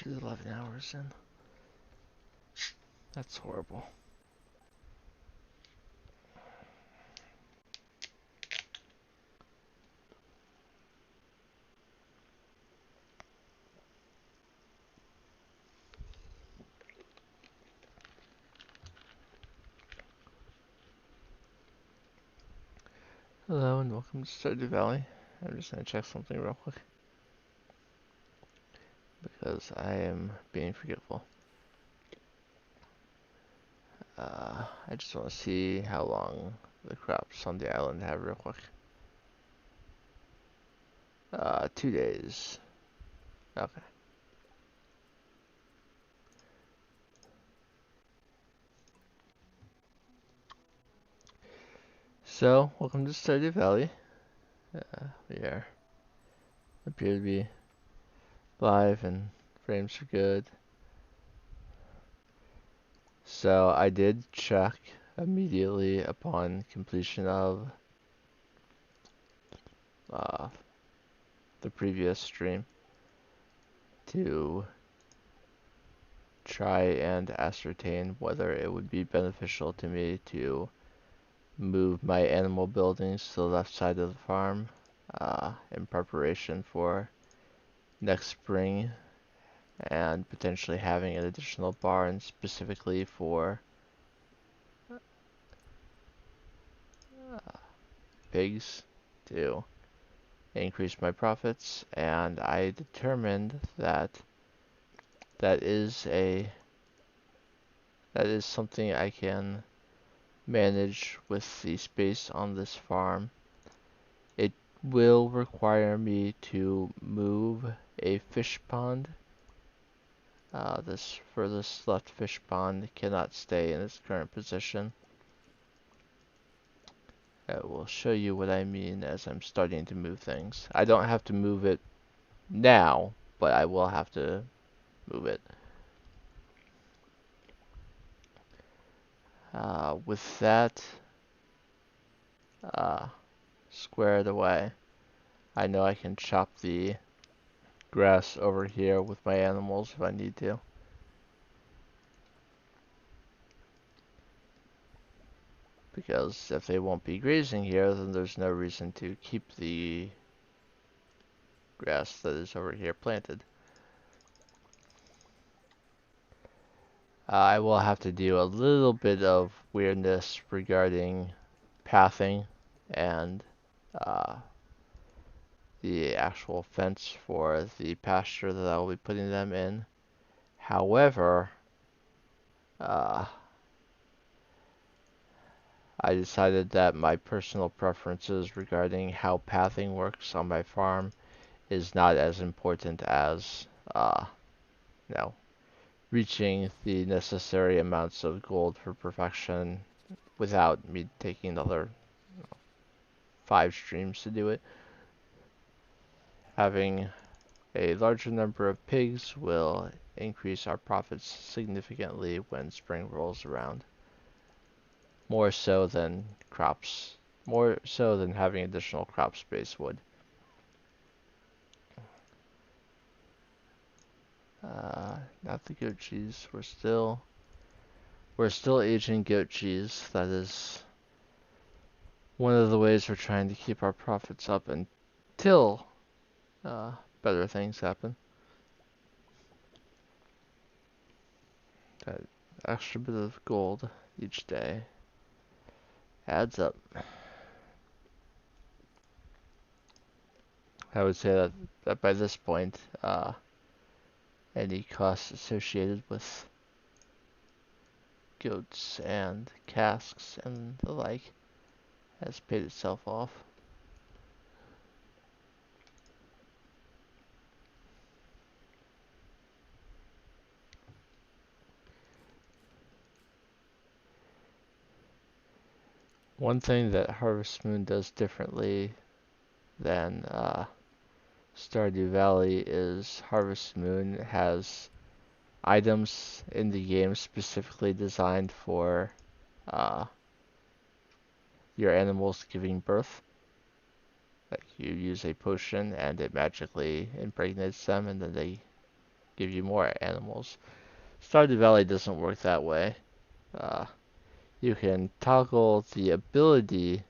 is 11 hours in. That's horrible. Hello and welcome to Stardew Valley. I'm just gonna check something real quick because I am being forgetful. I just want to see how long the crops on the island have real quick. 2 days. Okay. So, welcome to Stardew Valley. We appear to be live and frames are good. So, I did check immediately upon completion of the previous stream to try and ascertain whether it would be beneficial to me to move my animal buildings to the left side of the farm in preparation for next spring and potentially having an additional barn specifically for pigs to increase my profits, and I determined that that is something I can manage with the space on this farm. It will require me to move a fish pond. This furthest left fish pond cannot stay in its current position. I will show you what I mean as I'm starting to move things. I don't have to move it now, but I will have to move it. With that squared away, I know I can chop the grass over here with my animals if I need to. Because if they won't be grazing here, then there's no reason to keep the grass that is over here planted. I will have to do a little bit of weirdness regarding pathing and the actual fence for the pasture that I will be putting them in. However, I decided that my personal preferences regarding how pathing works on my farm is not as important as, you know, reaching the necessary amounts of gold for perfection without me taking another 5 streams to do it. Having a larger number of pigs will increase our profits significantly when spring rolls around. More so than crops. More so than having additional crop space would. Not the goat cheese. We're still aging goat cheese. That is one of the ways we're trying to keep our profits up until better things happen. That extra bit of gold each day adds up. I would say that by this point, any costs associated with goats and casks and the like has paid itself off. One thing that Harvest Moon does differently than Stardew Valley is Harvest Moon has items in the game specifically designed for your animals giving birth. Like you use a potion and it magically impregnates them and then they give you more animals. Stardew Valley doesn't work that way. Uh, you can toggle the ability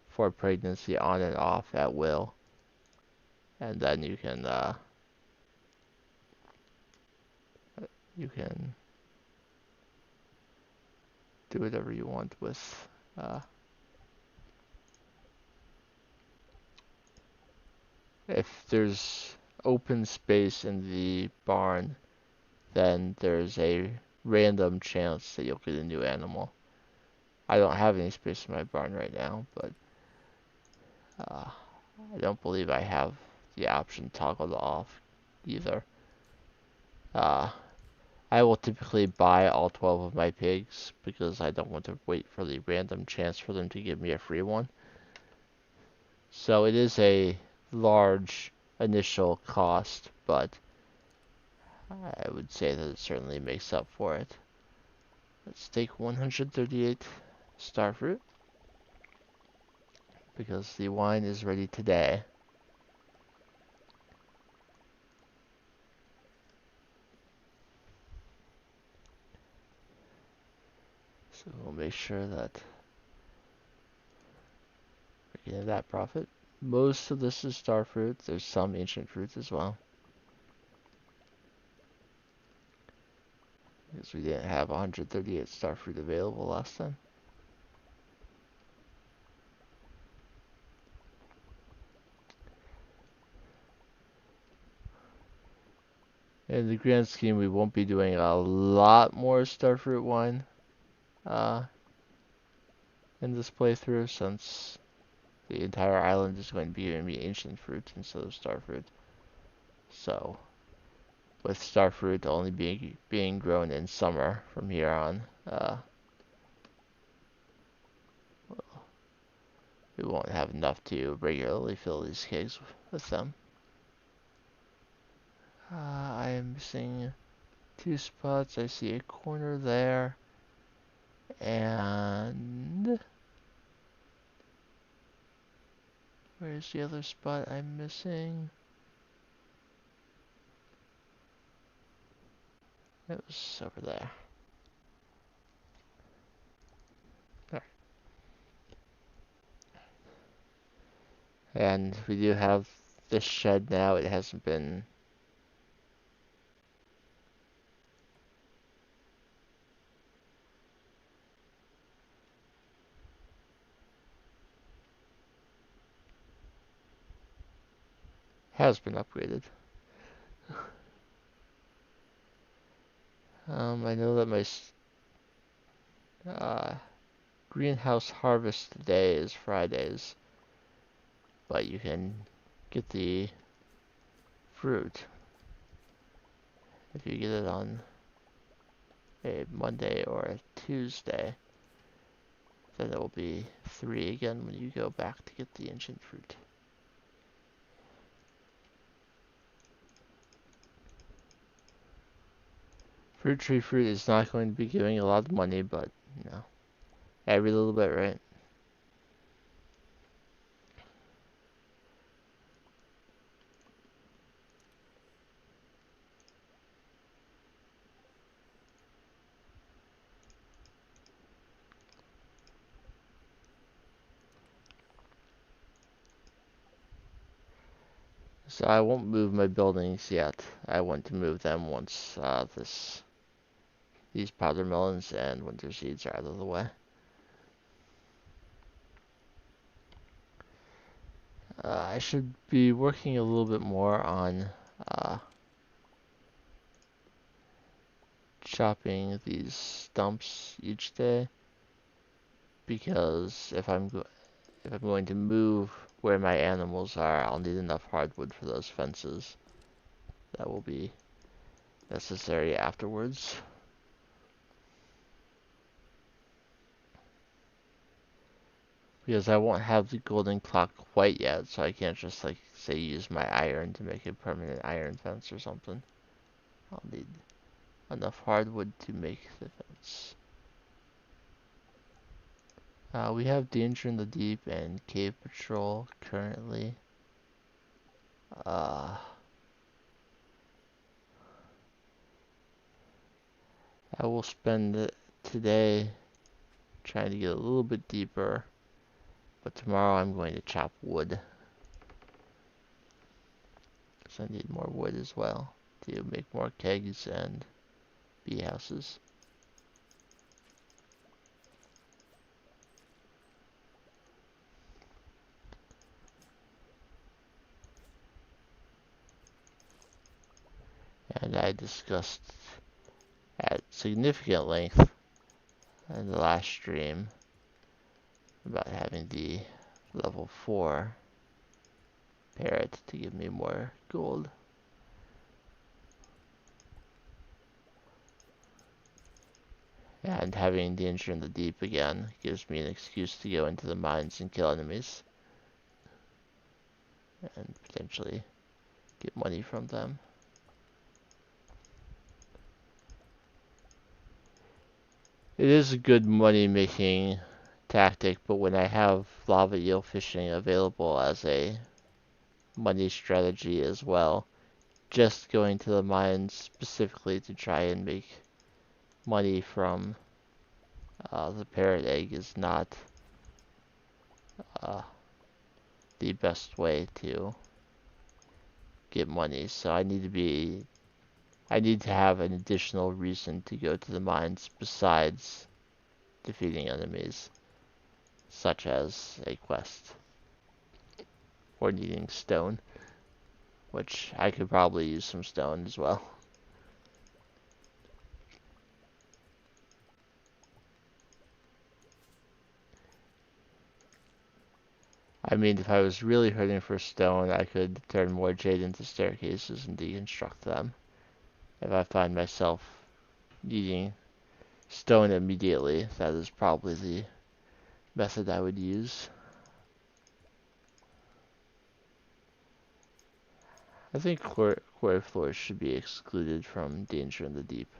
for pregnancy on and off at will, and then you can do whatever you want with. If there's open space in the barn, then there's a random chance that you'll get a new animal. I don't have any space in my barn right now, but uh, I don't believe I have the option toggled off either. Uh, I will typically buy all 12 of my pigs because I don't want to wait for the random chance for them to give me a free one. So it is a large initial cost, but I would say that it certainly makes up for it. Let's take 138 starfruit because the wine is ready today. So we'll make sure that we're getting that profit. Most of this is starfruit. There's some ancient fruit as well. Because we didn't have 138 starfruit available last time. In the grand scheme, we won't be doing a lot more starfruit wine in this playthrough since the entire island is going to be giving me ancient fruit instead of starfruit. So, with starfruit only being grown in summer from here on, we won't have enough to regularly fill these kegs with them. I am missing 2 spots. I see a corner there, and where's the other spot I'm missing? It was over there. There. And we do have this shed now. It hasn't been upgraded. I know that my greenhouse harvest day is Fridays, but you can get the fruit if you get it on a Monday or a Tuesday. Then it will be 3 again when you go back to get the ancient fruit. Fruit tree fruit is not going to be giving a lot of money, but you know, every little bit, right? So I won't move my buildings yet. I want to move them once these powder melons and winter seeds are out of the way. I should be working a little bit more on chopping these stumps each day, because if I'm going to move where my animals are, I'll need enough hardwood for those fences. That will be necessary afterwards. Because I won't have the golden clock quite yet, so I can't just, like, say, use my iron to make a permanent iron fence or something. I'll need enough hardwood to make the fence. We have Danger in the Deep and Cave Patrol currently. I will spend today trying to get a little bit deeper, but tomorrow I'm going to chop wood. Because I need more wood as well to make more kegs and bee houses. And I discussed at significant length in the last stream about having the level 4 parrot to give me more gold. And having danger in the deep again gives me an excuse to go into the mines and kill enemies. And potentially get money from them. It is a good money making tactic, but when I have lava eel fishing available as a money strategy as well, just going to the mines specifically to try and make money from the parrot egg is not uh, the best way to get money. So I need to have an additional reason to go to the mines besides defeating enemies, such as a quest or needing stone, which I could probably use some stone as well. I mean, if I was really hurting for stone, I could turn more jade into staircases and deconstruct them. If I find myself needing stone immediately, that is probably the method I would use. I think quarry floors should be excluded from danger in the deep.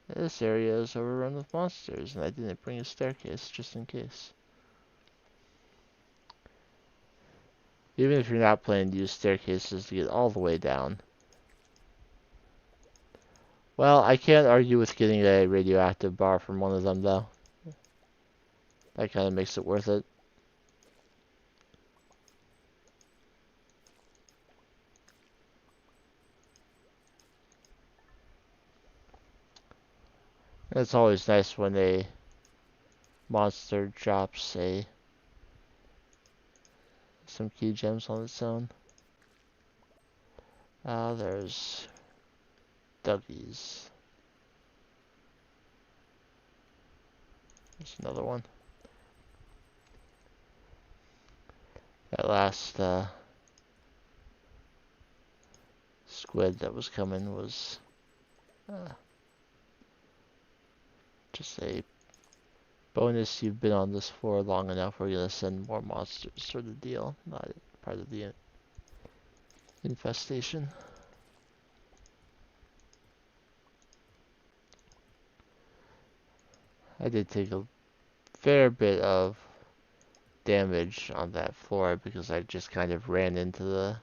This area is overrun with monsters, and I didn't bring a staircase just in case. Even if you're not planning to use staircases to get all the way down. Well, I can't argue with getting a radioactive bar from one of them, though. That kind of makes it worth it. It's always nice when a monster drops some key gems on its own. There's Dougie's. There's another one. That last squid that was coming was just a bonus. You've been on this floor long enough, we're gonna send more monsters sort of deal, not part of the infestation. I did take a fair bit of damage on that floor because I just kind of ran into the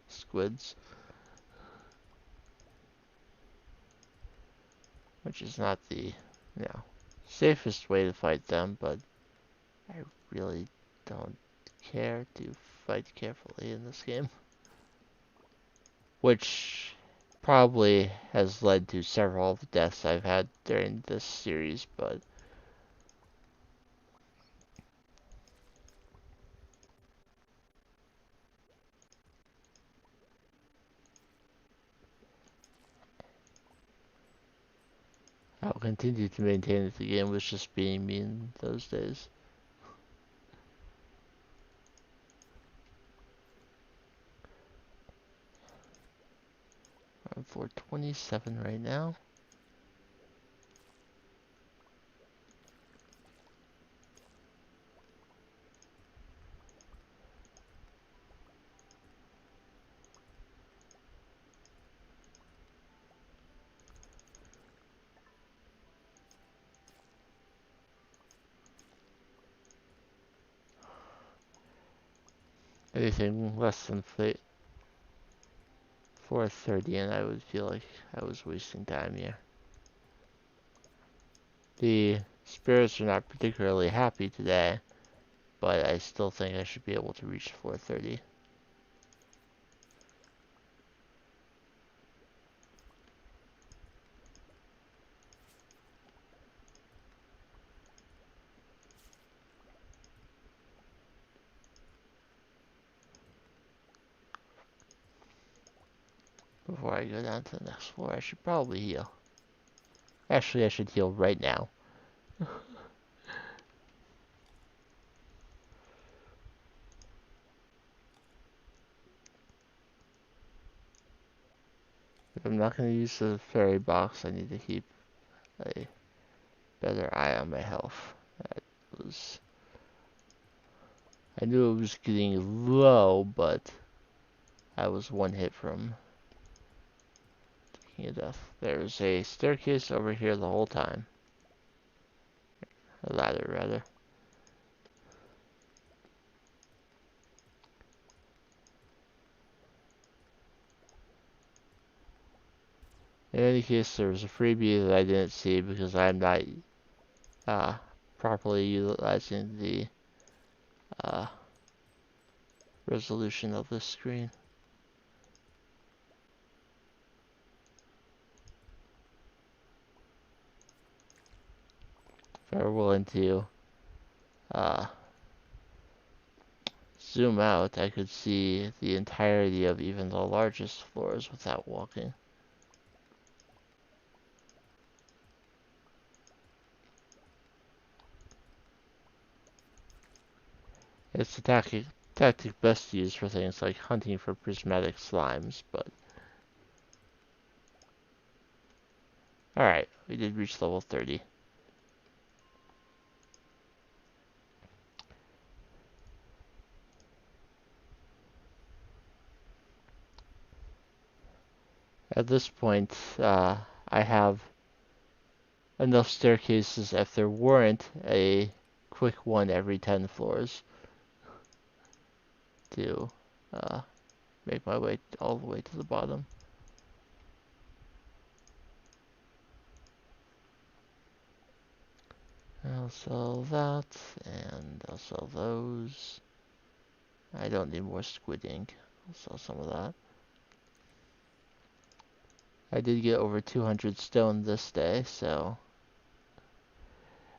squids. Which is not the, safest way to fight them, but I really don't care to fight carefully in this game. Which probably has led to several of the deaths I've had during this series, but I'll continue to maintain that the game was just being mean those days. I'm 427 right now. Anything less than 4:30 and I would feel like I was wasting time here. The spirits are not particularly happy today, but I still think I should be able to reach 4:30. Before I go down to the next floor, I should probably heal. Actually, I should heal right now. If I'm not going to use the fairy box, I need to keep a better eye on my health. That was... I knew it was getting low, but I was one hit from taking a death. There's a staircase over here the whole time. A ladder, rather. In any case, there was a freebie that I didn't see because I'm not uh, properly utilizing the uh, resolution of this screen. If I were willing to uh, zoom out, I could see the entirety of even the largest floors without walking. It's a tactic best used for things like hunting for prismatic slimes, but... Alright, we did reach level 30. At this point, I have enough staircases if there weren't a quick one every 10 floors to make my way all the way to the bottom. I'll sell that, and I'll sell those. I don't need more squid ink. I'll sell some of that. I did get over 200 stone this day, so...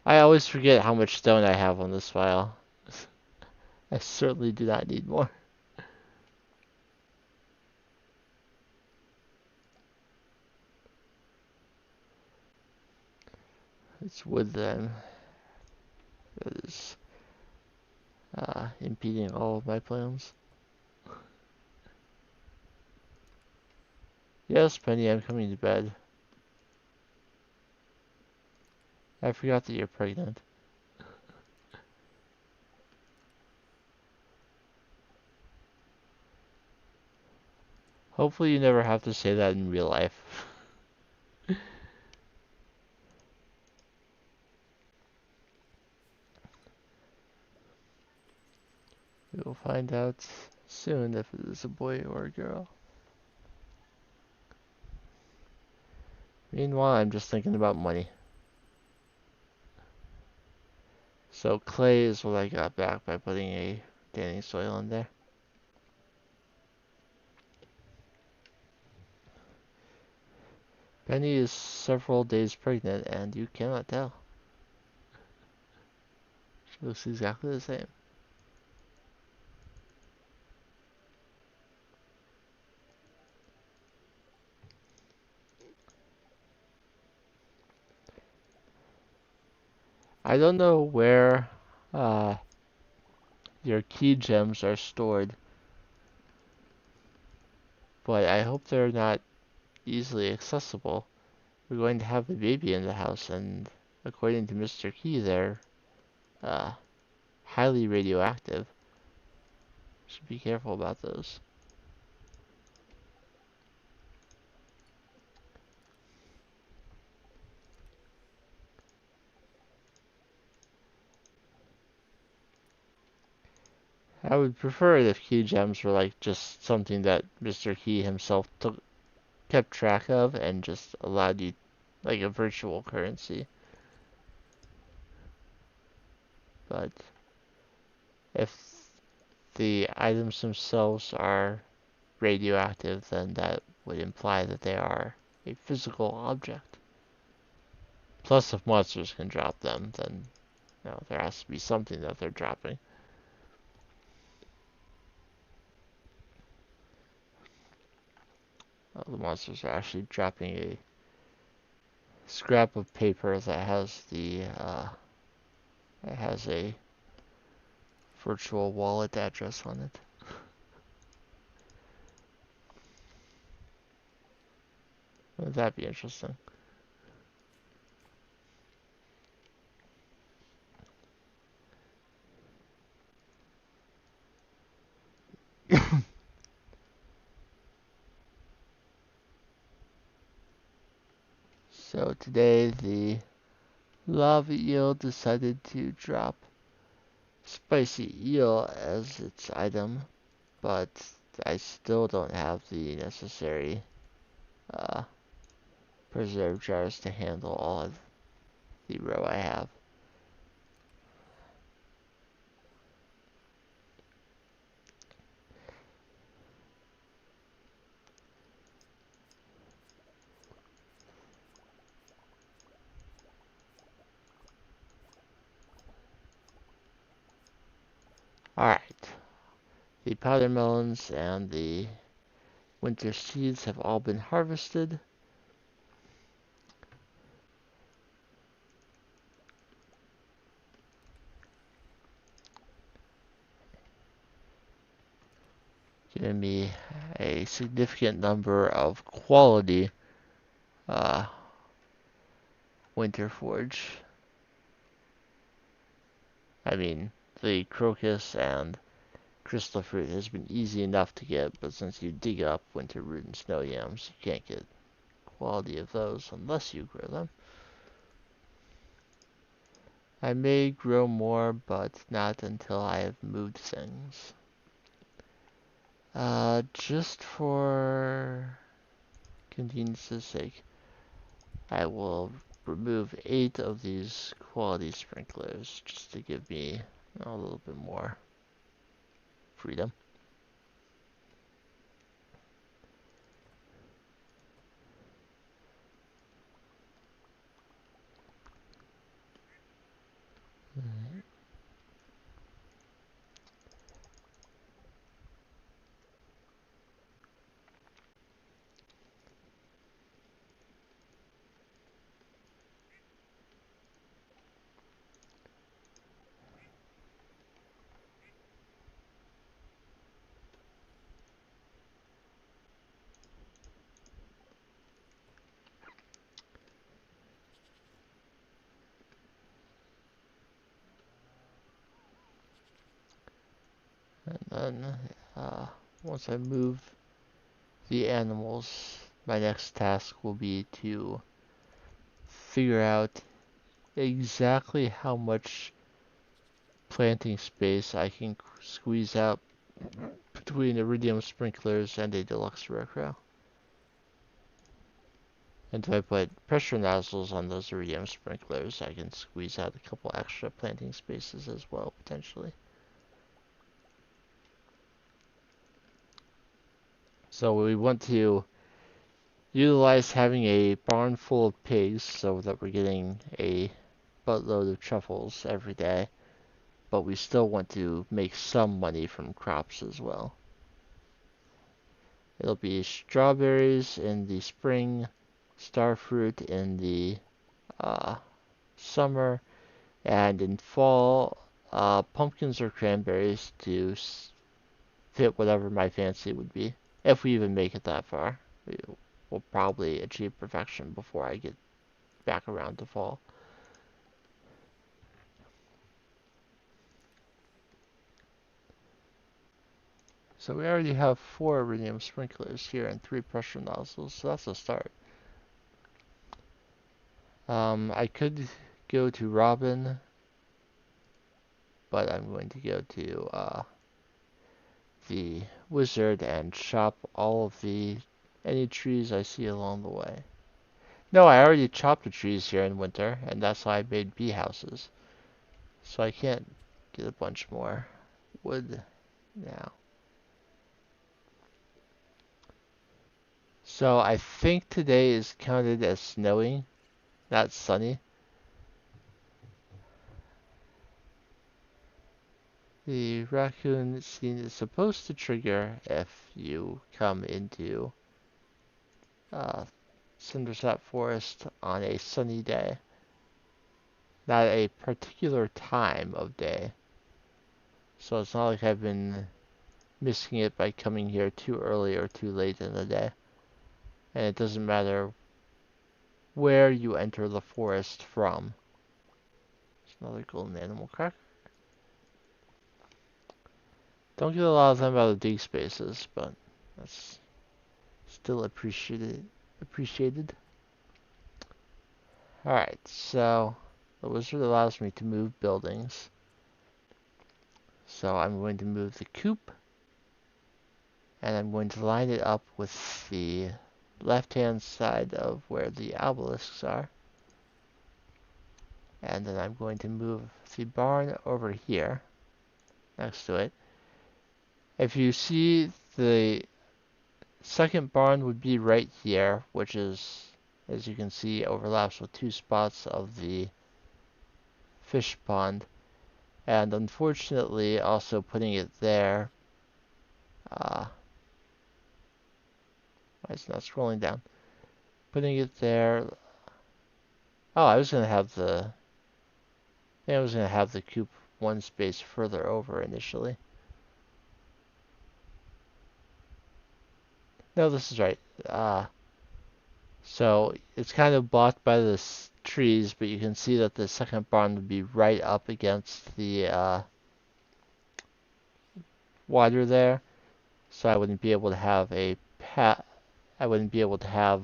I always forget how much stone I have on this file. I certainly do not need more. It's wood that is impeding all of my plans. Yes, Penny, I'm coming to bed. I forgot that you're pregnant. Hopefully you never have to say that in real life. We will find out soon if it is a boy or a girl. Meanwhile, I'm just thinking about money. So clay is what I got back by putting a danny soil in there. Penny is several days pregnant and you cannot tell. She looks exactly the same. I don't know where your key gems are stored, but I hope they're not easily accessible. We're going to have a baby in the house, and according to Mr. Key, they're uh, highly radioactive. Should be careful about those. I would prefer it if key gems were like just something that Mr. Key himself kept track of and just allowed you like a virtual currency. But if the items themselves are radioactive, then that would imply that they are a physical object. Plus, if monsters can drop them, then there has to be something that they're dropping. The monsters are actually dropping a scrap of paper that has a virtual wallet address on it. Would that be interesting? So today the lava eel decided to drop spicy eel as its item, but I still don't have the necessary uh, preserve jars to handle all of the row I have. Alright, the powder melons and the winter seeds have all been harvested. Giving me a significant number of quality uh, winter forage. I mean, the crocus and crystal fruit has been easy enough to get, but since you dig up winter root and snow yams, you can't get quality of those unless you grow them. I may grow more, but not until I have moved things. Just for convenience's sake, I will remove 8 of these quality sprinklers just to give me a little bit more freedom. And then, once I move the animals, my next task will be to figure out exactly how much planting space I can squeeze out between iridium sprinklers and a deluxe rarecrow. And if I put pressure nozzles on those iridium sprinklers, I can squeeze out a couple extra planting spaces as well, potentially. So we want to utilize having a barn full of pigs so that we're getting a buttload of truffles every day, but we still want to make some money from crops as well. It'll be strawberries in the spring, starfruit in the uh, summer, and in fall, pumpkins or cranberries to fit whatever my fancy would be. If we even make it that far, we'll probably achieve perfection before I get back around to fall. So we already have 4 iridium sprinklers here and 3 pressure nozzles, so that's a start. I could go to Robin, but I'm going to go to the wizard and chop all of any trees I see along the way. No, I already chopped the trees here in winter, and that's why I made bee houses. So I can't get a bunch more wood now. So I think today is counted as snowing, not sunny. The raccoon scene is supposed to trigger if you come into uh, Cindersap Forest on a sunny day, not a particular time of day. So it's not like I've been missing it by coming here too early or too late in the day. And it doesn't matter where you enter the forest from. There's another golden animal cracker. Don't get a lot of them out of dig spaces, but that's still appreciated. Alright, so the wizard allows me to move buildings. So I'm going to move the coop, and I'm going to line it up with the left-hand side of where the obelisks are. And then I'm going to move the barn over here, next to it. If you see, the second barn would be right here, which is, as you can see, overlaps with two spots of the fish pond. And unfortunately, also putting it there, why is it not scrolling down? Putting it there, oh, I was going to have the coop one space further over initially. No, this is right. So it's kind of blocked by the trees, but you can see that the second barn would be right up against the water there. So I wouldn't be able to have I wouldn't be able to have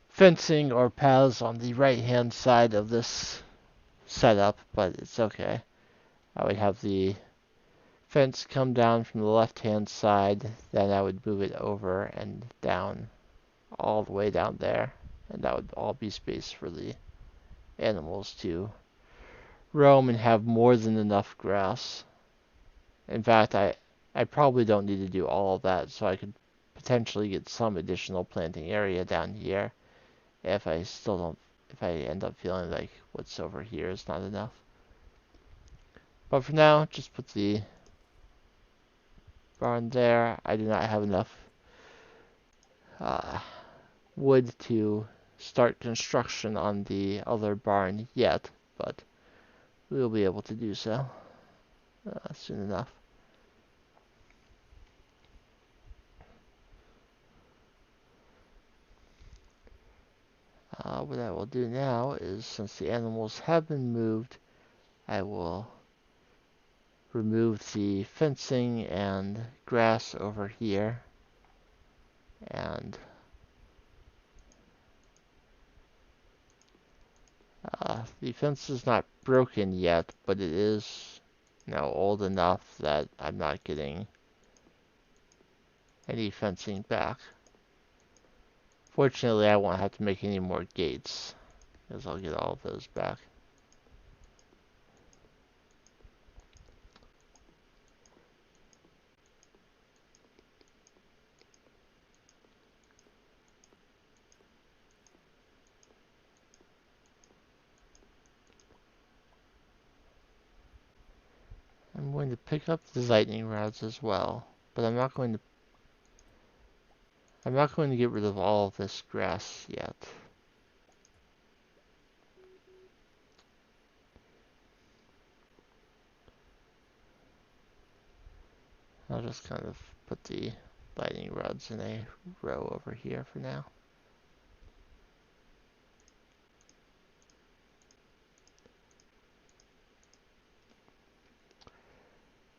fencing or paths on the right hand side of this setup, but it's okay. I would have the fence come down from the left hand side, then I would move it over and down, all the way down there, and that would all be space for the animals to roam and have more than enough grass. In fact, I probably don't need to do all of that, so I could potentially get some additional planting area down here if I end up feeling like what's over here is not enough. But for now, just put the barn there. I do not have enough wood to start construction on the other barn yet, but we'll be able to do so soon enough. What I will do now is, since the animals have been moved, I will remove the fencing and grass over here, and the fence is not broken yet, but it is now old enough that I'm not getting any fencing back. Fortunately, I won't have to make any more gates, because I'll get all of those back. I'm going to pick up the lightning rods as well, but I'm not going to get rid of all of this grass yet. I'll just kind of put the lightning rods in a row over here for now.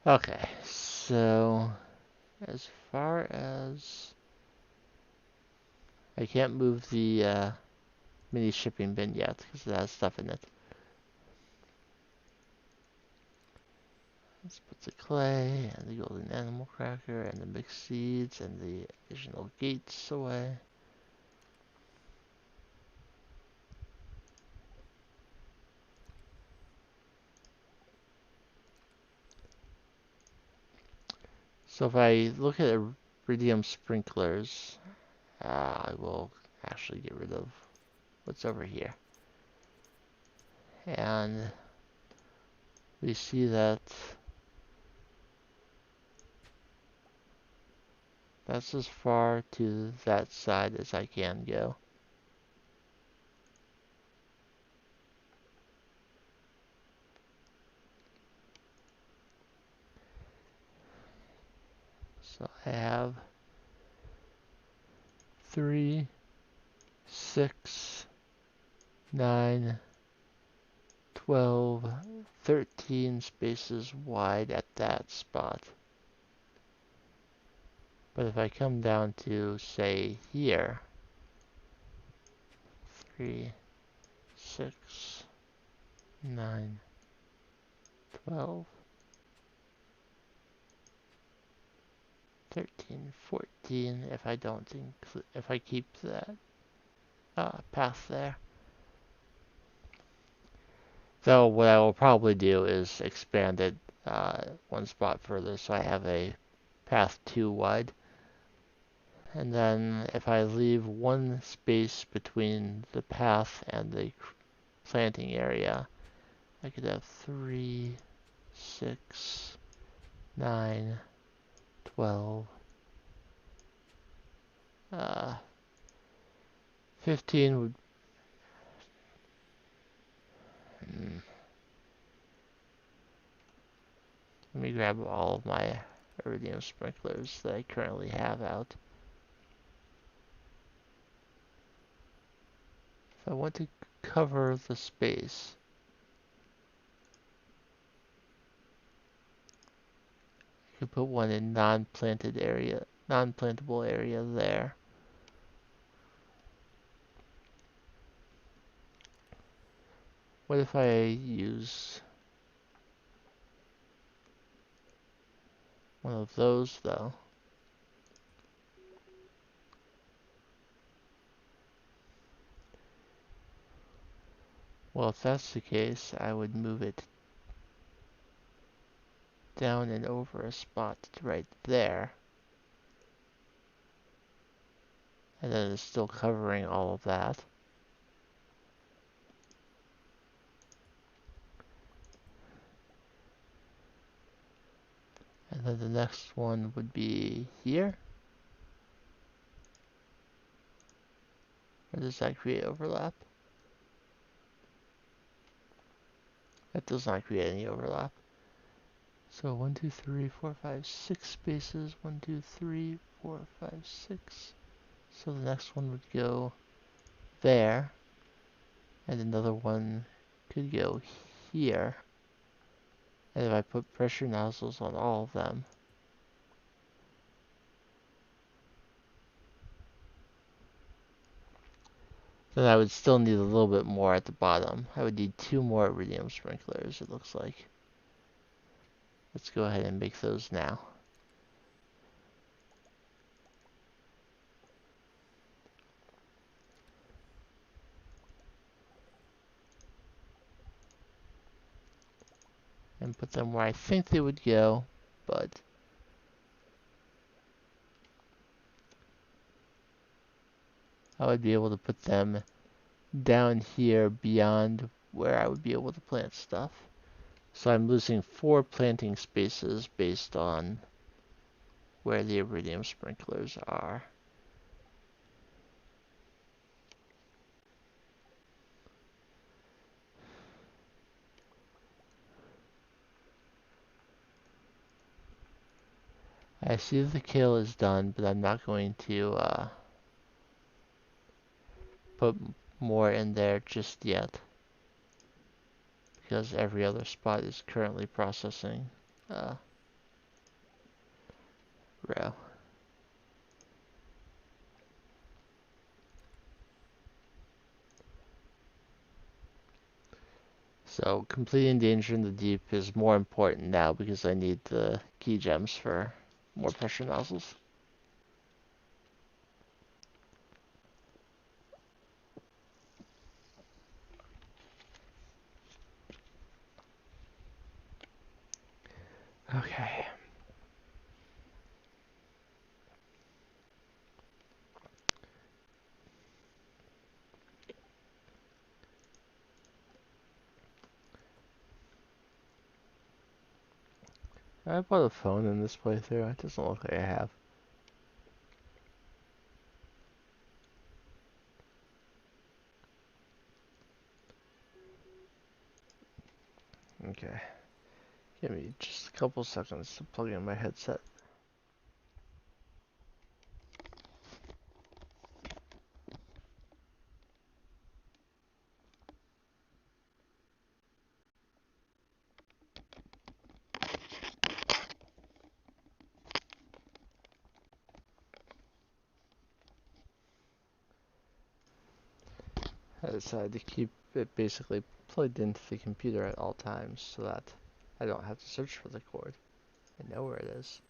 Okay, so as far as I can't move the mini shipping bin yet because it has stuff in it. Let's put the clay and the golden animal cracker and the mixed seeds and the additional gates away. So if I look at iridium sprinklers, I will actually get rid of what's over here. And we see that that's as far to that side as I can go. So I have 3, 6, 9, 12, 13 spaces wide at that spot. But if I come down to, say, here, 3, 6, 9, 12, 13, 14, if I don't if I keep that path there. So what I will probably do is expand it one spot further so I have a path 2 wide. And then if I leave one space between the path and the planting area, I could have 3, 6, 9, 12, 15 would... Let me grab all of my iridium sprinklers that I currently have out. If I want to cover the space, I could put one in non-plantable area there. What if I use one of those though? Well, if that's the case, I would move it down and over a spot right there. And then it's still covering all of that. And then the next one would be here. Or does that create overlap? That does not create any overlap. So 1, 2, 3, 4, 5, 6 spaces. 1, 2, 3, 4, 5, 6. So the next one would go there. And another one could go here. And if I put pressure nozzles on all of them, then I would still need a little bit more at the bottom. I would need 2 more iridium sprinklers, it looks like. Let's go ahead and make those now. And put them where I think they would go, but I would be able to put them down here beyond where I would be able to plant stuff. So I'm losing 4 planting spaces based on where the iridium sprinklers are. I see that the kale is done, but I'm not going to put more in there just yet, because every other spot is currently processing row. So completing Danger in the Deep is more important now because I need the key gems for more pressure nozzles. Okay. I bought a phone in this playthrough. It doesn't look like I have. Okay. Give me just a couple seconds to plug in my headset. I decided to keep it basically plugged into the computer at all times so that I don't have to search for the cord. I know where it is.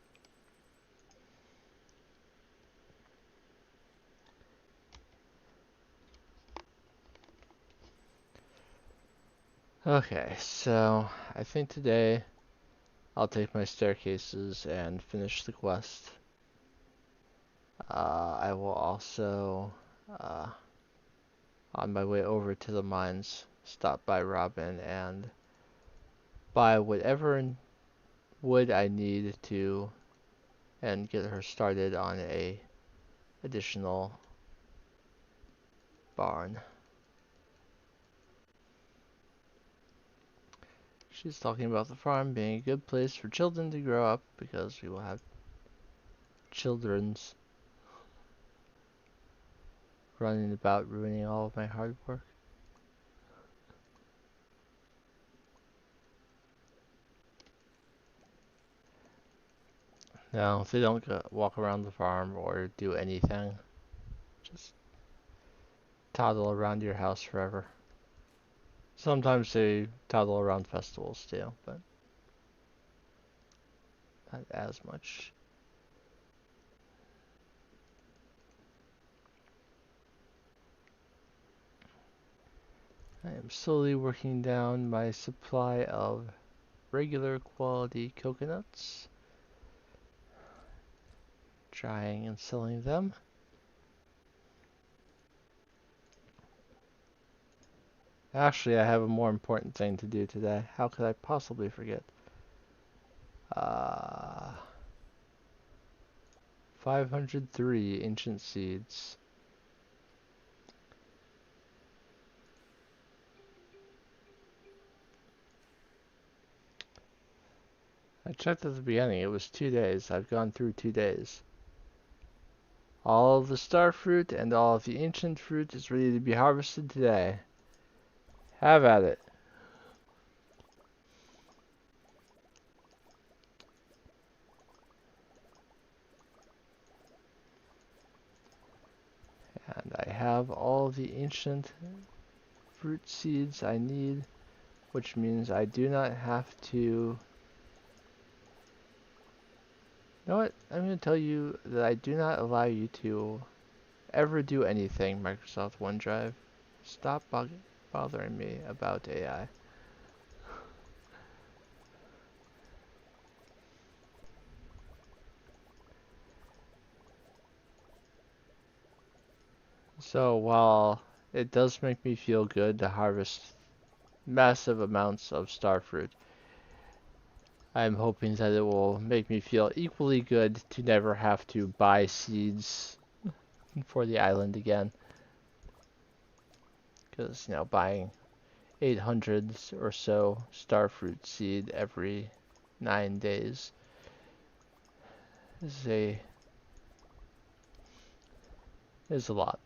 Okay, so I think today I'll take my staircases and finish the quest. I will also, uh, on my way over to the mines, stop by Robin and buy whatever wood I need to and get her started on a additional barn. She's talking about the farm being a good place for children to grow up because we will have children's running about ruining all of my hard work. No, they don't walk around the farm or do anything. Just toddle around your house forever. Sometimes they toddle around festivals too, but not as much. I am slowly working down my supply of regular quality coconuts, drying and selling them. Actually, I have a more important thing to do today. How could I possibly forget? Uh, 503 ancient seeds. I checked at the beginning, it was 2 days. I've gone through 2 days. All of the star fruit and all of the ancient fruit is ready to be harvested today. Have at it. And I have all the ancient fruit seeds I need, which means I do not have to... You know what? I'm going to tell you that I do not allow you to ever do anything, Microsoft OneDrive. Stop bothering me about AI. So while it does make me feel good to harvest massive amounts of starfruit, I'm hoping that it will make me feel equally good to never have to buy seeds for the island again. Because, buying 800 or so starfruit seed every 9 days is a lot.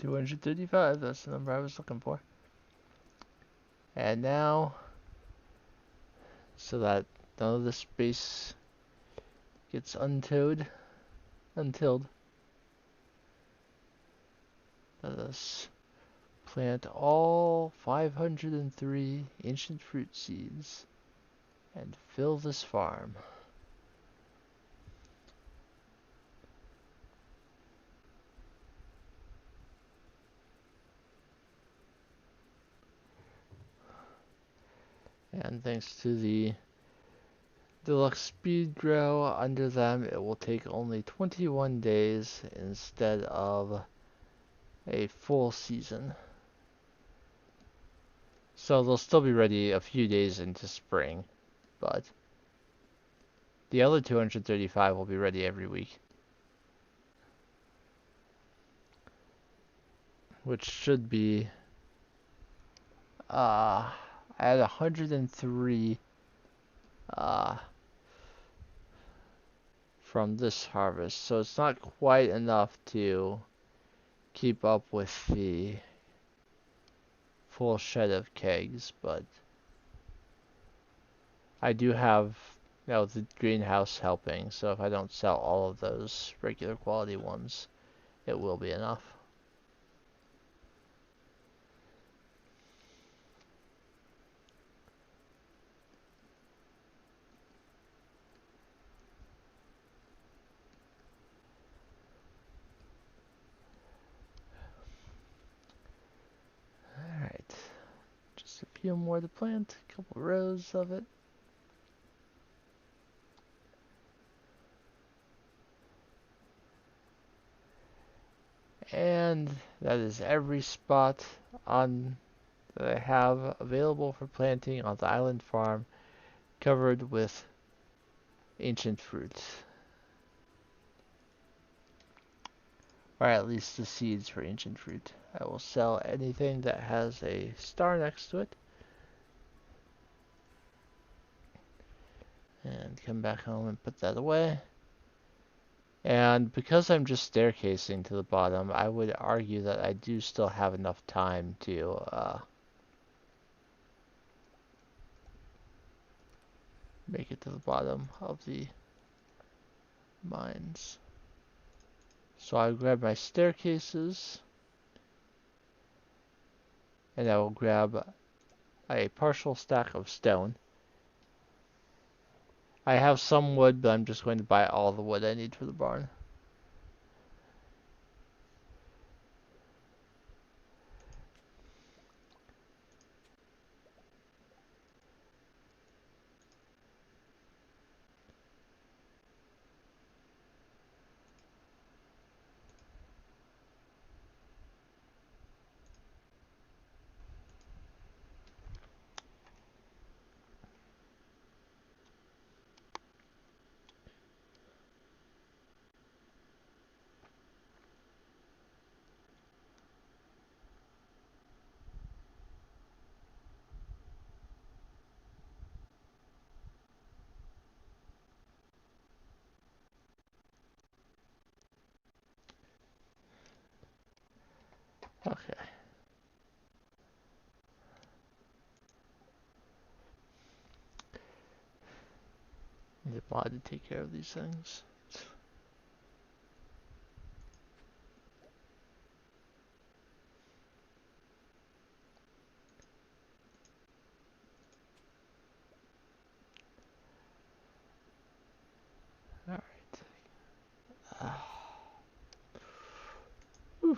235, that's the number I was looking for. And now, so that none of the space gets untilled, let us plant all 503 ancient fruit seeds and fill this farm. And thanks to the deluxe speed grow under them, it will take only 21 days instead of a full season. So they'll still be ready a few days into spring, but the other 235 will be ready every week. Which should be I had 103 from this harvest, so it's not quite enough to keep up with the full shed of kegs, but I do have the greenhouse helping, so if I don't sell all of those regular quality ones, it will be enough. Alright, just a few more to plant, a couple rows of it. And that is every spot on that I have available for planting on the island farm, covered with ancient fruits. Or at least the seeds for ancient fruit. I will sell anything that has a star next to it. And come back home and put that away. And because I'm just staircasing to the bottom, I would argue that I do still have enough time to make it to the bottom of the mines. So I'll grab my staircases, and I will grab a partial stack of stone. I have some wood, but I'm just going to buy all the wood I need for the barn. Okay. Need a mod to take care of these things. Alright. Okay,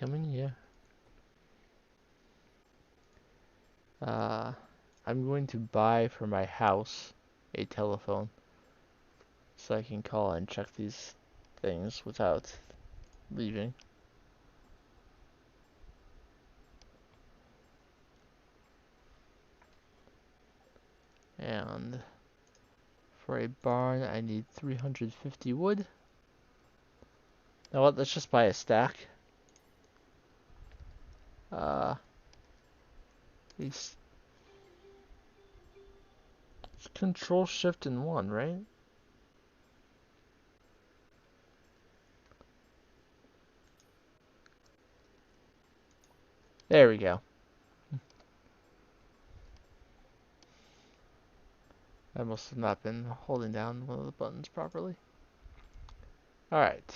come in here. I'm going to buy for my house a telephone so I can call and check these things without leaving. And for a barn, I need 350 wood. You know what? Let's just buy a stack. It's Control Shift and 1, right? There we go. I must have not been holding down one of the buttons properly. Alright.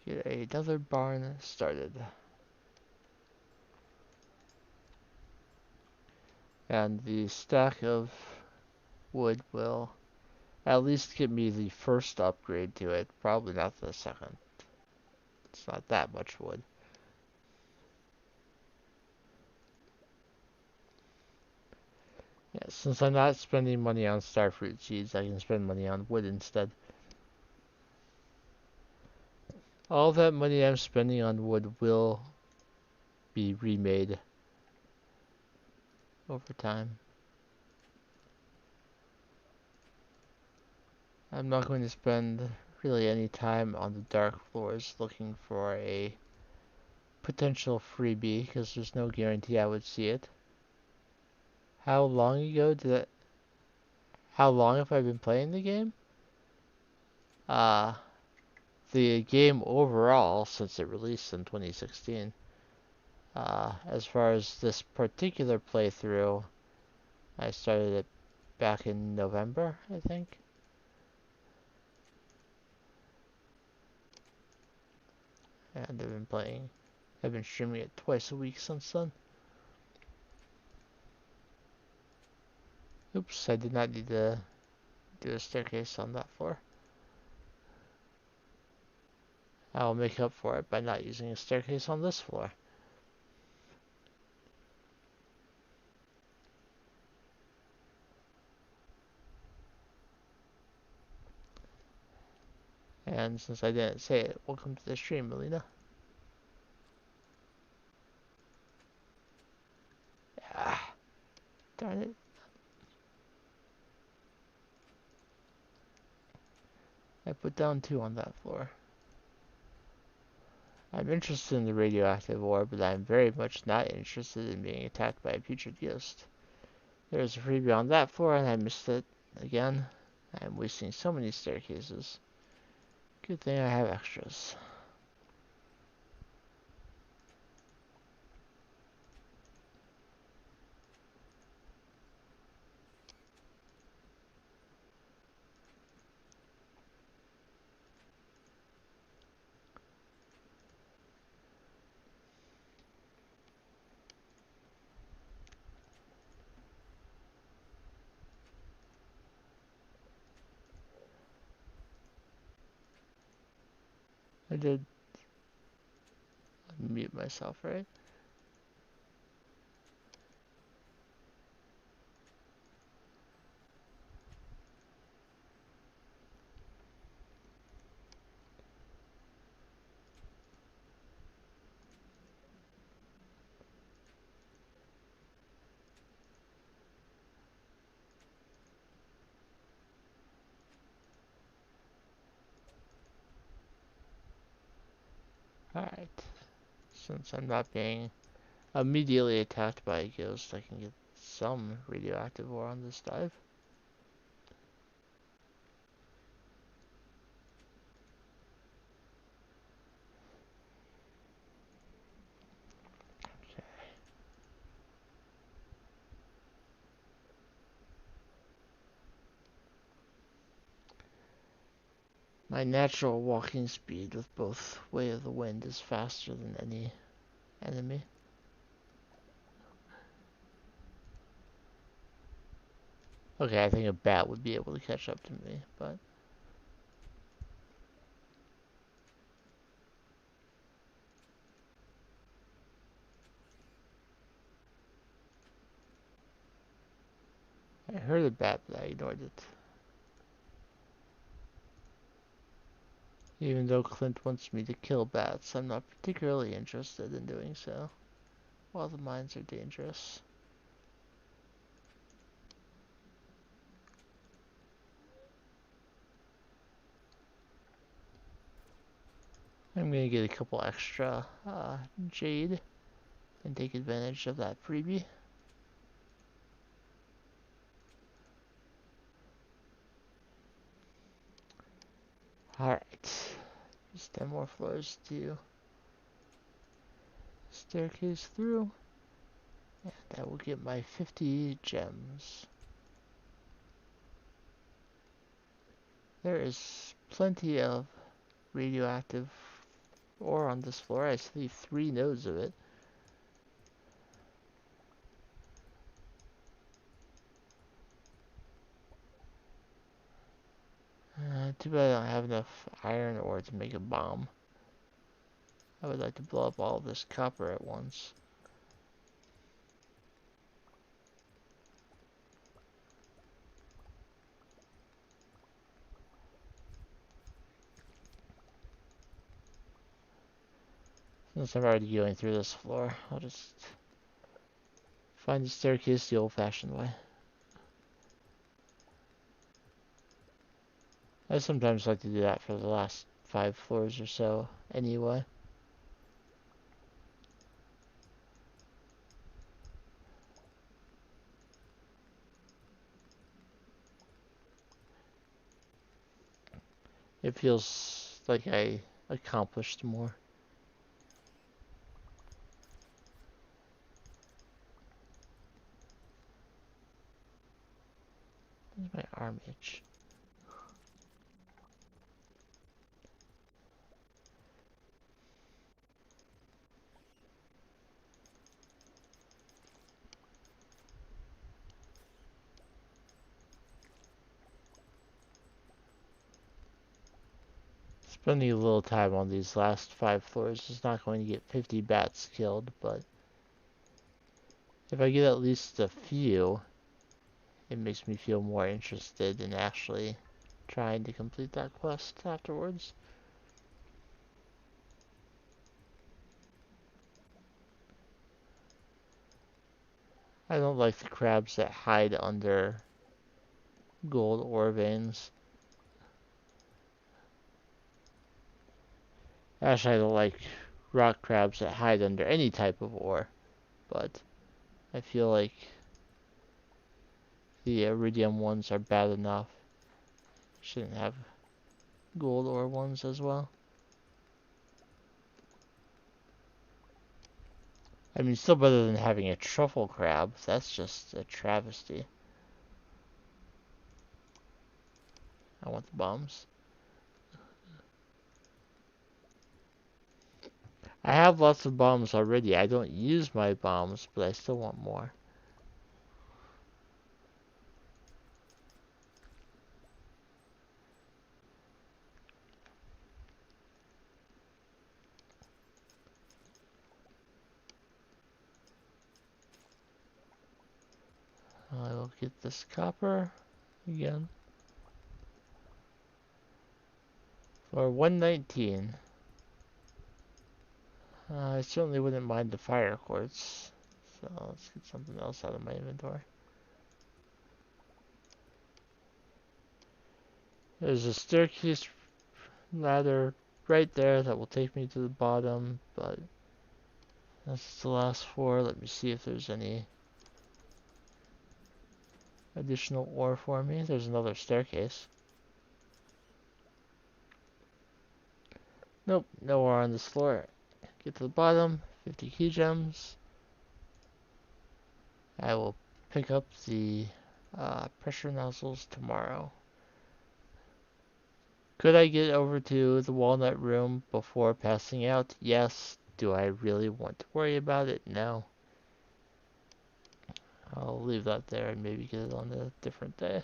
Get another barn started. And the stack of wood will at least give me the first upgrade to it. Probably not the second. It's not that much wood. Yeah, since I'm not spending money on starfruit seeds, I can spend money on wood instead. All that money I'm spending on wood will be remade over time. I'm not going to spend really any time on the dark floors looking for a potential freebie because there's no guarantee I would see it. How long ago did it? How long have I been playing the game? Uh, the game overall since it released in 2016. As far as this particular playthrough, I started it back in November, I think. And I've been streaming it twice a week since then. Oops, I did not need to do a staircase on that floor. I'll make up for it by not using a staircase on this floor. And since I didn't say it, welcome to the stream, Melina. Ah, darn it. I put down 2 on that floor. I'm interested in the radioactive ore, but I'm very much not interested in being attacked by a putrid ghost. There's a freebie on that floor, and I missed it again. I'm wasting so many staircases. Good thing I have extras. I did mute myself, right? Alright. Since I'm not being immediately attacked by a ghost, I can get some radioactive ore on this dive. Okay. My natural walking speed with both Way of the Wind is faster than any enemy. Okay, I think a bat would be able to catch up to me, but... I heard a bat, but I ignored it. Even though Clint wants me to kill bats, I'm not particularly interested in doing so. While the mines are dangerous. I'm gonna get a couple extra jade and take advantage of that freebie. Alright. Just 10 more floors to staircase through. And I will get my 50 gems. There is plenty of radioactive ore on this floor. I see 3 nodes of it. Too bad I don't have enough iron ore to make a bomb. I would like to blow up all this copper at once. Since I'm already going through this floor, I'll just find the staircase the old-fashioned way. I sometimes like to do that for the last 5 floors or so, anyway. It feels like I accomplished more. There's my arm itch. Spending a little time on these last 5 floors is not going to get 50 bats killed, but if I get at least a few, it makes me feel more interested in actually trying to complete that quest afterwards. I don't like the crabs that hide under gold ore veins. Actually, I don't like rock crabs that hide under any type of ore, but I feel like the iridium ones are bad enough. Shouldn't have gold ore ones as well. I mean, still better than having a truffle crab. That's just a travesty. I want the bombs. I have lots of bombs already. I don't use my bombs, but I still want more. I will get this copper again for 119. I certainly wouldn't mind the fire quartz. So let's get something else out of my inventory. There's a staircase ladder right there that will take me to the bottom, but that's the last 4. Let me see if there's any additional ore for me. There's another staircase. Nope, no ore on this floor. Get to the bottom, 50 key gems. I will pick up the pressure nozzles tomorrow. Could I get over to the walnut room before passing out? Yes. Do I really want to worry about it? No. I'll leave that there and maybe get it on a different day.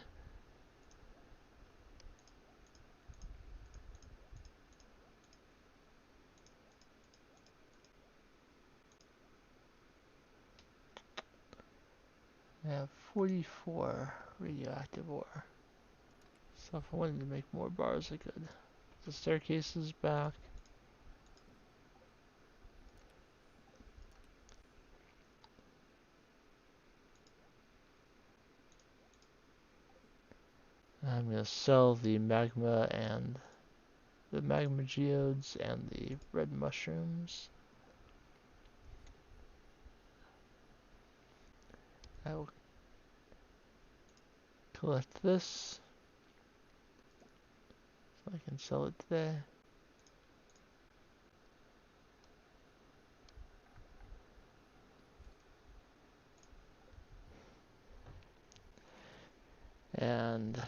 I have 44 radioactive ore. So if I wanted to make more bars, I could. The staircase is back. I'm going to sell the magma and the magma geodes and the red mushrooms. I will collect this so I can sell it today. And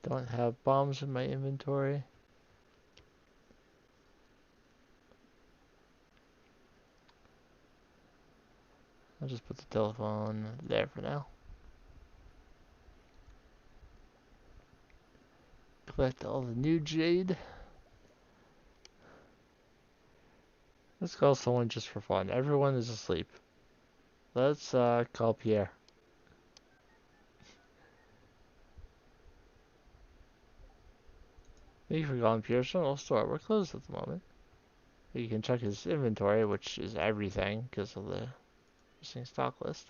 don't have bombs in my inventory. I'll just put the telephone there for now. Collect all the new jade. Let's call someone just for fun. Everyone is asleep. Let's call Pierre. Thank you for calling Pierre's General Store. We're closed at the moment. You can check his inventory, which is everything because of the missing stock list.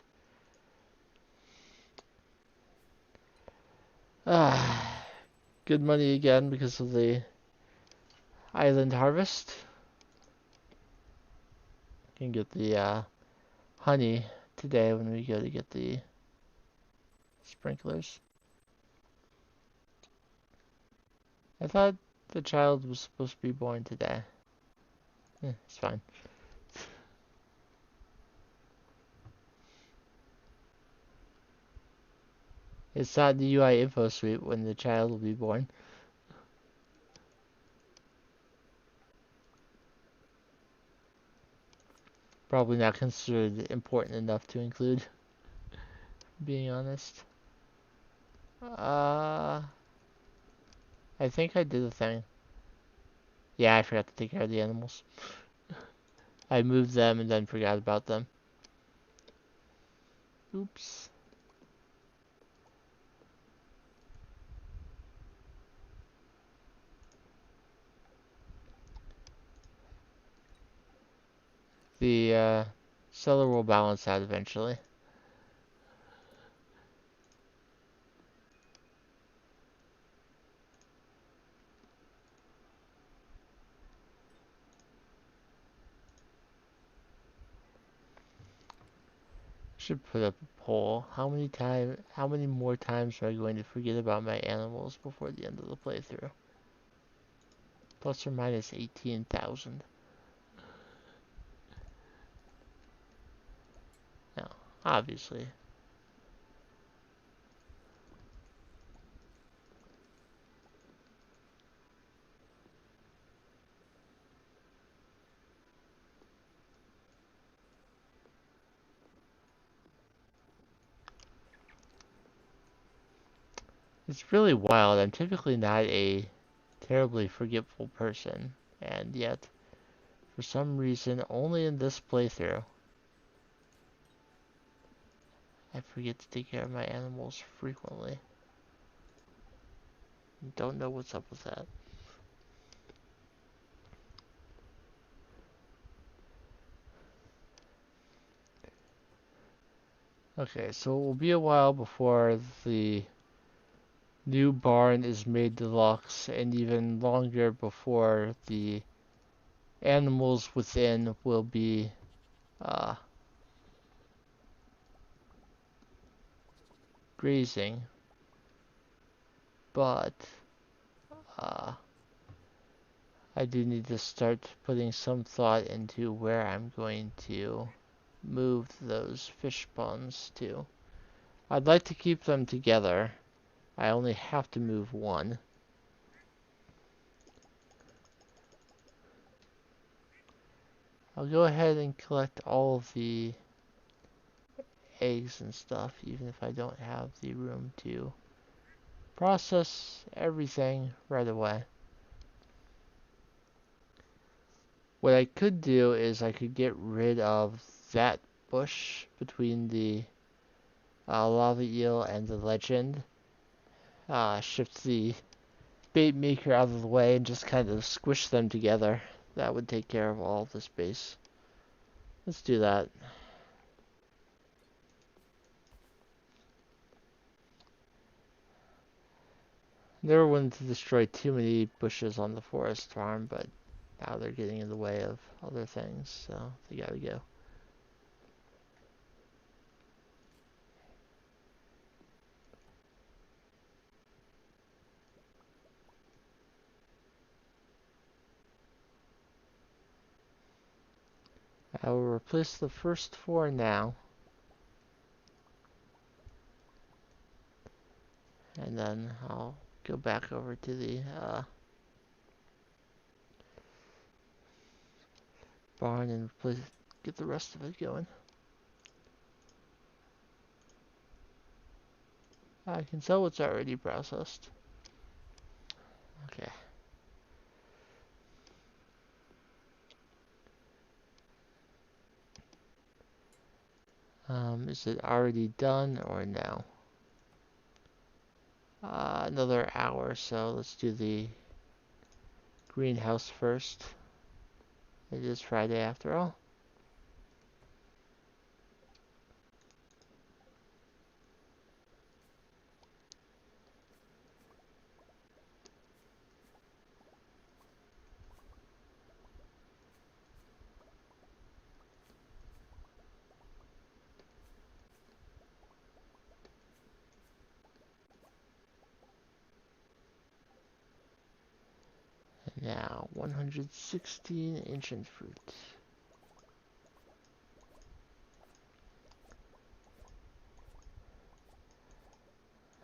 Ah, good money again because of the island harvest. You can get the honey today when we go to get the sprinklers. I thought the child was supposed to be born today. It's fine. It's not the UI info suite when the child will be born. Probably not considered important enough to include, being honest. I think I did a thing. Yeah, I forgot to take care of the animals. I moved them and then forgot about them. Oops. The seller will balance out eventually. Should put up a poll. How many more times am I going to forget about my animals before the end of the playthrough? Plus or minus 18,000. No, obviously. It's really wild. I'm typically not a terribly forgetful person, and yet, for some reason, only in this playthrough, I forget to take care of my animals frequently. Don't know what's up with that. Okay, so it will be a while before the new barn is made deluxe, and even longer before the animals within will be uh, grazing. But uh, I do need to start putting some thought into where I'm going to move those fish ponds to. I'd like to keep them together. I only have to move one. I'll go ahead and collect all of the eggs and stuff, even if I don't have the room to process everything right away. What I could do is I could get rid of that bush between the lava eel and the legend. Shift the bait maker out of the way and just kind of squish them together. That would take care of all of the space. Let's do that. Never wanted to destroy too many bushes on the forest farm, but now they're getting in the way of other things, so they gotta go. I will replace the first four now. And then I'll go back over to the barn and get the rest of it going. I can tell it's already processed. Okay. Is it already done or no? Another hour or so. Let's do the greenhouse first. It is Friday after all. And now, 116 ancient fruit.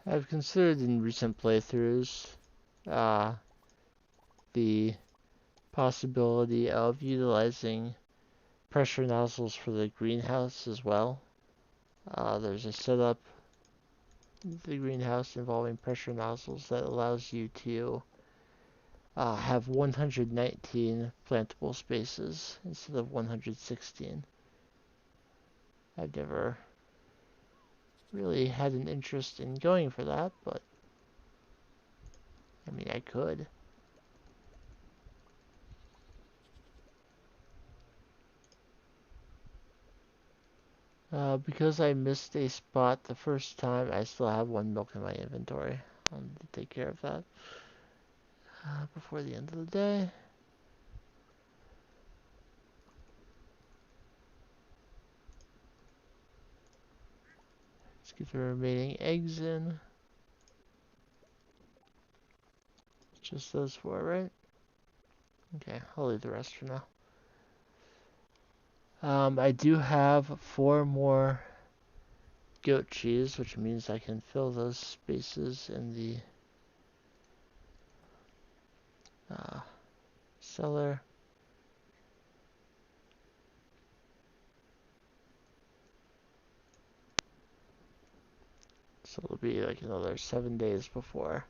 I've considered in recent playthroughs uh, the possibility of utilizing pressure nozzles for the greenhouse as well. There's a setup in the greenhouse involving pressure nozzles that allows you to have 119 plantable spaces instead of 116. I've never really had an interest in going for that, but I mean, I could. Because I missed a spot the first time, I still have one milk in my inventory. I'll need to take care of that before the end of the day. Let's get the remaining eggs in. Just those four, right? Okay, I'll leave the rest for now. I do have 4 more goat cheese, which means I can fill those spaces in the cellar. So it'll be like another 7 days before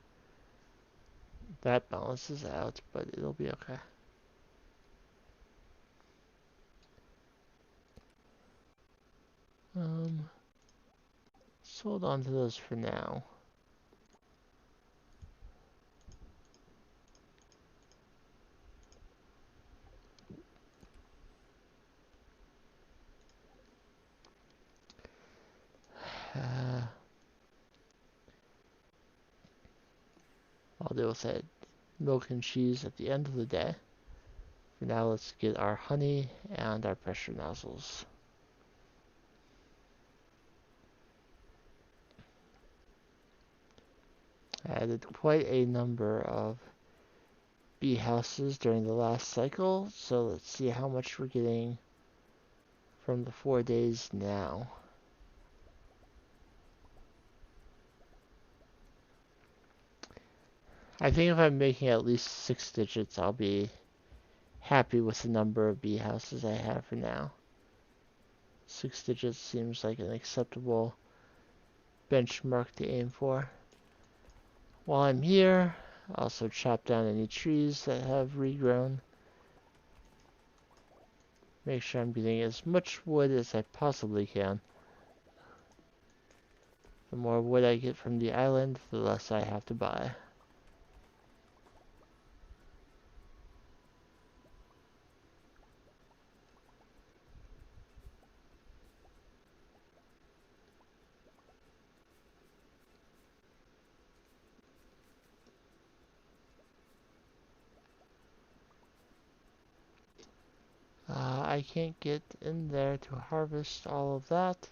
that balances out, but it'll be okay. Let's hold on to those for now. I'll deal with that milk and cheese at the end of the day. For now, let's get our honey and our pressure nozzles. I added quite a number of bee houses during the last cycle, so let's see how much we're getting from the 4 days now. I think if I'm making at least 6 digits, I'll be happy with the number of bee houses I have for now. 6 digits seems like an acceptable benchmark to aim for. While I'm here, also chop down any trees that have regrown. Make sure I'm getting as much wood as I possibly can. The more wood I get from the island, the less I have to buy. I can't get in there to harvest all of that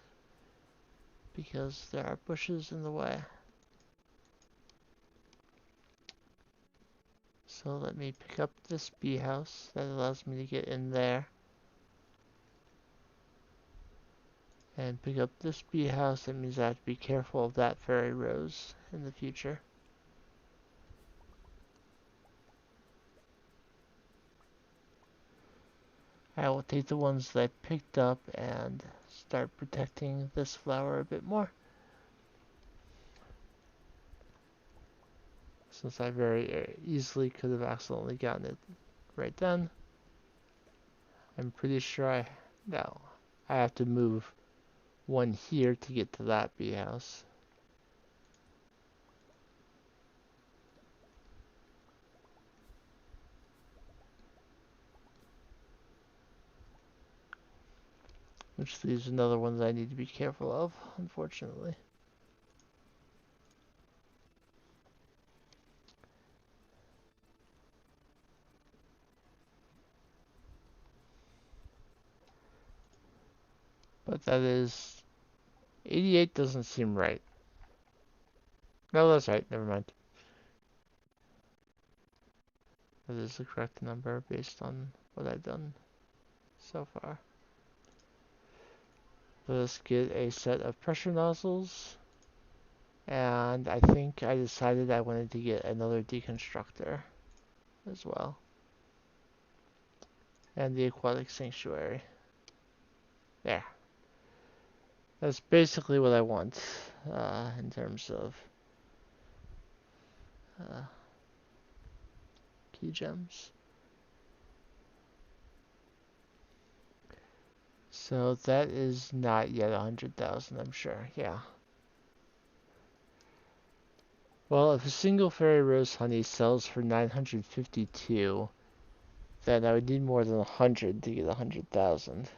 because there are bushes in the way. So let me pick up this bee house that allows me to get in there. and pick up this bee house. That means I have to be careful of that fairy rose in the future. I will take the ones that I picked up and start protecting this flower a bit more, since I very easily could have accidentally gotten it right then. I'm pretty sure I have to move one here to get to that bee house. Which leaves another one that I need to be careful of, unfortunately. But that is... 88 doesn't seem right. No, that's right, never mind. That is the correct number based on what I've done so far. Let's get a set of pressure nozzles. And I think I decided I wanted to get another deconstructor as well. And the aquatic sanctuary. There. That's basically what I want in terms of uh, key gems. So that is not yet 100,000, I'm sure. Yeah. Well, if a single fairy rose honey sells for 952, then I would need more than 100 to get 100,000.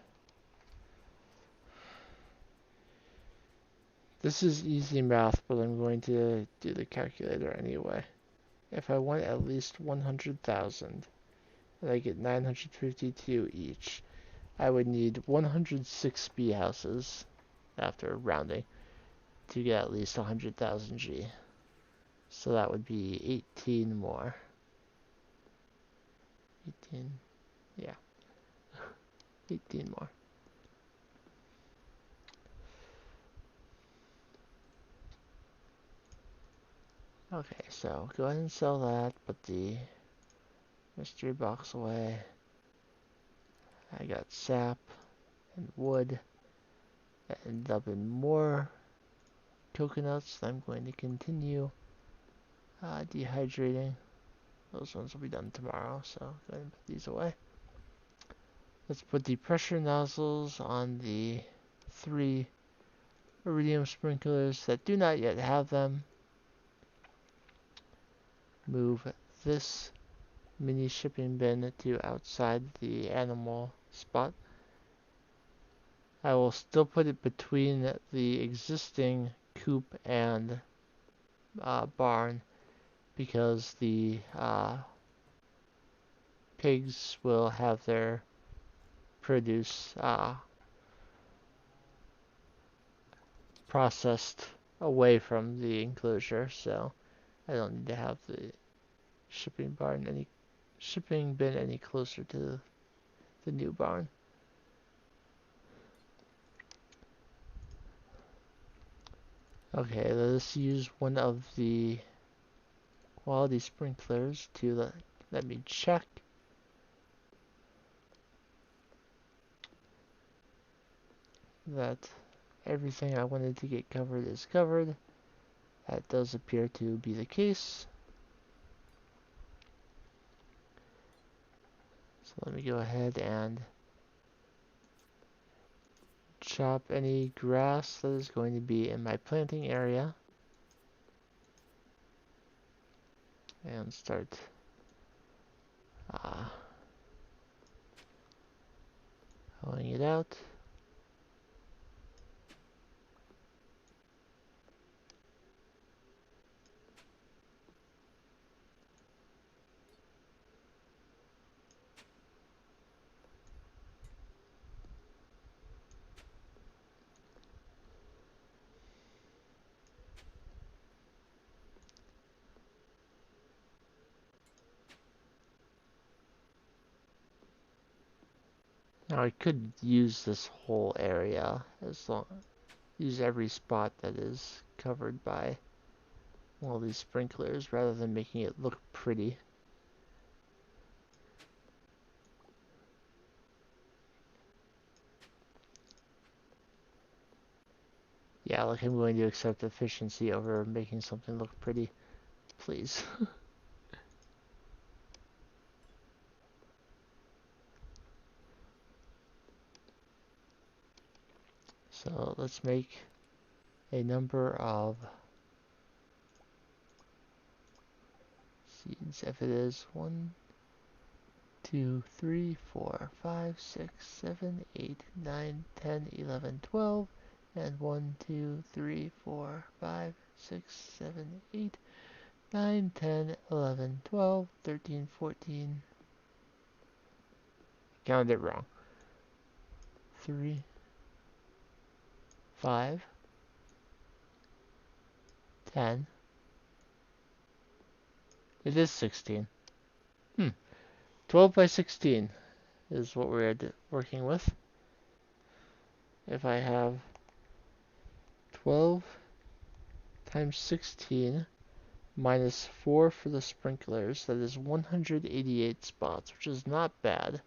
This is easy math, but I'm going to do the calculator anyway. If I want at least 100,000, and I get 952 each, I would need 106 bee houses, after rounding, to get at least 100,000 G. So that would be 18 more. 18, yeah, 18 more. Okay, so go ahead and sell that, put the mystery box away. I got sap and wood. That ended up in more coconuts that I'm going to continue dehydrating. Those ones will be done tomorrow, so go ahead and put these away. Let's put the pressure nozzles on the 3 iridium sprinklers that do not yet have them. Move this mini shipping bin to outside the animal spot. I will still put it between the existing coop and barn, because the pigs will have their produce processed away from the enclosure, so I don't need to have the shipping bin any closer to the new barn. Okay, let us use one of the quality sprinklers to let me check that everything I wanted to get covered is covered. That does appear to be the case. So let me go ahead and chop any grass that is going to be in my planting area. And start hoeing it out. Now I could use this whole area as long use every spot that is covered by all these sprinklers rather than making it look pretty. Yeah, like I'm going to accept efficiency over making something look pretty. Please. So let's make a number of seeds. If it is 1, 2, 3, 4, 5, 6, 7, 8, 9, 10, 11, 12, and 1, 2, 3, 4, 5, 6, 7, 8, 9, 10, 11, 12, 13, 14. Counted it wrong. 3, 5, 10. It is 16. 12 by 16 is what we're working with. If I have 12 times 16 minus 4 for the sprinklers, that is 188 spots, which is not bad.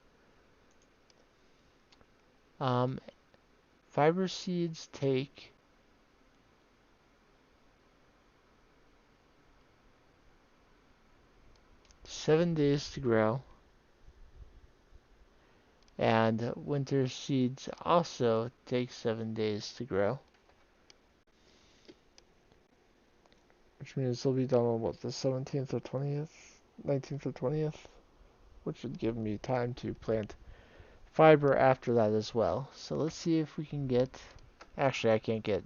Fiber seeds take 7 days to grow, and winter seeds also take 7 days to grow. Which means they'll be done on what, the 17th or 20th? 19th or 20th? Which would give me time to plant fiber after that as well. So let's see if we can get... Actually, I can't get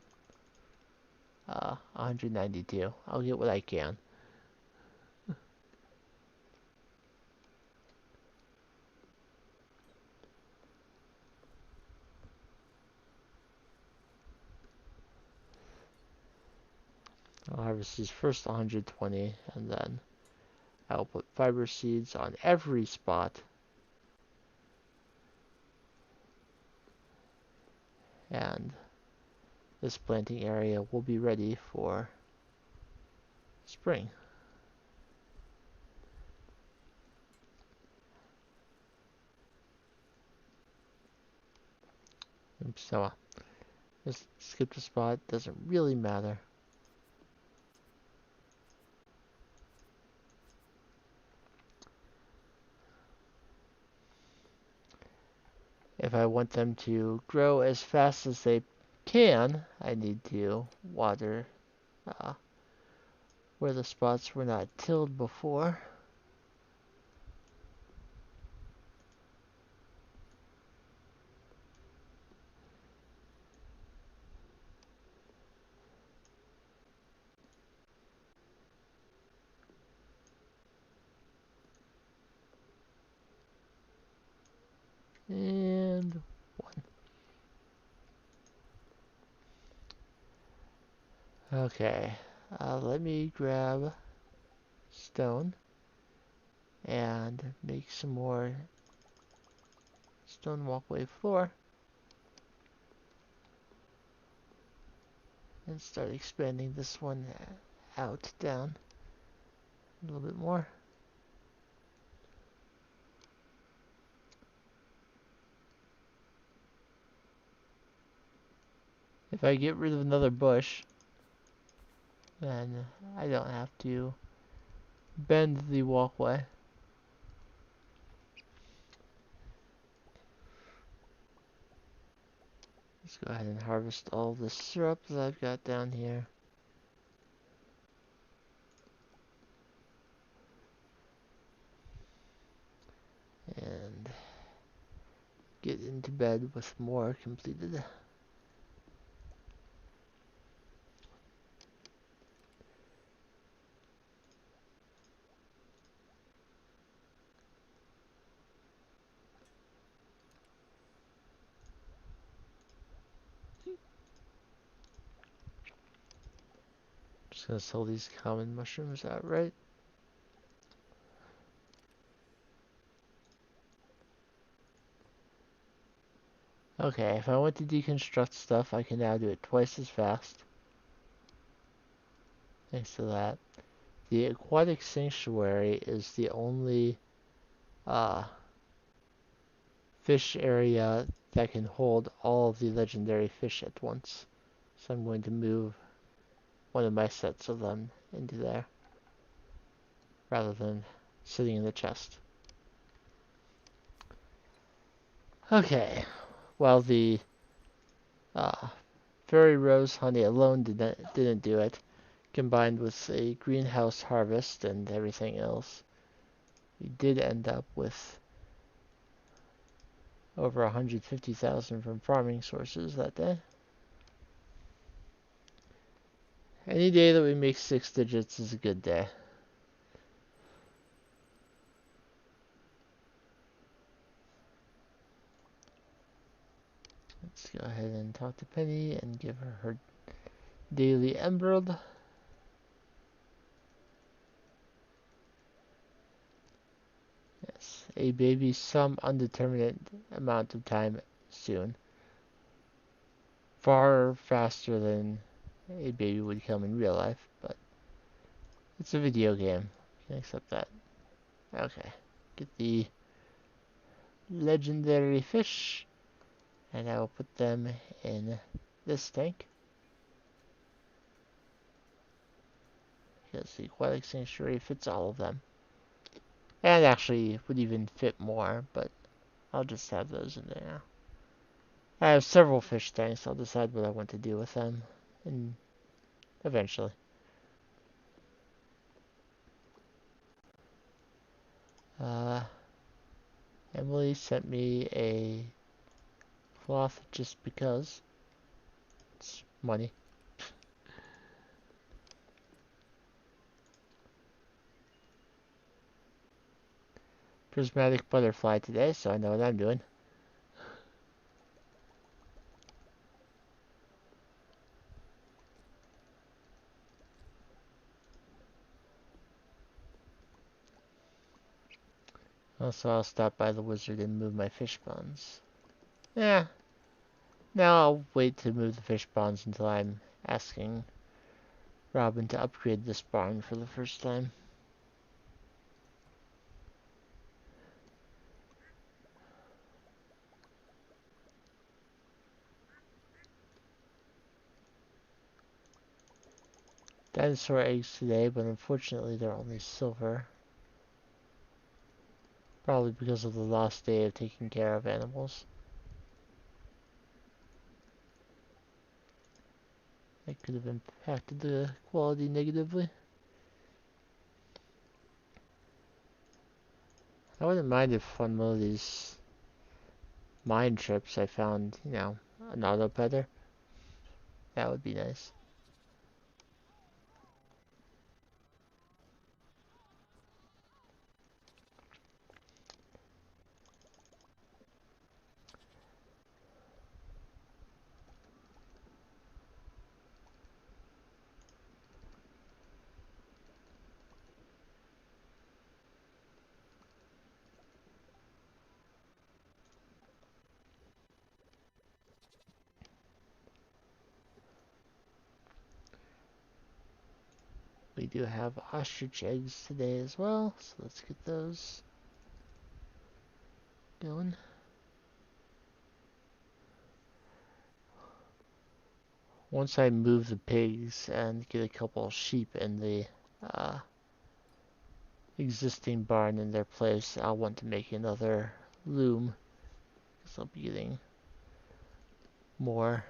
192. I'll get what I can. I'll harvest these first 120, and then I'll put fiber seeds on every spot. And this planting area will be ready for spring. Oops, so just skip the spot, doesn't really matter. If I want them to grow as fast as they can, I need to water where the spots were not tilled before. And one. Okay, let me grab stone and make some more stone walkway floor and start expanding this one out down a little bit more. If I get rid of another bush, then I don't have to bend the walkway. Let's go ahead and harvest all the syrup that I've got down here. And get into bed with more completed. Just gonna sell these common mushrooms outright. Okay, if I want to deconstruct stuff, I can now do it twice as fast. Thanks to that. The aquatic sanctuary is the only uh, fish area that can hold all of the legendary fish at once. So I'm going to move one of my sets of them into there rather than sitting in the chest. Okay, well the uh, fairy rose honey alone didn't do it. Combined with a greenhouse harvest and everything else, we did end up with over 150,000 from farming sources that day. Any day that we make 6 digits is a good day. Let's go ahead and talk to Penny and give her her daily emerald. Yes, a baby some undeterminate amount of time soon. Far faster than a baby would come in real life, but it's a video game. You can accept that. Okay, get the legendary fish, and I will put them in this tank. Because the aquatic sanctuary fits all of them. And actually would even fit more, but I'll just have those in there. I have several fish tanks. I'll decide what I want to do with them and eventually. Uh, Emily sent me a cloth just because it's money. Prismatic butterfly today, so I know what I'm doing. Also, I'll stop by the wizard and move my fish ponds. Yeah, now I'll wait to move the fish ponds until I'm asking Robin to upgrade this barn for the first time. Dinosaur eggs today, but unfortunately they're only silver. Probably because of the lost day of taking care of animals. That could have impacted the quality negatively. I wouldn't mind if on one of these mine trips I found, an auto petter. That would be nice. We do have ostrich eggs today as well, so let's get those going. Once I move the pigs and get a couple of sheep in the uh, existing barn in their place, I'll want to make another loom, because I'll be getting more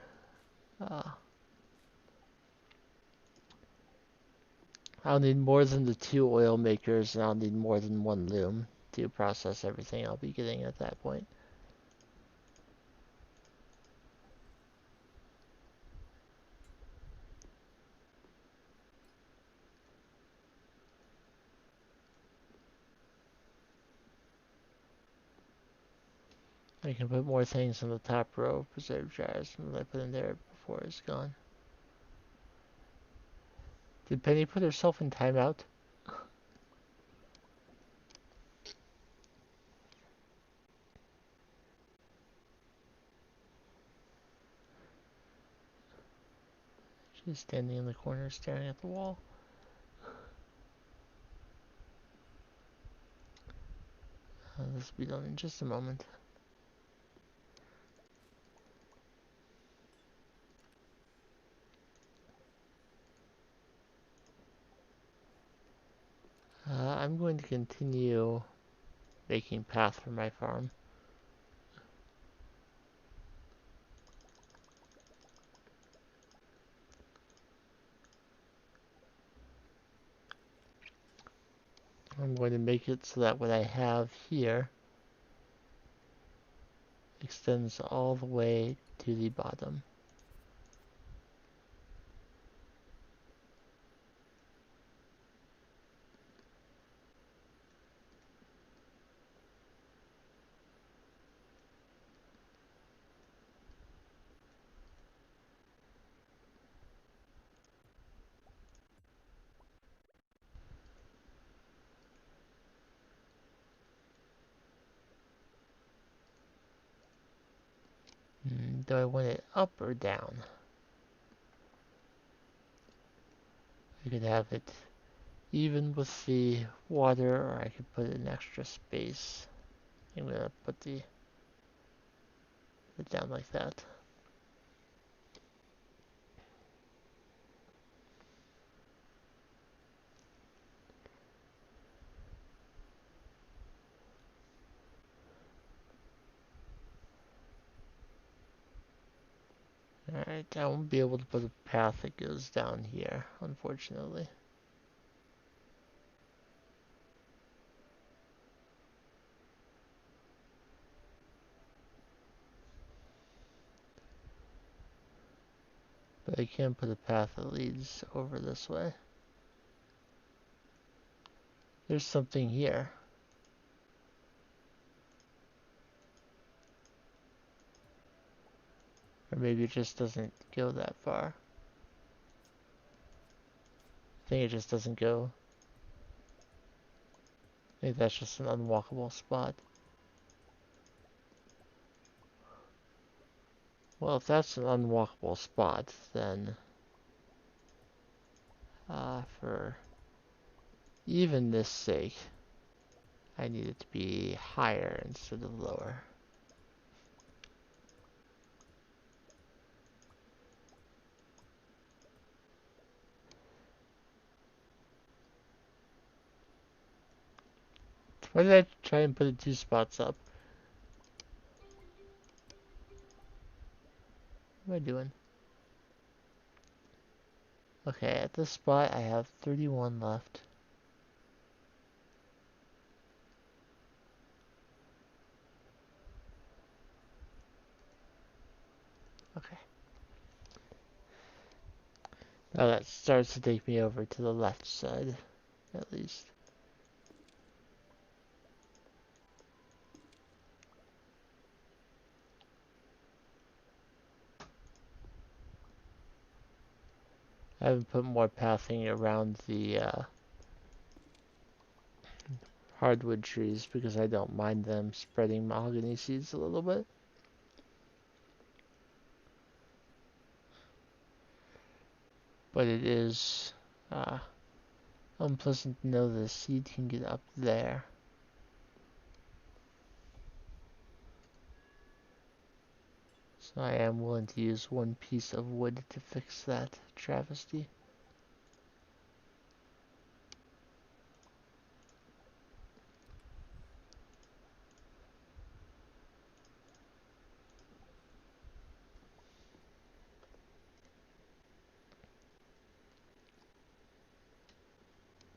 I'll need more than the 2 oil makers, and I'll need more than 1 loom to process everything I'll be getting at that point. I can put more things on the top row of preserve jars than what I put in there before it's gone. Did Penny put herself in timeout? She's standing in the corner staring at the wall. This will be done in just a moment. I'm going to continue making path for my farm. I'm going to make it so that what I have here extends all the way to the bottom. Do I want it up or down? I could have it even with the water, or I could put an extra space. I'm gonna put it down like that. Alright, I won't be able to put a path that goes down here, unfortunately. But I can put a path that leads over this way. There's something here. Or maybe it just doesn't go that far. I think it just doesn't go. I think that's just an unwalkable spot. Well, if that's an unwalkable spot, then for even this sake, I need it to be higher instead of lower. Why did I try and put it 2 spots up? What am I doing? Okay, at this spot I have 31 left. Okay. Now that starts to take me over to the left side, at least. I haven't put more pathing around the hardwood trees because I don't mind them spreading mahogany seeds a little bit. But it is unpleasant to know the seed can get up there. So I am willing to use one piece of wood to fix that travesty.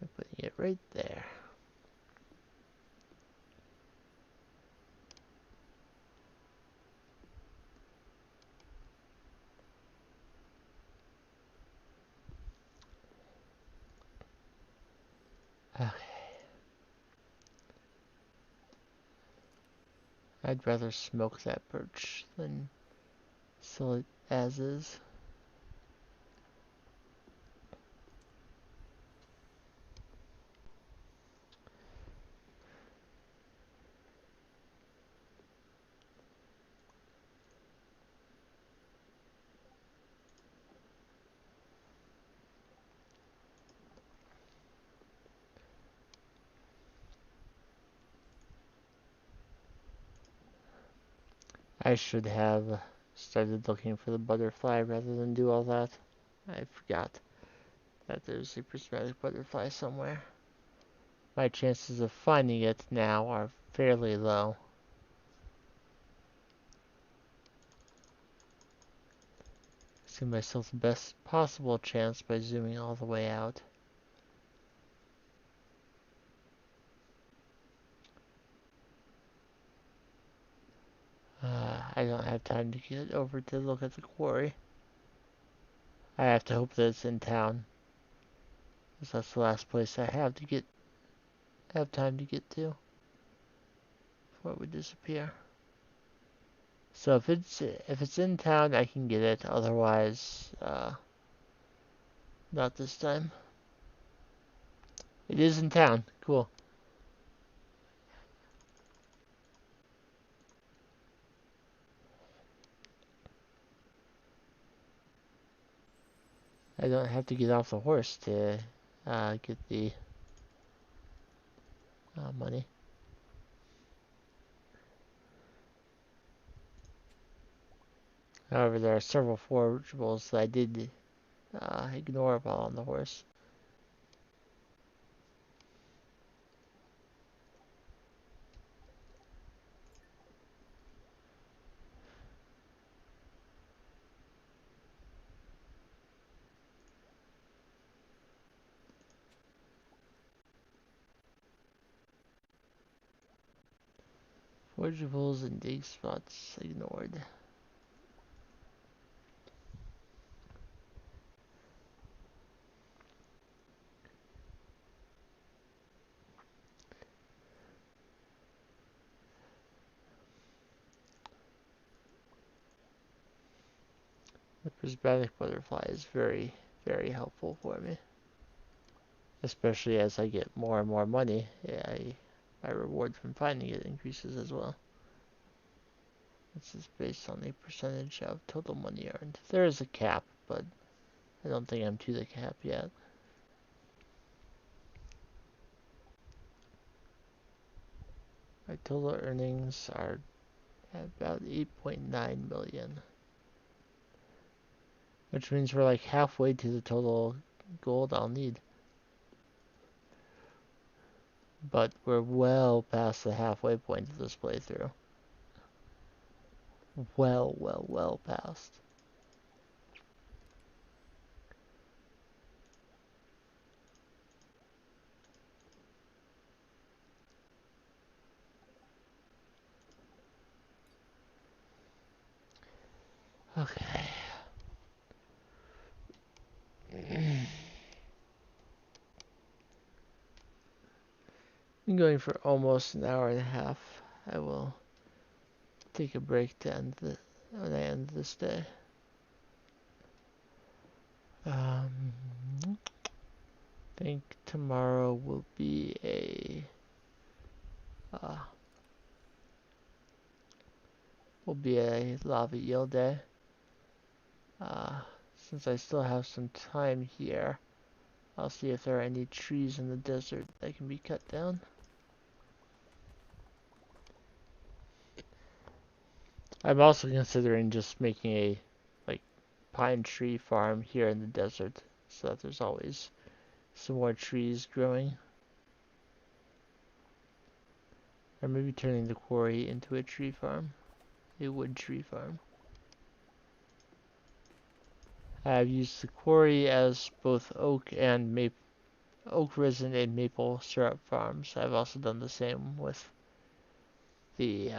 I'm putting it right there. Okay. I'd rather smoke that birch than sell it as is. I should have started looking for the butterfly rather than do all that. I forgot that there's a prismatic butterfly somewhere. My chances of finding it now are fairly low. Give myself the best possible chance by zooming all the way out. I don't have time to get over to look at the quarry. I have to hope that it's in town, because that's the last place I have time to get to before it would disappear. So if it's in town, I can get it. Otherwise, not this time. It is in town. Cool. I don't have to get off the horse to get the money. However, there are several forageables that I did ignore while on the horse. Forageables and dig spots ignored. The prismatic butterfly is very, very helpful for me. Especially as I get more and more money, my reward from finding it increases as well. This is based on a percentage of total money earned. There is a cap, but I don't think I'm to the cap yet. My total earnings are about 8.9 million, which means we're like halfway to the total gold I'll need. But we're well past the halfway point of this playthrough. Well past. Okay. I'm going for almost an hour and a half. I will take a break to when I end this day. I think tomorrow will be a lava yield day. Since I still have some time here, I'll see if there are any trees in the desert that can be cut down. I'm also considering just making a pine tree farm here in the desert so that there's always some more trees growing. Or maybe turning the quarry into a tree farm, a wood tree farm. I've used the quarry as both oak resin and maple syrup farms. I've also done the same with the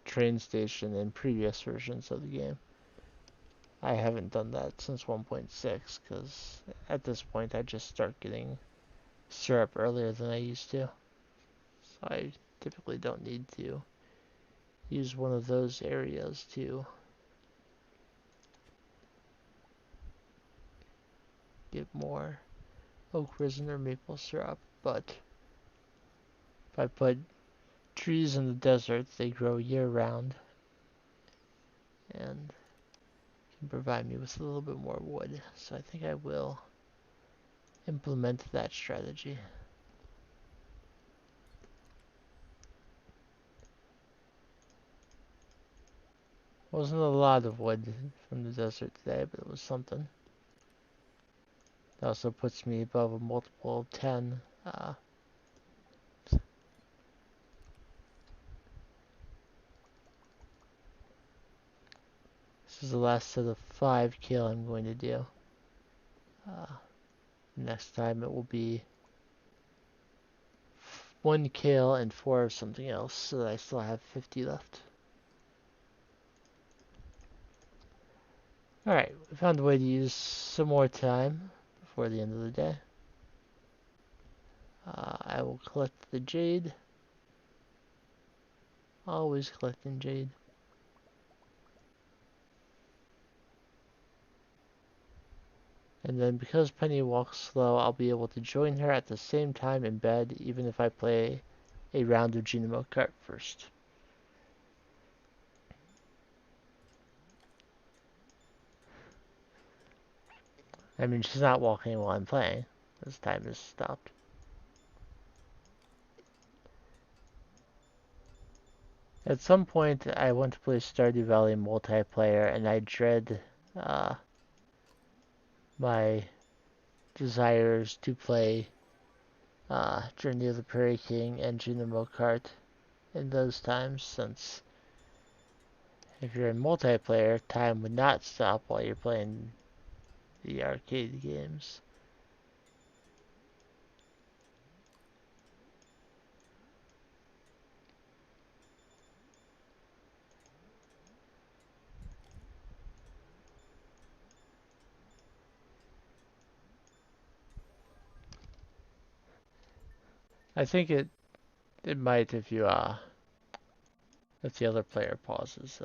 train station in previous versions of the game. I haven't done that since 1.6 because at this point I just start getting syrup earlier than I used to. So I typically don't need to use one of those areas to get more oak resin or maple syrup, but if I put trees in the desert, they grow year round and can provide me with a little bit more wood. So I think I will implement that strategy. Wasn't a lot of wood from the desert today, but it was something. That also puts me above a multiple of 10. This is the last set of 5 kill I'm going to do. Next time it will be 1 kill and 4 of something else, so that I still have 50 left. Alright, we found a way to use some more time before the end of the day. I will collect the jade. Always collecting jade. And then because Penny walks slow, I'll be able to join her at the same time in bed, even if I play a round of Junimo Kart first. I mean, she's not walking while I'm playing. This time has stopped. At some point, I want to play Stardew Valley multiplayer, and I dread my desires to play Journey of the Prairie King and Junimo Kart in those times, since if you're in multiplayer, time would not stop while you're playing the arcade games. I think it might if you if the other player pauses.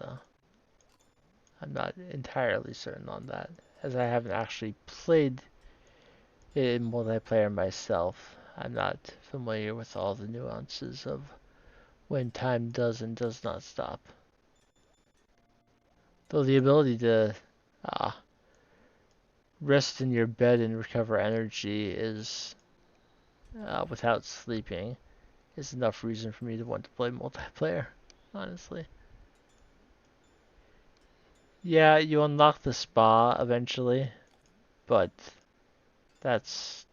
I'm not entirely certain on that, as I haven't actually played it in multiplayer myself. I'm not familiar with all the nuances of when time does and does not stop. Though the ability to uh, rest in your bed and recover energy is without sleeping is enough reason for me to want to play multiplayer, honestly. Yeah, you unlock the spa eventually, but that's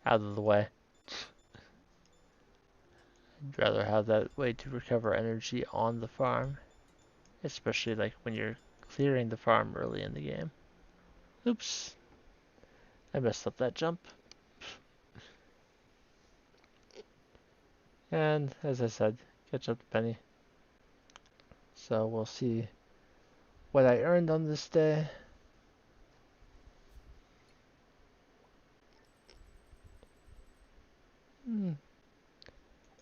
out of the way. I'd rather have that way to recover energy on the farm, especially like when you're clearing the farm early in the game. Oops, I messed up that jump. And as I said, catch up to Penny. So we'll see what I earned on this day.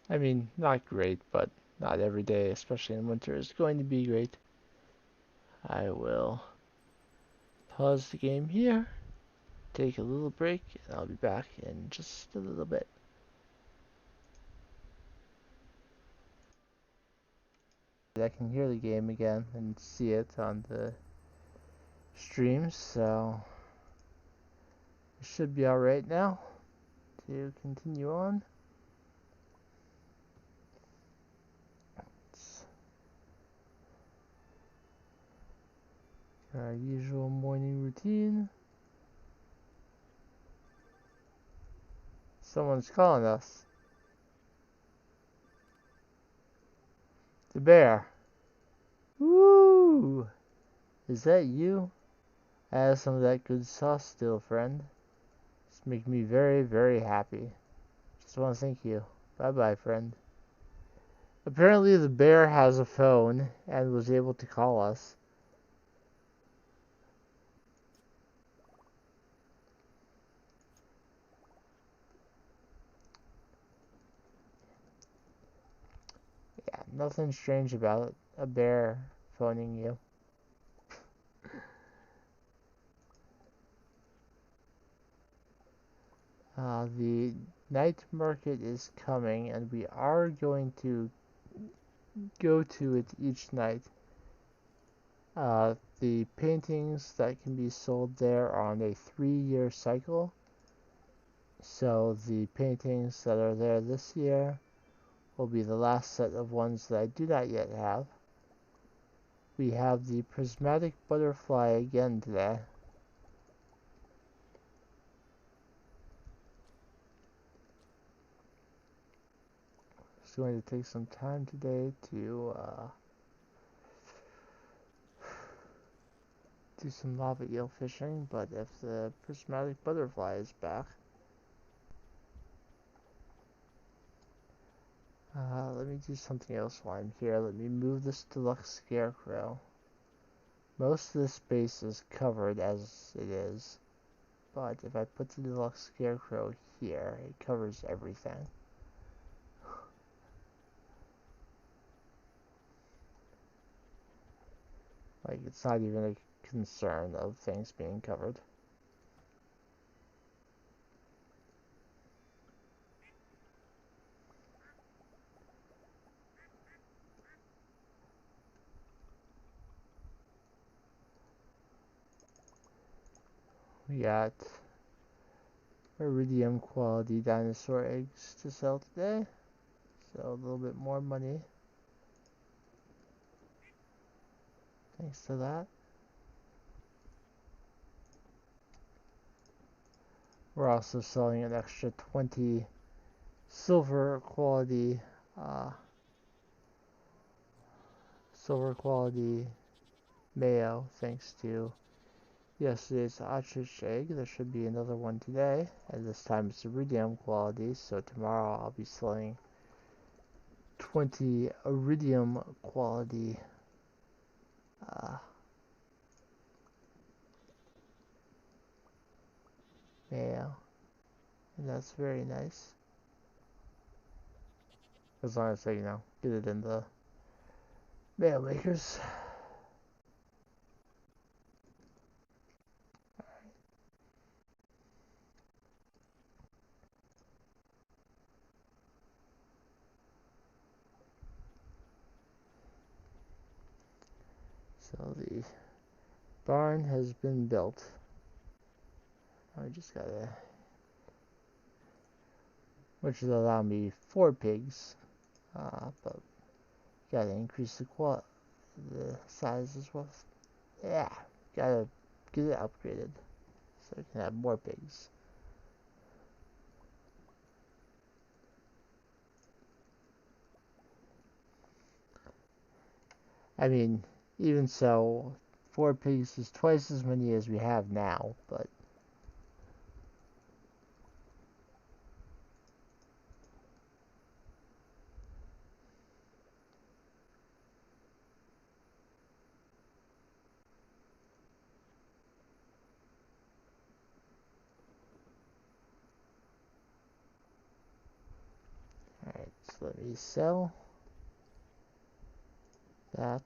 I mean, not great, but not every day, especially in winter, is going to be great. I will pause the game here, take a little break, and I'll be back in just a little bit. I can hear the game again and see it on the stream, so it should be alright now to continue on. It's our usual morning routine. Someone's calling us. The bear. Woo! Is that you? I have some of that good sauce still, friend. It's making me very, very happy. Just want to thank you. Bye bye, friend. Apparently, the bear has a phone and was able to call us. Yeah, nothing strange about a bear phoning you. The night market is coming, and we are going to go to it each night. The paintings that can be sold there are on a 3-year cycle. So the paintings that are there this year will be the last set of ones that I do not yet have. we have the prismatic butterfly again today. It's going to take some time today to do some lava eel fishing, but if the prismatic butterfly is back, let me do something else while I'm here. Let me move this deluxe scarecrow. Most of this space is covered as it is, but if I put the deluxe scarecrow here, it covers everything. Like, it's not even a concern of things being covered. We got iridium quality dinosaur eggs to sell today, so a little bit more money thanks to that. We're also selling an extra 20 silver quality uh, mayo thanks to yesterday's ostrich egg. There should be another one today, and this time it's iridium quality, so tomorrow I'll be selling 20 iridium quality uh, mayo, and that's very nice. As long as I, get it in the mayo makers. So the barn has been built. I just gotta, which would allow me 4 pigs, but gotta increase the size as well. Yeah, gotta get it upgraded so I can have more pigs. I mean, even so, 4 pigs is twice as many as we have now, but alright, so let me sell that,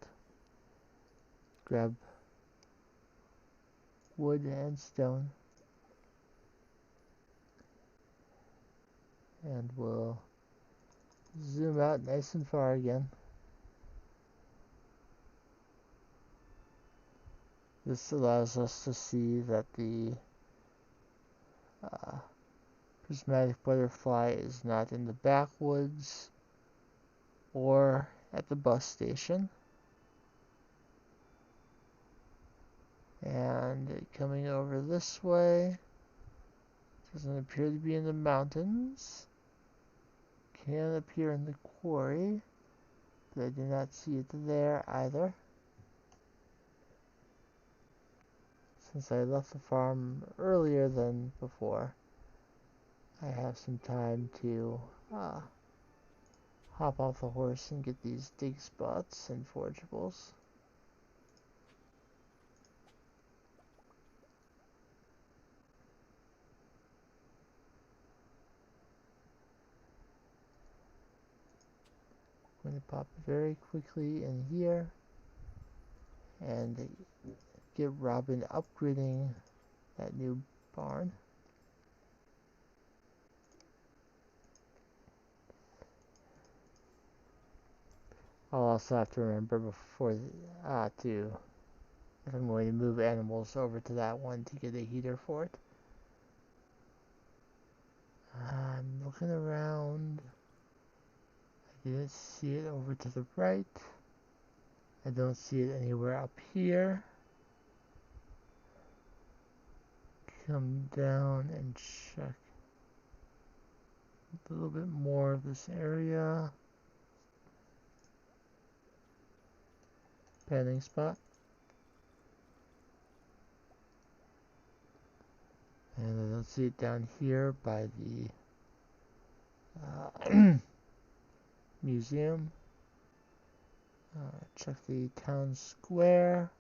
grab wood and stone, and we'll zoom out nice and far again. This allows us to see that the uh, prismatic butterfly is not in the backwoods or at the bus station. And coming over this way, doesn't appear to be in the mountains. Can appear in the quarry, but I do not see it there either. Since I left the farm earlier than before, I have some time to hop off the horse and get these dig spots and forageables. I'm going to pop very quickly in here and get Robin upgrading that new barn. I'll also have to remember before to if I'm going to move animals over to that one to get a heater for it. I'm looking around. I didn't see it over to the right. I don't see it anywhere up here. Come down and check a little bit more of this area. Panning spot. And I don't see it down here by the museum. Check the town square.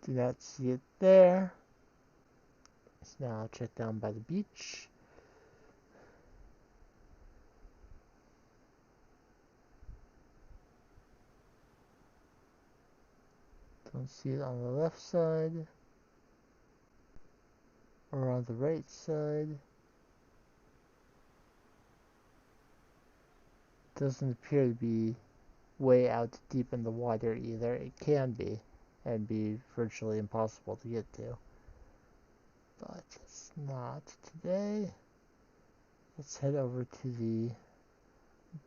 Do not see it there. So now I'll check down by the beach. Don't see it on the left side or on the right side. Doesn't appear to be way out deep in the water either. It can be, and be virtually impossible to get to. But it's not today. Let's head over to the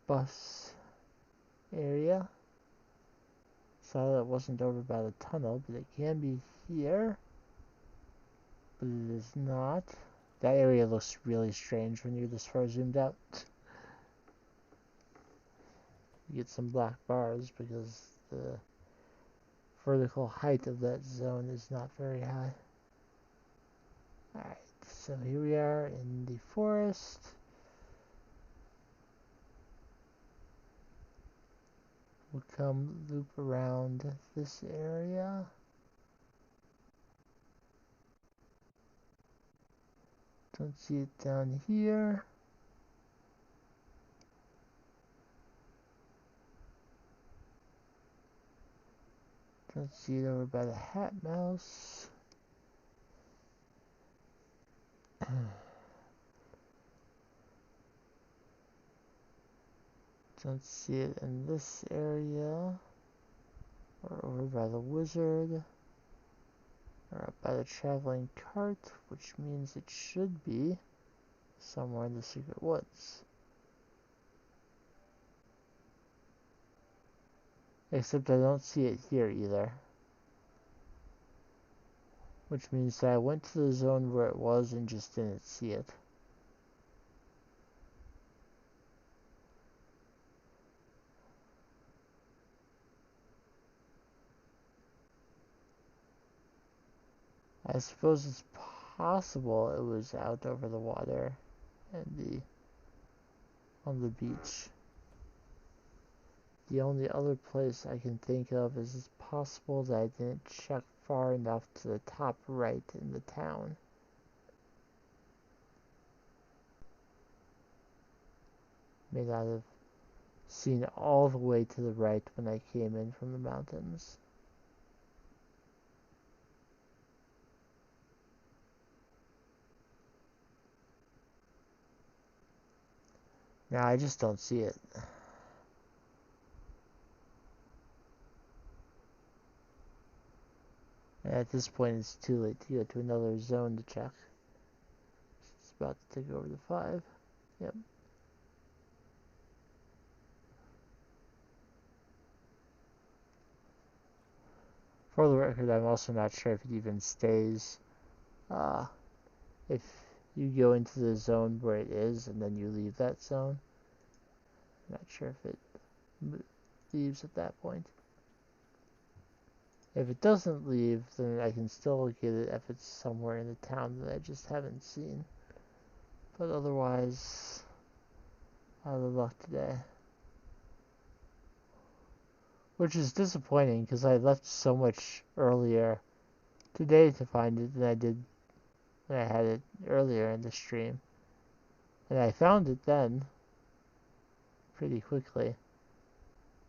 bus area. Saw that it wasn't over by the tunnel, but it can be here. But it is not. That area looks really strange when you're this far zoomed out. You get some black bars because the vertical height of that zone is not very high. Alright, so here we are in the forest. We'll come loop around this area. Don't see it down here. Don't see it over by the hat mouse. Don't see it in this area. Or over by the wizard. Or up by the traveling cart, which means it should be somewhere in the secret woods. Except I don't see it here either. Which means that I went to the zone where it was and just didn't see it. I suppose it's possible it was out over the water and on the beach. The only other place I can think of is it's possible that I didn't check far enough to the top right in the town. May not have seen all the way to the right when I came in from the mountains. Now I just don't see it. And at this point it's too late to go to another zone to check. It's about to take over the 5. Yep. For the record, I'm also not sure if it even stays. If you go into the zone where it is and then you leave that zone. I'm not sure if it leaves at that point. If it doesn't leave, then I can still get it if it's somewhere in the town that I just haven't seen. But otherwise, out of luck today. Which is disappointing because I left so much earlier today to find it than I did when I had it earlier in the stream. And I found it then pretty quickly.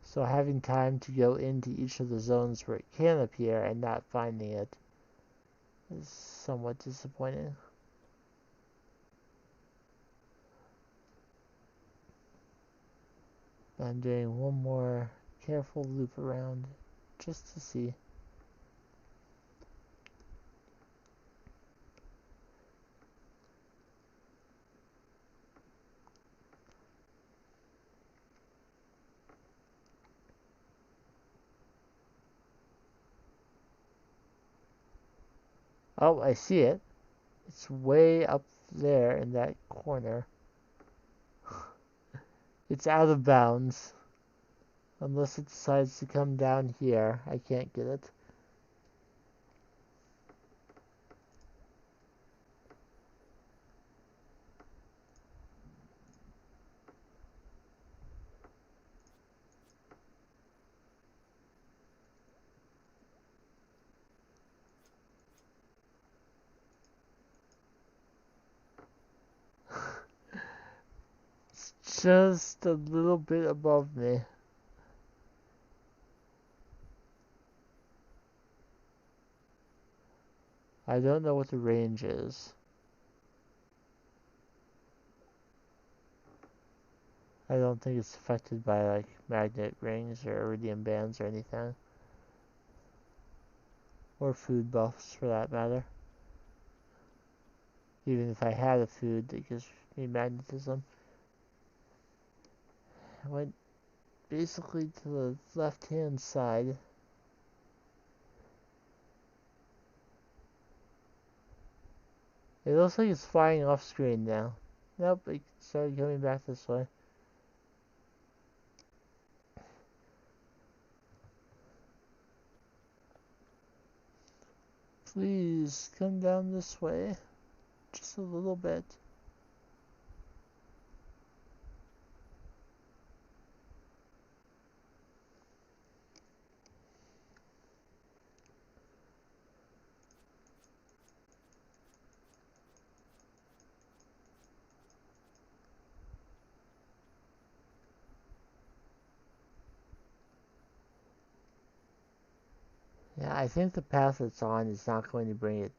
So having time to go into each of the zones where it can appear and not finding it is somewhat disappointing. I'm doing one more careful loop around just to see. Oh, I see it. It's way up there in that corner. It's out of bounds. Unless it decides to come down here. I can't get it. It's just a little bit above me. I don't know what the range is. I don't think it's affected by like magnet rings or iridium bands or anything. Or food buffs for that matter. Even if I had a food that gives me magnetism. I went basically to the left hand side. It looks like it's flying off screen now. Nope, it started coming back this way. Please come down this way. Just a little bit. Yeah, I think the path it's on is not going to bring it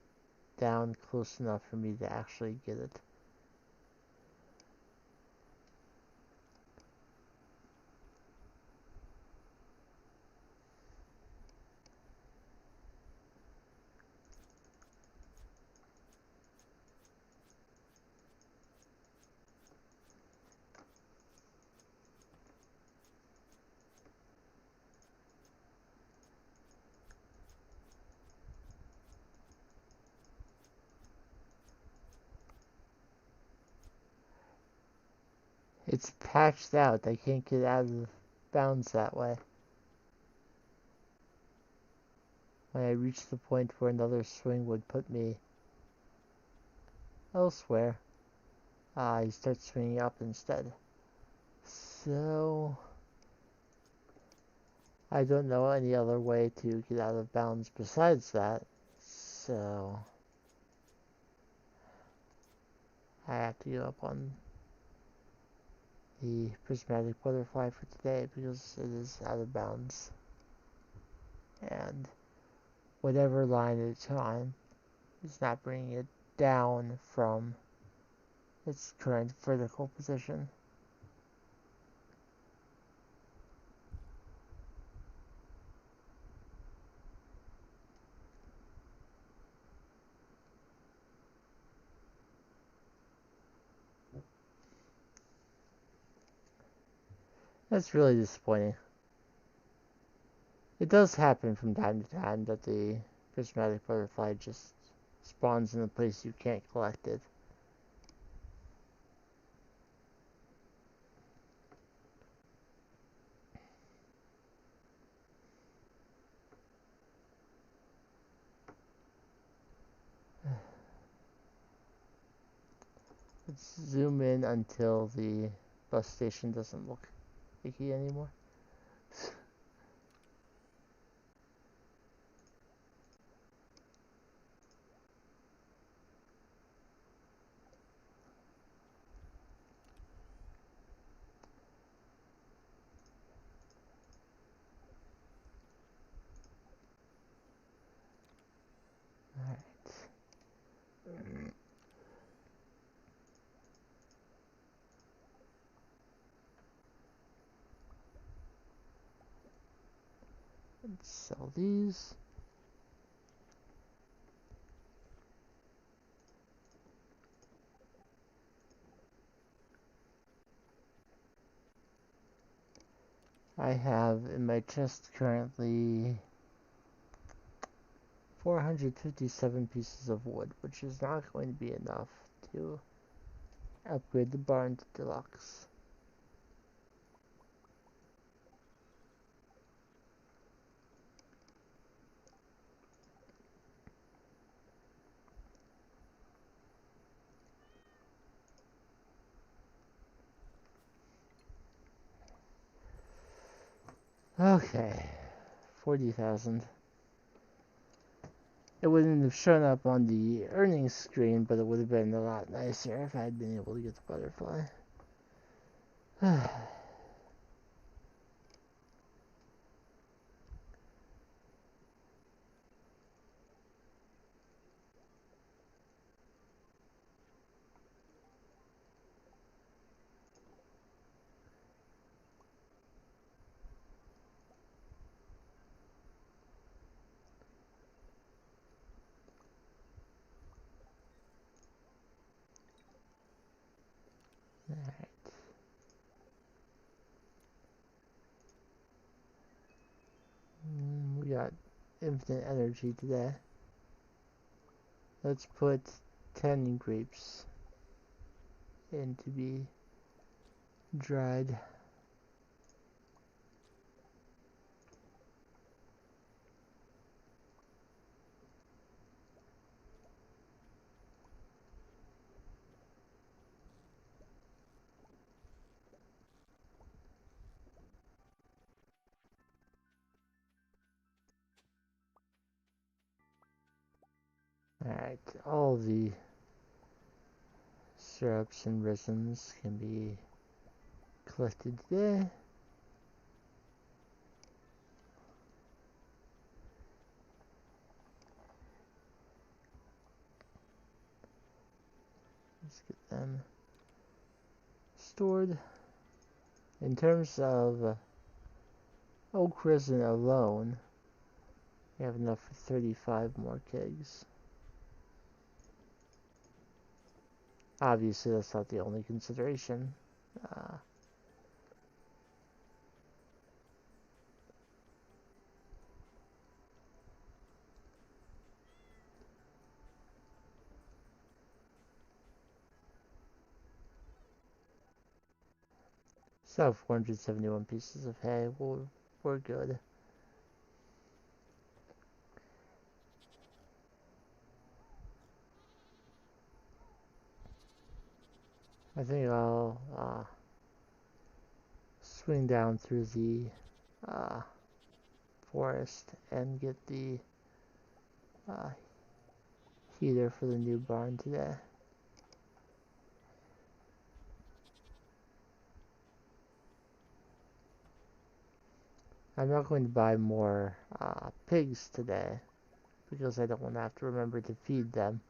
down close enough for me to actually get it. It's patched out. I can't get out of bounds that way. When I reach the point where another swing would put me elsewhere, he starts swinging up instead. So, I don't know any other way to get out of bounds besides that. So, I have to give up on the prismatic butterfly for today because it is out of bounds. And whatever line it's on is not bringing it down from its current vertical position. That's really disappointing. It does happen from time to time that the prismatic butterfly just spawns in a place you can't collect it. Let's zoom in until the bus station doesn't look icky anymore. Alright. Let's sell these. I have in my chest currently 457 pieces of wood, which is not going to be enough to upgrade the barn to deluxe. Okay, 40,000. It wouldn't have shown up on the earnings screen, but it would have been a lot nicer if I had been able to get the butterfly. Alright. We got infinite energy today. Let's put 10 grapes in to be dried. Alright, all the syrups and resins can be collected today. Let's get them stored. In terms of oak resin alone, we have enough for 35 more kegs. Obviously, that's not the only consideration. So 471 pieces of hay, we're good. I think I'll swing down through the forest and get the uh, heater for the new barn today. I'm not going to buy more pigs today because I don't want to have to remember to feed them.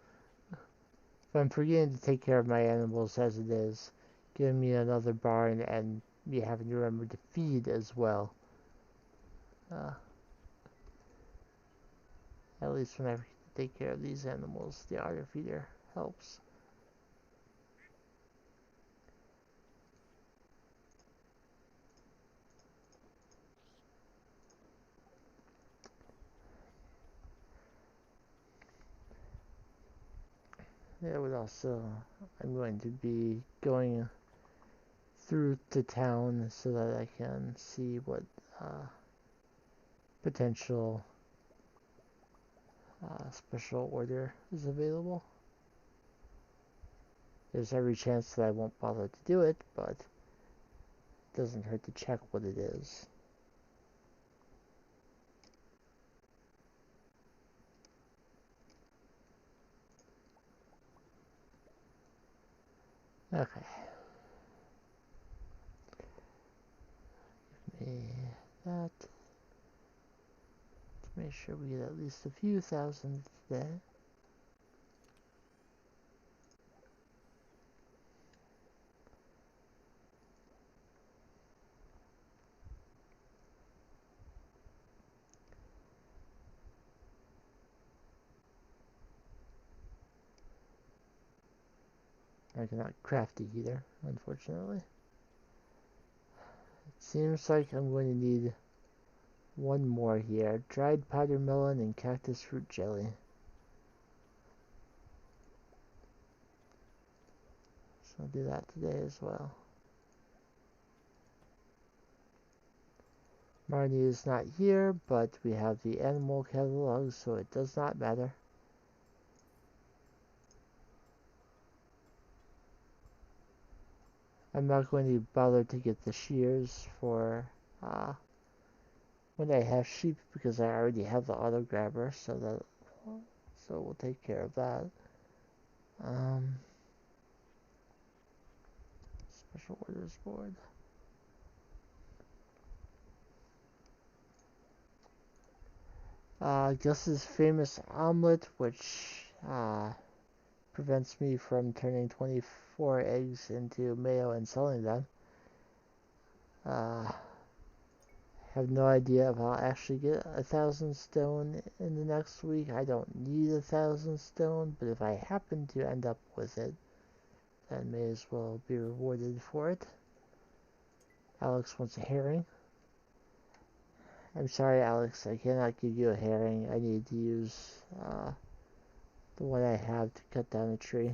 If I'm forgetting to take care of my animals as it is, giving me another barn and me having to remember to feed as well. At least when I take care of these animals, the auto feeder helps. It would also, I'm going to be going through to town so that I can see what potential special order is available. There's every chance that I won't bother to do it, but it doesn't hurt to check what it is. Okay. Give me that. To make sure we get at least a few thousand today. I cannot craft a heater, unfortunately. It seems like I'm going to need one more here. Dried powder melon and cactus fruit jelly. So I'll do that today as well. Marnie is not here, but we have the animal catalog, so it does not matter. I'm not going to bother to get the shears for when I have sheep because I already have the auto grabber, so we'll take care of that. Special orders board. Gus's famous omelet, which prevents me from turning 24 eggs into mayo and selling them. Have no idea if I'll actually get 1,000 stone in the next week. I don't need 1,000 stone, but if I happen to end up with it, then may as well be rewarded for it. Alex wants a herring. I'm sorry, Alex, I cannot give you a herring. I need to use the one I have to cut down a tree.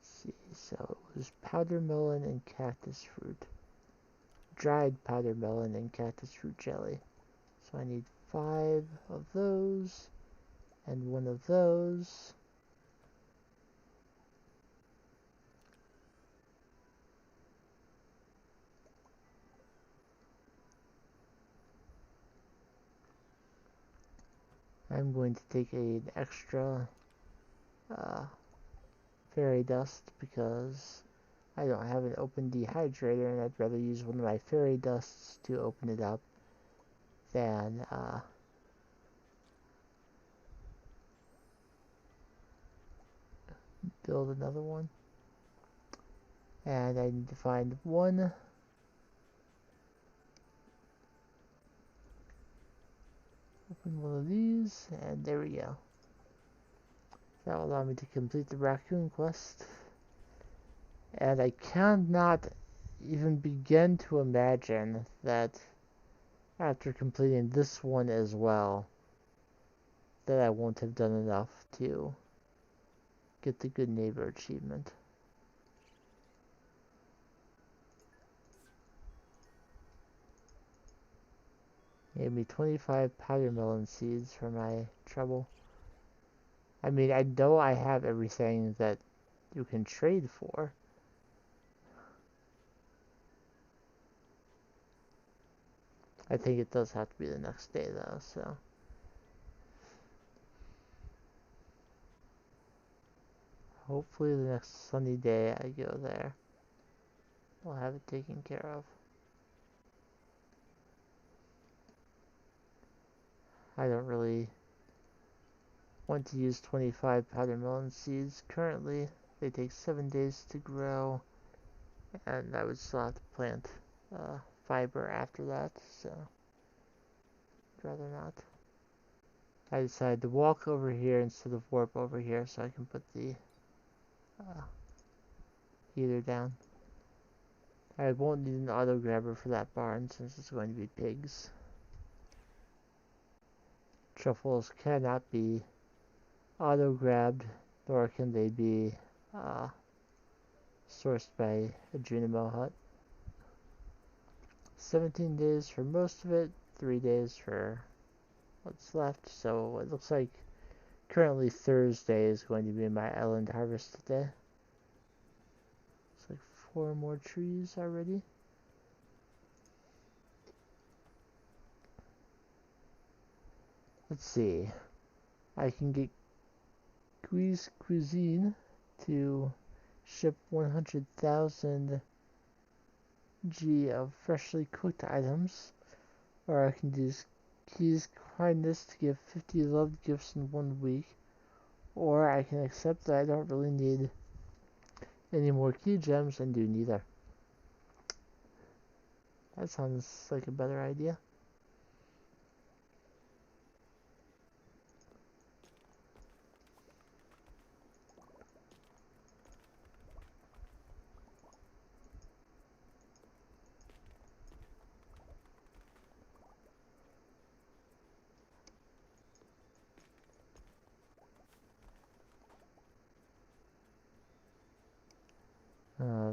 See, so it was powder melon and cactus fruit. Dried powder melon and cactus fruit jelly. So I need 5 of those and 1 of those. I'm going to take an extra fairy dust because I don't have an open dehydrator and I'd rather use one of my fairy dusts to open it up than build another one. And I need to find one. Open one of these, and there we go. That will allow me to complete the raccoon quest. And I cannot even begin to imagine that after completing this one as well, that I won't have done enough to get the good neighbor achievement. Gave me 25 powder melon seeds for my trouble. I mean, I know I have everything that you can trade for. I think it does have to be the next day though, so. Hopefully the next sunny day I go there, we'll have it taken care of. I don't really want to use 25 powder melon seeds. Currently, they take 7 days to grow, and I would still have to plant fiber after that, so I'd rather not. I decided to walk over here instead of warp over here so I can put the heater down. I won't need an auto grabber for that barn since it's going to be pigs. Truffles cannot be auto grabbed, nor can they be sourced by a Junimo hut. 17 days for most of it, 3 days for what's left, so it looks like currently Thursday is going to be my island harvest day. It's like 4 more trees already. Let's see. I can get Gui's Cuisine to ship 100,000 G of freshly cooked items, or I can use Key's Kindness to give 50 loved gifts in 1 week, or I can accept that I don't really need any more key gems and do neither. That sounds like a better idea.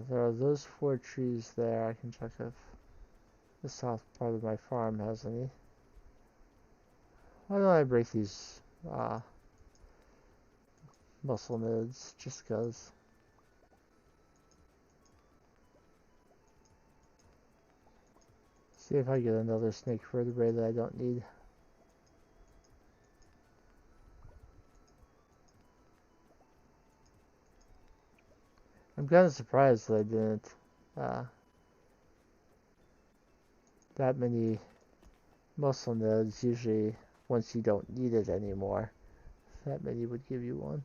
There are those 4 trees there. I can check if the south part of my farm has any. Why don't I break these muscle nodes just because? See if I get another snake vertebrae that I don't need. I'm kind of surprised that I didn't uh, that many muscle nodes. Usually, once you don't need it anymore, that many would give you one.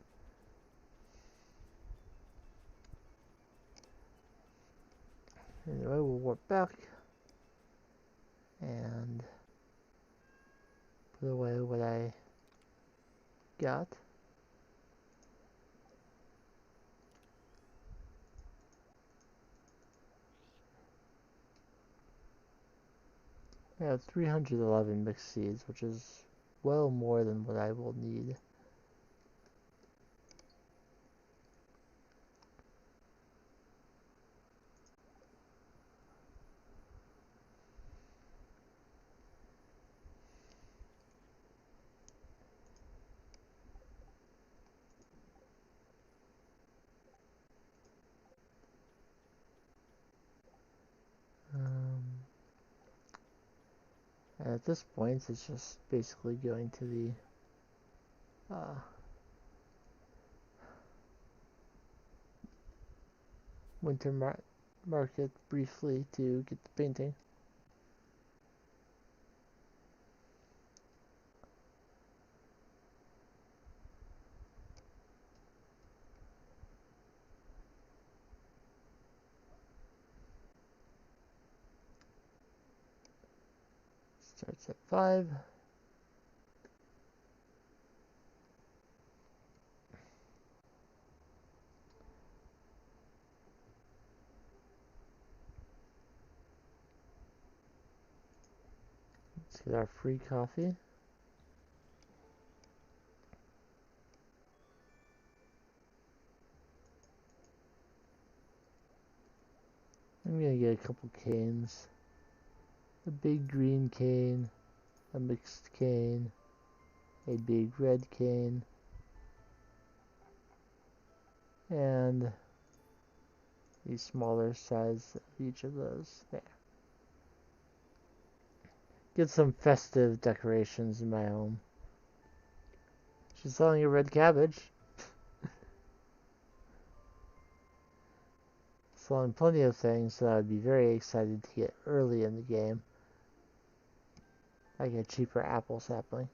Anyway, we'll warp back and put away what I got. I have 311 mixed seeds, which is well more than what I will need. And at this point, it's just basically going to the winter market briefly to get the painting. Starts at 5. Let's get our free coffee. I'm gonna get a couple canes. A big green cane, a mixed cane, a big red cane, and the smaller size of each of those. There. Get some festive decorations in my home. She's selling a red cabbage. Selling plenty of things that I would be very excited to get early in the game. Like a cheaper apple sapling.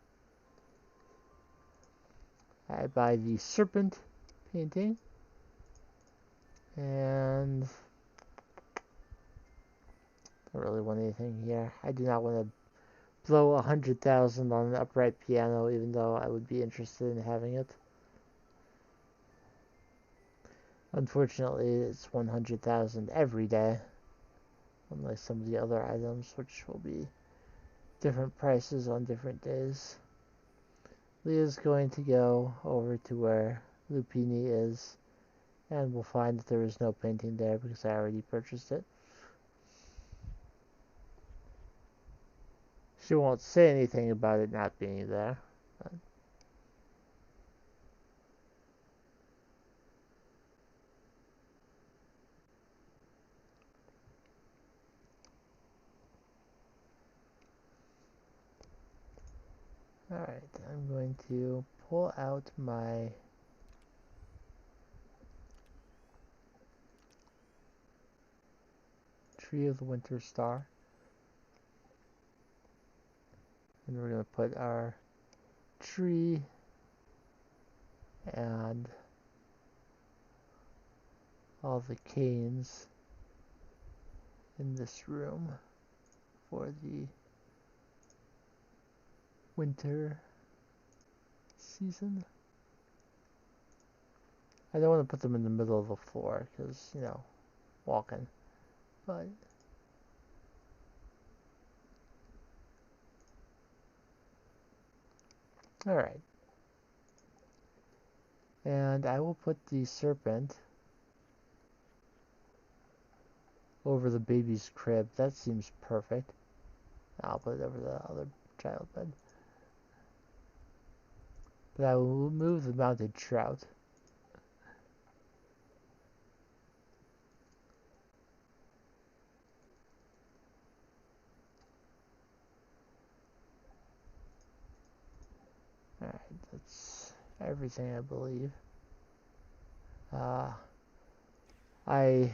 I buy the serpent painting. And I don't really want anything here. I do not want to blow 100,000 on an upright piano, even though I would be interested in having it. Unfortunately, it's 100,000 every day, unlike some of the other items, which will be different prices on different days. Leah's going to go over to where Lupini is, and we'll find that there is no painting there because I already purchased it. She won't say anything about it not being there. But alright, I'm going to pull out my Tree of the Winter Star. And we're going to put our tree and all the canes in this room for the winter season. I don't want to put them in the middle of the floor because, you know, walking. But alright. And I will put the serpent over the baby's crib. That seems perfect. I'll put it over the other child bed. But I will move the mounted trout. Alright, that's everything I believe. I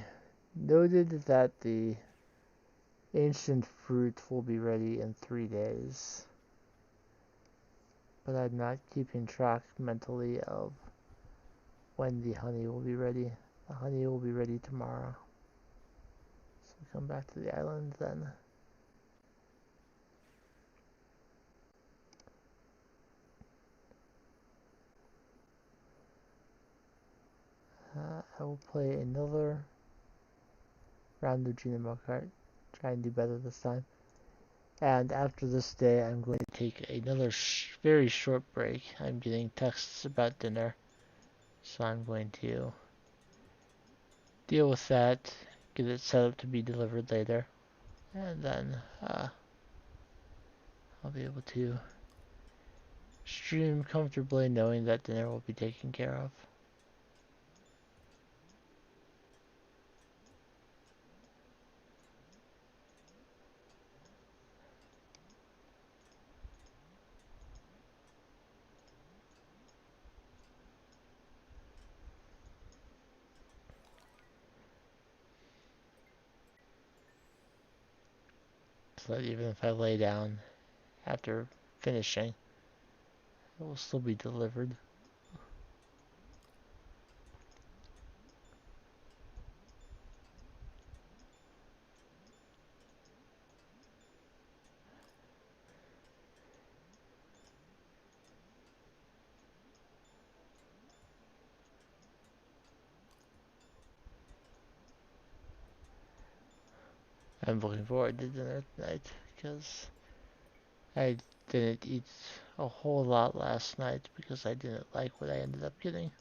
noted that the ancient fruit will be ready in 3 days. But I'm not keeping track mentally of when the honey will be ready. The honey will be ready tomorrow. So come back to the island then. I will play another round of Gina Kart. Try and do better this time. And after this day, I'm going to take another very short break. I'm getting texts about dinner. So I'm going to deal with that, get it set up to be delivered later. And then I'll be able to stream comfortably knowing that dinner will be taken care of. So that even if I lay down after finishing, it will still be delivered. I'm looking forward to dinner tonight because I didn't eat a whole lot last night because I didn't like what I ended up getting.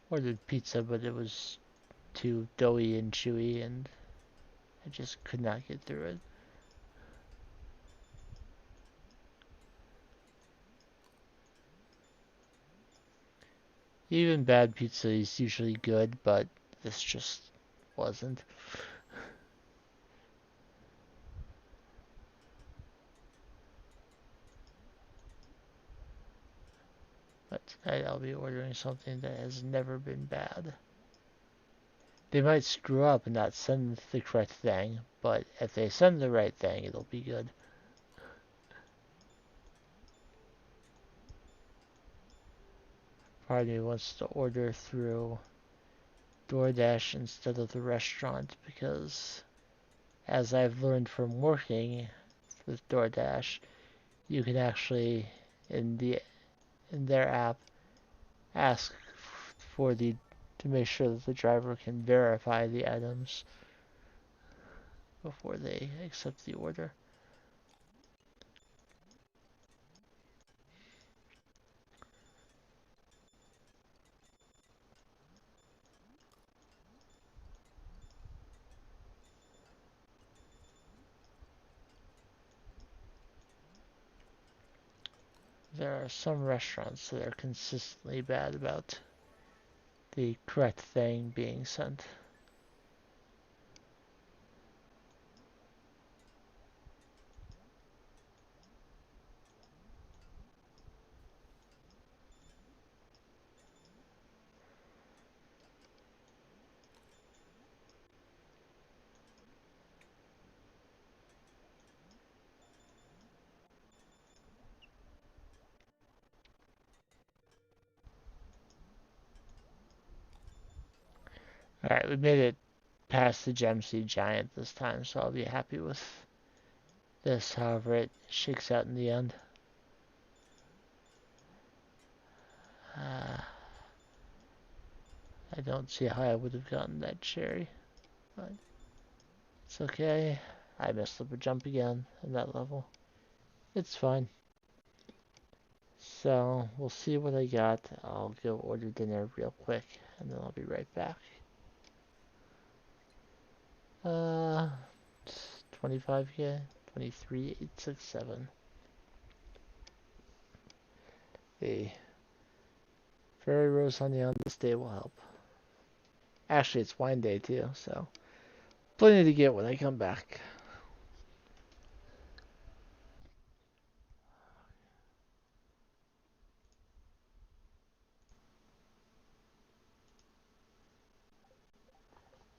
Ordered pizza, but it was too doughy and chewy, and I just could not get through it. Even bad pizza is usually good, but this just wasn't. But tonight I'll be ordering something that has never been bad. They might screw up and not send the correct thing, but if they send the right thing, it'll be good. Part of me wants to order through DoorDash instead of the restaurant because, as I've learned from working with DoorDash, you can actually, in their app, ask for the to make sure that the driver can verify the items before they accept the order. There are some restaurants that are consistently bad about the correct thing being sent. Alright, we made it past the Gem Sea Giant this time, so I'll be happy with this, however it shakes out in the end. I don't see how I would have gotten that cherry, but it's okay. I messed up a jump again in that level. It's fine. So, we'll see what I got. I'll go order dinner real quick, and then I'll be right back. Uh, 25k, 23,867. The Fairy Rose Honey on this day will help. Actually, it's wine day too, so plenty to get when I come back.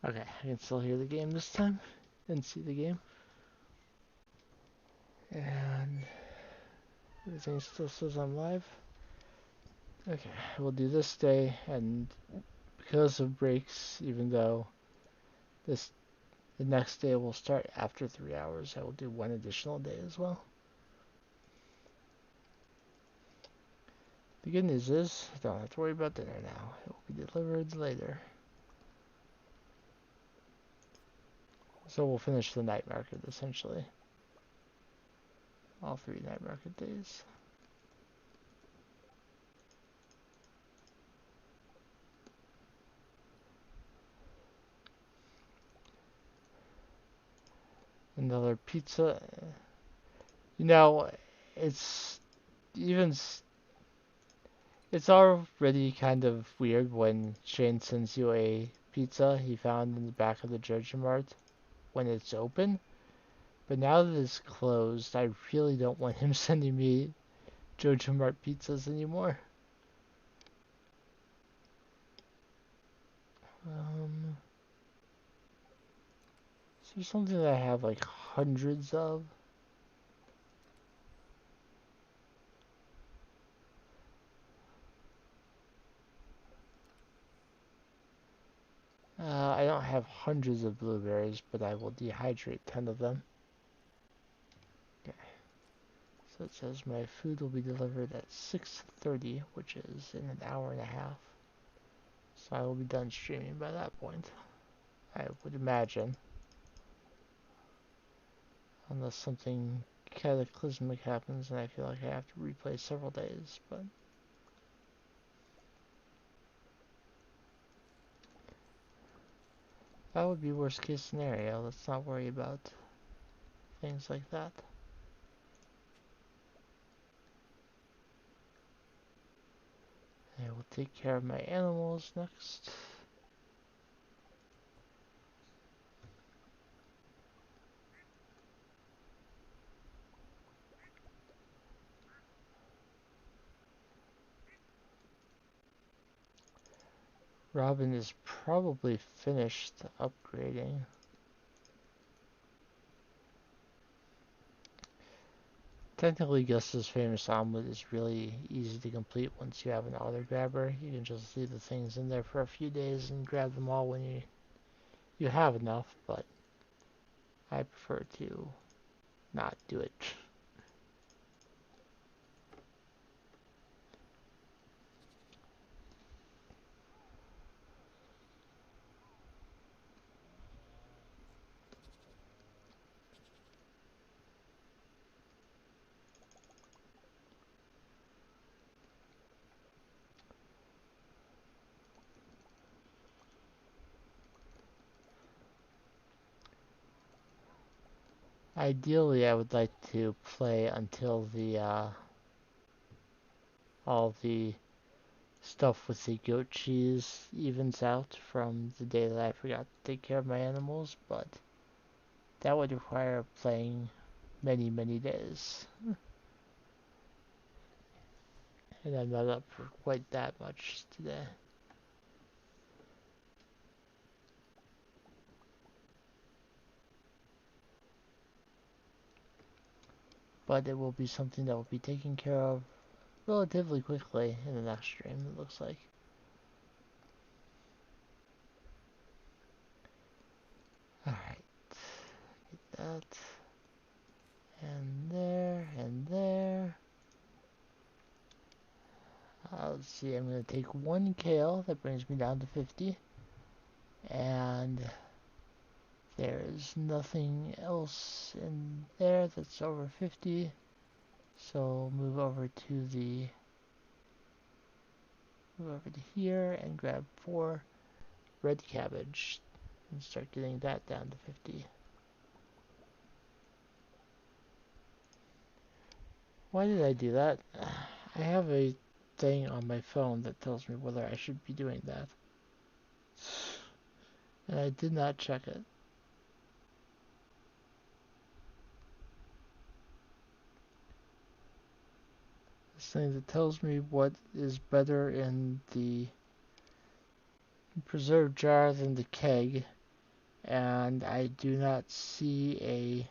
Okay, I can still hear the game this time and see the game. And everything still says I'm live. Okay, we'll do this day, and because of breaks, even though the next day will start after 3 hours, I will do one additional day as well. The good news is, I don't have to worry about dinner now. It will be delivered later. So we'll finish the night market, essentially. All 3 night market days. Another pizza. You know, it's even... It's already kind of weird when Shane sends you a pizza he found in the back of the Georgia Mart when it's open. But now that it's closed, I really don't want him sending me Jojo Mart pizzas anymore. Is there something that I have like hundreds of? I don't have hundreds of blueberries, but I will dehydrate 10 of them. Okay. So it says my food will be delivered at 6:30, which is in an hour and a half. So I will be done streaming by that point, I would imagine. Unless something cataclysmic happens and I feel like I have to replay several days, but... That would be worst case scenario. Let's not worry about things like that. I will take care of my animals next. Robin is probably finished upgrading. Technically, Gus's famous omelet is really easy to complete once you have an auto grabber. You can just leave the things in there for a few days and grab them all when you have enough, but I prefer to not do it. Ideally, I would like to play until all the stuff with the goat cheese evens out from the day that I forgot to take care of my animals, but that would require playing many, many days. And I'm not up for quite that much today. But it will be something that will be taken care of relatively quickly in the next stream, it looks like. Alright, get that. And there, and there. Let's see, I'm going to take 1 kale, that brings me down to 50. And there's nothing else in there that's over 50. So move over to the move over to here and grab 4 red cabbage and start getting that down to 50. Why did I do that? I have a thing on my phone that tells me whether I should be doing that. And I did not check it. This thing that tells me what is better in the preserved jar than the keg, and I do not see a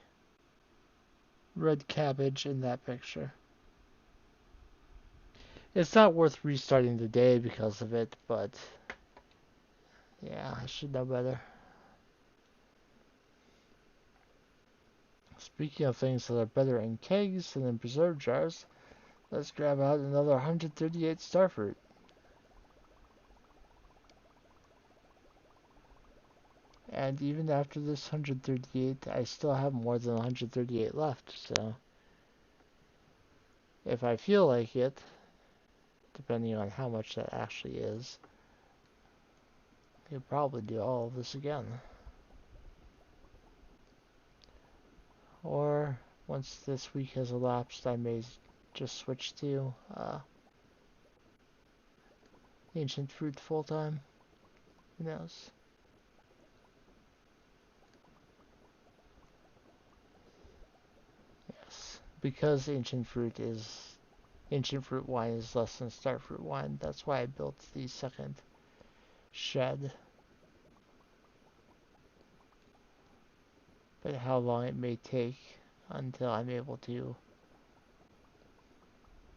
red cabbage in that picture. It's not worth restarting the day because of it, but yeah, I should know better. Speaking of things that are better in kegs than in preserved jars, let's grab out another 138 starfruit. And even after this 138, I still have more than 138 left, so if I feel like it, depending on how much that actually is, you'll probably do all of this again. Or, once this week has elapsed, I may just switch to ancient fruit full time. Who knows? Yes, because ancient fruit wine is less than starfruit wine. That's why I built the second shed. But how long it may take until I'm able to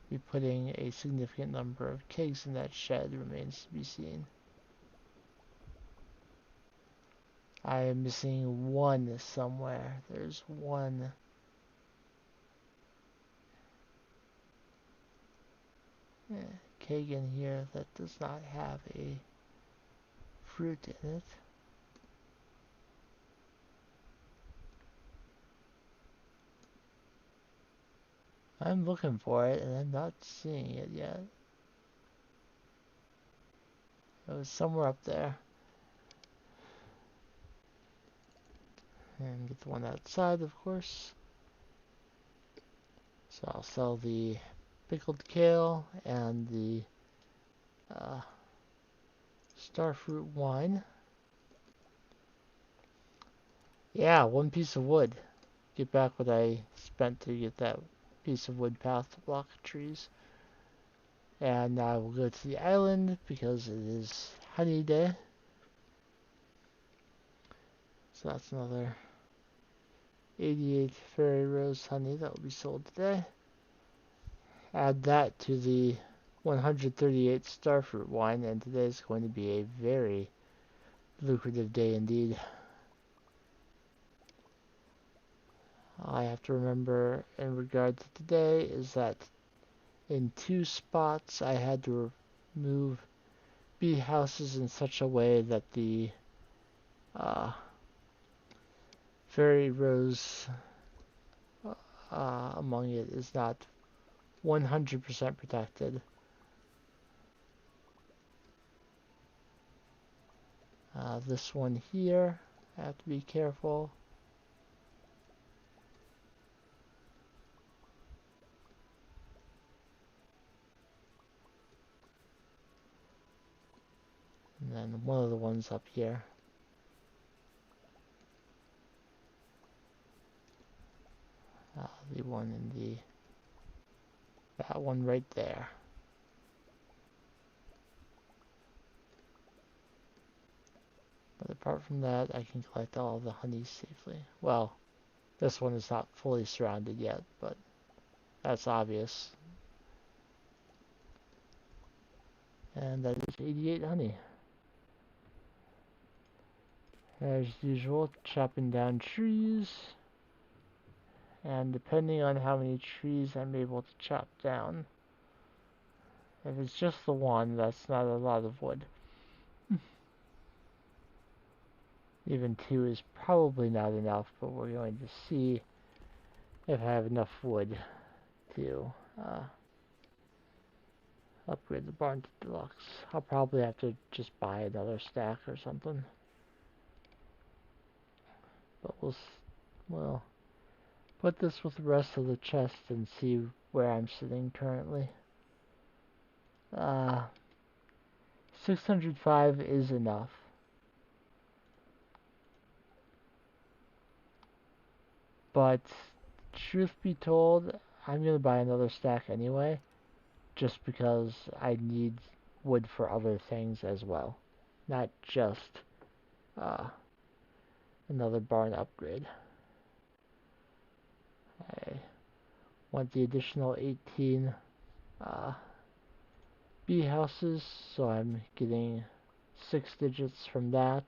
be putting a significant number of kegs in that shed remains to be seen. I am missing one somewhere. There's one. Keg in here that does not have a fruit in it. I'm looking for it and I'm not seeing it yet. It was somewhere up there. And get the one outside, of course. So I'll sell the pickled kale and the starfruit wine. Yeah, one piece of wood. Get back what I spent to get that piece of wood path to block trees. And now I will go to the island because it is honey day. So that's another 88 fairy rose honey that will be sold today. Add that to the 138 starfruit wine, and today is going to be a very lucrative day indeed. All I have to remember in regard to today is that in 2 spots I had to move bee houses in such a way that the fairy rose among it is not 100% protected. This one here, I have to be careful. And then one of the ones up here. The one in that one right there. But apart from that, I can collect all of the honey safely. Well, this one is not fully surrounded yet, but that's obvious. And that is 88 honey. As usual, chopping down trees. And depending on how many trees I'm able to chop down. If it's just the one, that's not a lot of wood. Even 2 is probably not enough, but we're going to see if I have enough wood to upgrade the barn to deluxe. I'll probably have to just buy another stack or something. But we'll put this with the rest of the chest and see where I'm sitting currently. Uh, 605 is enough. But truth be told, I'm gonna buy another stack anyway, just because I need wood for other things as well, not just uh, another barn upgrade. I want the additional 18 uh, bee houses, so I'm getting 6 digits from that,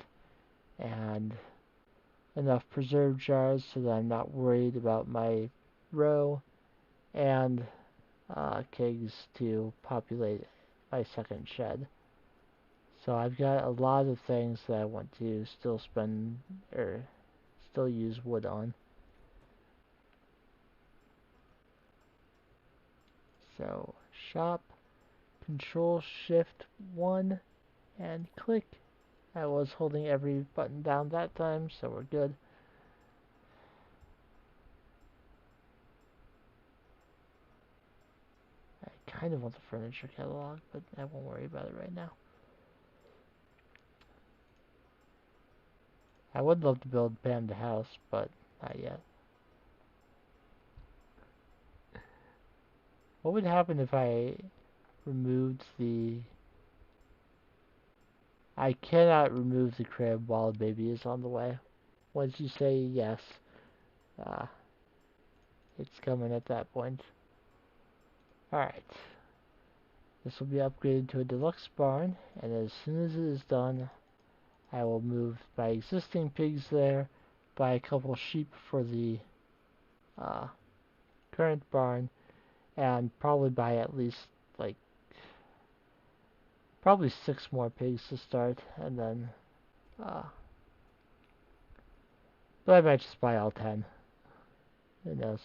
and enough preserve jars so that I'm not worried about my row, and kegs to populate my second shed. So I've got a lot of things that I want to still spend or still use wood on. So shop, control shift 1 and click. I was holding every button down that time, so we're good. I kind of want the furniture catalog, but I won't worry about it right now. I would love to build Pam the house, but not yet. What would happen if I removed the... I cannot remove the crib while a baby is on the way. Once you say yes, uh, it's coming at that point. Alright, this will be upgraded to a deluxe barn, and as soon as it is done, I will move my existing pigs there, buy a couple sheep for the uh, current barn, and probably buy at least like probably 6 more pigs to start, and then but I might just buy all 10. Who knows?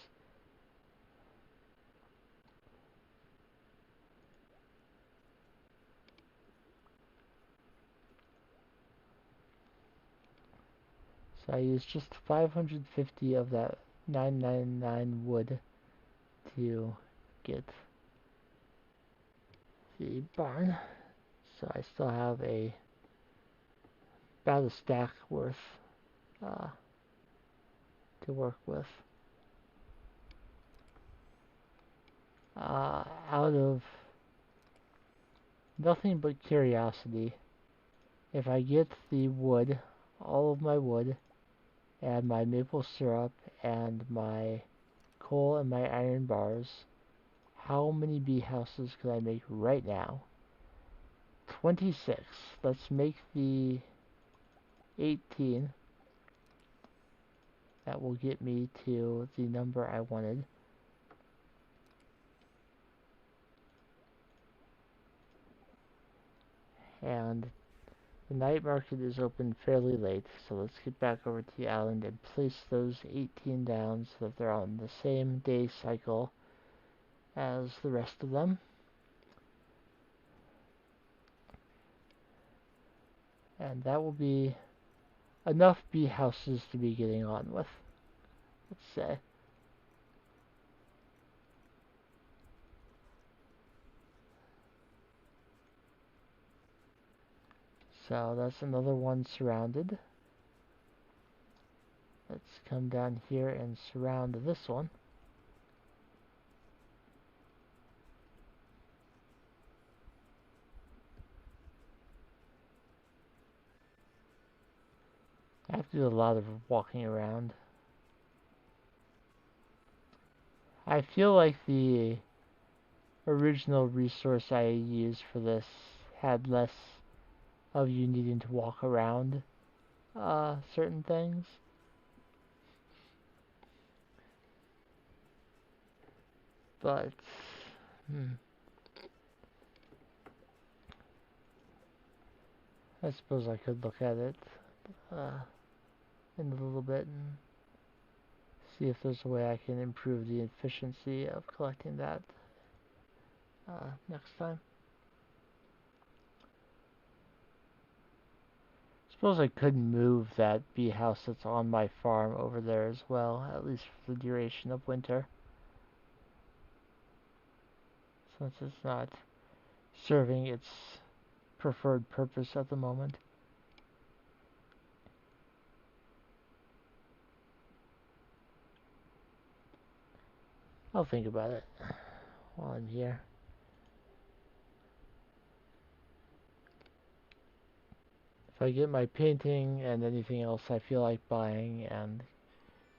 So I use just 550 of that 999 wood to get the barn. So I still have about a stack worth uh, to work with. Out of nothing but curiosity, if I get the wood, all of my wood, and my maple syrup, and my coal and my iron bars, how many bee houses could I make right now? 26. Let's make the 18. That will get me to the number I wanted. And the night market is open fairly late, so let's get back over to the island and place those 18 down so that they're on the same day cycle as the rest of them. And that will be enough bee houses to be getting on with, let's say. So that's another one surrounded. Let's come down here and surround this one. I have to do a lot of walking around. I feel like the original resource I used for this had less of you needing to walk around certain things. But, I suppose I could look at it uh, in a little bit and see if there's a way I can improve the efficiency of collecting that next time. Suppose I could move that bee house that's on my farm over there as well, at least for the duration of winter, since it's not serving its preferred purpose at the moment. I'll think about it while I'm here. If I get my painting and anything else I feel like buying and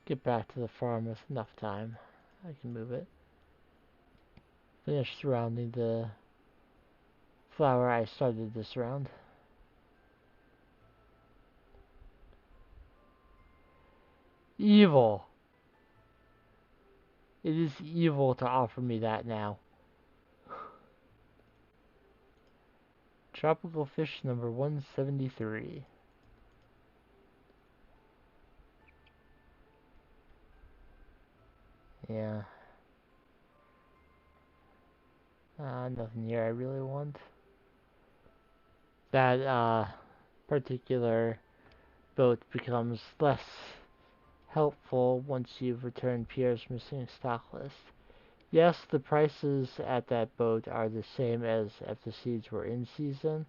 get back to the farm with enough time, I can move it. Finish surrounding the flower I started this round. Evil! It is evil to offer me that now. Tropical fish number 173. Yeah. Nothing here I really want. That particular boat becomes less helpful once you've returned Pierre's missing stock list. Yes, the prices at that boat are the same as if the seeds were in season.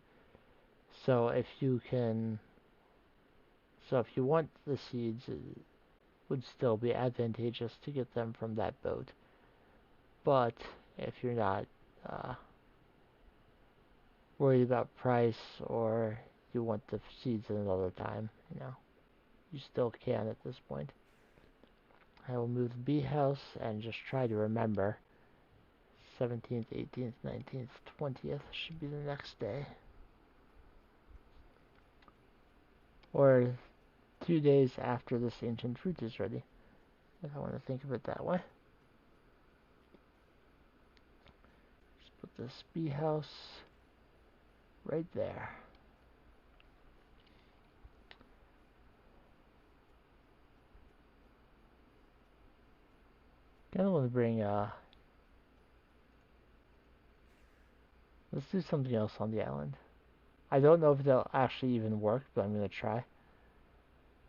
So if you want the seeds, it would still be advantageous to get them from that boat. But if you're not uh, worried about price or you want the seeds another time, you still can at this point. I will move the bee house and just try to remember 17th, 18th, 19th, 20th should be the next day. Or 2 days after this ancient fruit is ready, if I want to think of it that way. Just put this bee house right there. Kind of want to bring, let's do something else on the island. I don't know if they'll actually even work, but I'm going to try.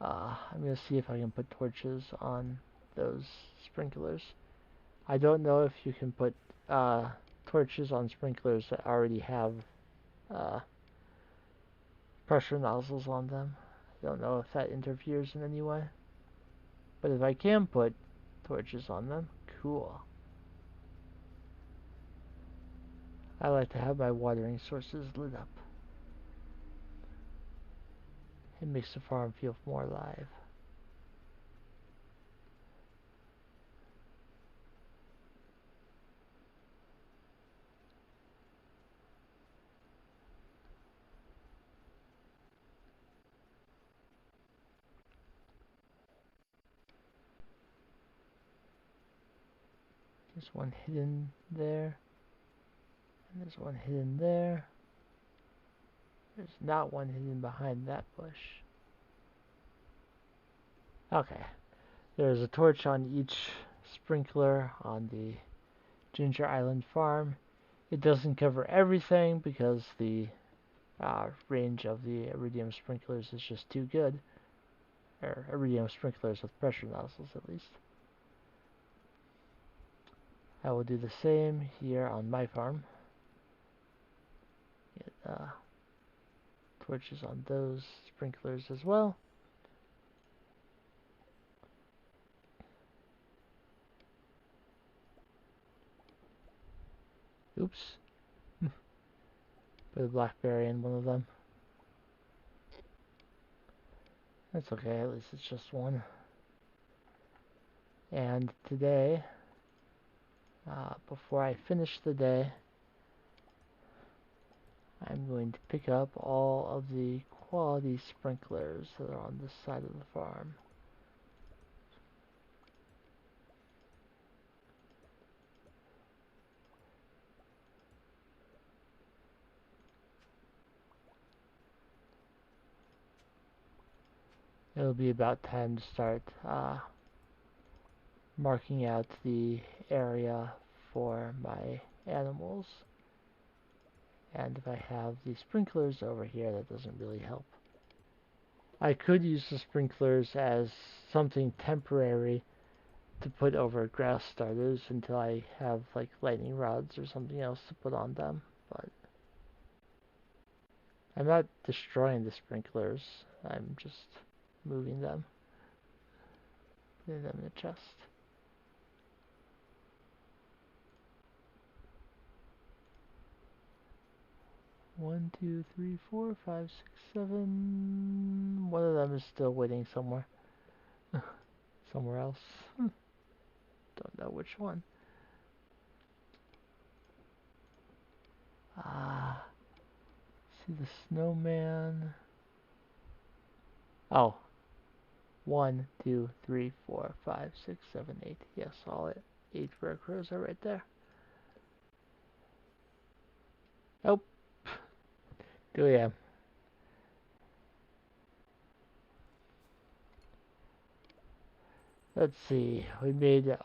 I'm going to see if I can put torches on those sprinklers. I don't know if you can put torches on sprinklers that already have uh, pressure nozzles on them. I don't know if that interferes in any way. But if I can put torches on them, cool. I like to have my watering sources lit up. It makes the farm feel more alive. There's one hidden there. And there's one hidden there. There's not one hidden behind that bush. Okay. There's a torch on each sprinkler on the Ginger Island farm. It doesn't cover everything because the range of the iridium sprinklers is just too good. Or iridium sprinklers with pressure nozzles at least. I will do the same here on my farm. Get torches on those sprinklers as well. Oops. Put a blackberry in one of them. That's okay, at least it's just one. And today, before I finish the day, I'm going to pick up all of the quality sprinklers that are on this side of the farm. It'll be about time to start marking out the area for my animals. And if I have the sprinklers over here, that doesn't really help. I could use the sprinklers as something temporary to put over grass starters until I have like lightning rods or something else to put on them. But I'm not destroying the sprinklers. I'm just moving them, putting them in the chest. One, two, three, four, five, six, seven. One of them is still waiting somewhere. Somewhere else. Don't know which one. Ah, see the snowman. Oh, one, two, three, four, five, six, seven, eight. Yes, all 8 scarecrows are right there. Oh, 2 a.m. Let's see. We made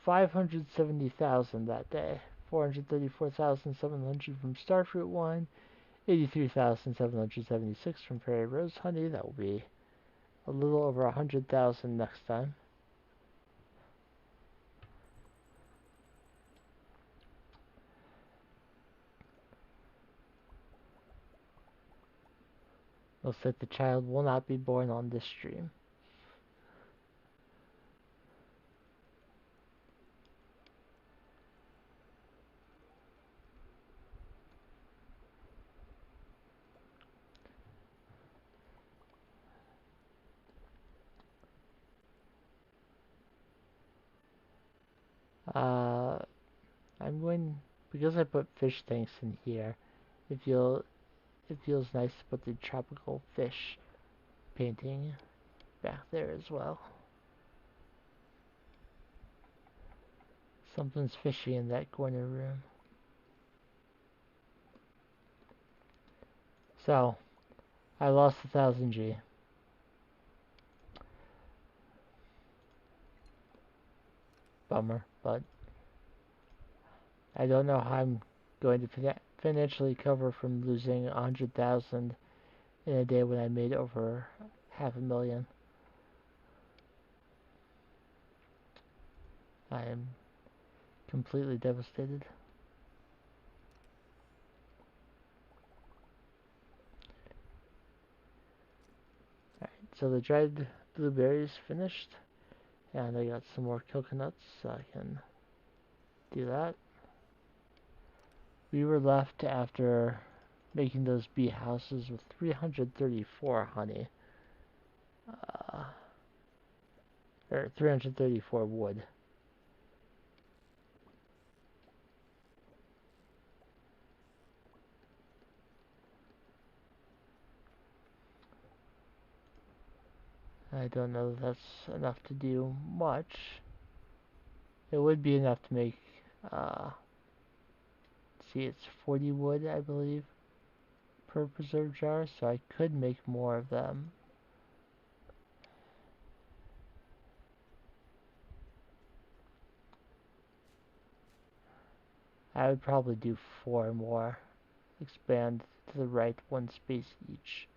570,000 that day. 434,700 from Starfruit 1. 83,776 from Prairie Rose Honey. That will be a little over 100,000 next time. Looks like the child will not be born on this stream. Uh, I'm going, because I put fish tanks in here, it feels nice to put the tropical fish painting back there as well. Something's fishy in that corner room. So, I lost 1,000 G. Bummer, but I don't know how I'm going to financially cover from losing 100,000 in a day when I made over half a million. I am completely devastated. Alright, so the dried blueberries finished, and I got some more coconuts, so I can do that. We were left after making those bee houses with 334 honey, or 334 wood. I don't know if that's enough to do much. It would be enough to make, uh, see, it's 40 wood, I believe, per preserve jar, so I could make more of them. I would probably do 4 more. Expand to the right 1 space each.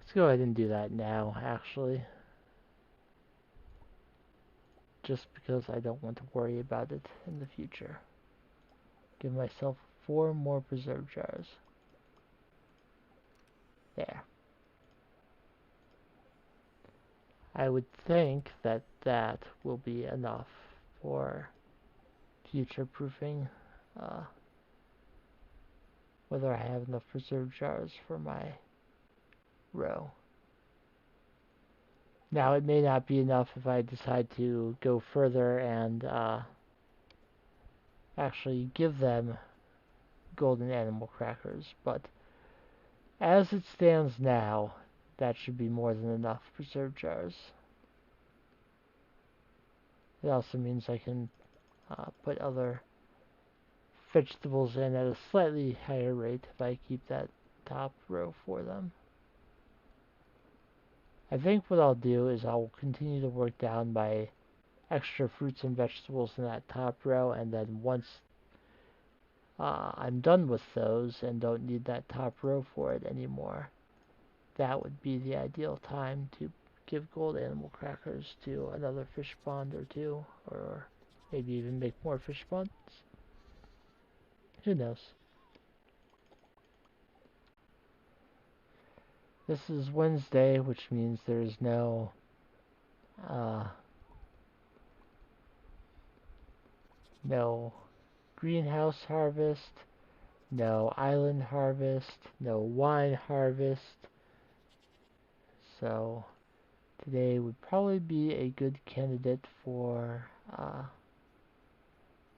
Let's go ahead and do that now, actually. Just because I don't want to worry about it in the future. Give myself 4 more preserve jars. There. I would think that that will be enough for future proofing. Whether I have enough preserve jars for my row. Now, it may not be enough if I decide to go further and actually give them golden animal crackers, but as it stands now, that should be more than enough preserve jars. It also means I can put other vegetables in at a slightly higher rate if I keep that top row for them. I think what I'll do is I'll continue to work down my extra fruits and vegetables in that top row, and then once I'm done with those and don't need that top row for it anymore, that would be the ideal time to give gold animal crackers to another fish pond or two, or maybe even make more fish ponds. Who knows? This is Wednesday, which means there's uh, no greenhouse harvest, no island harvest, no wine harvest. So today would probably be a good candidate for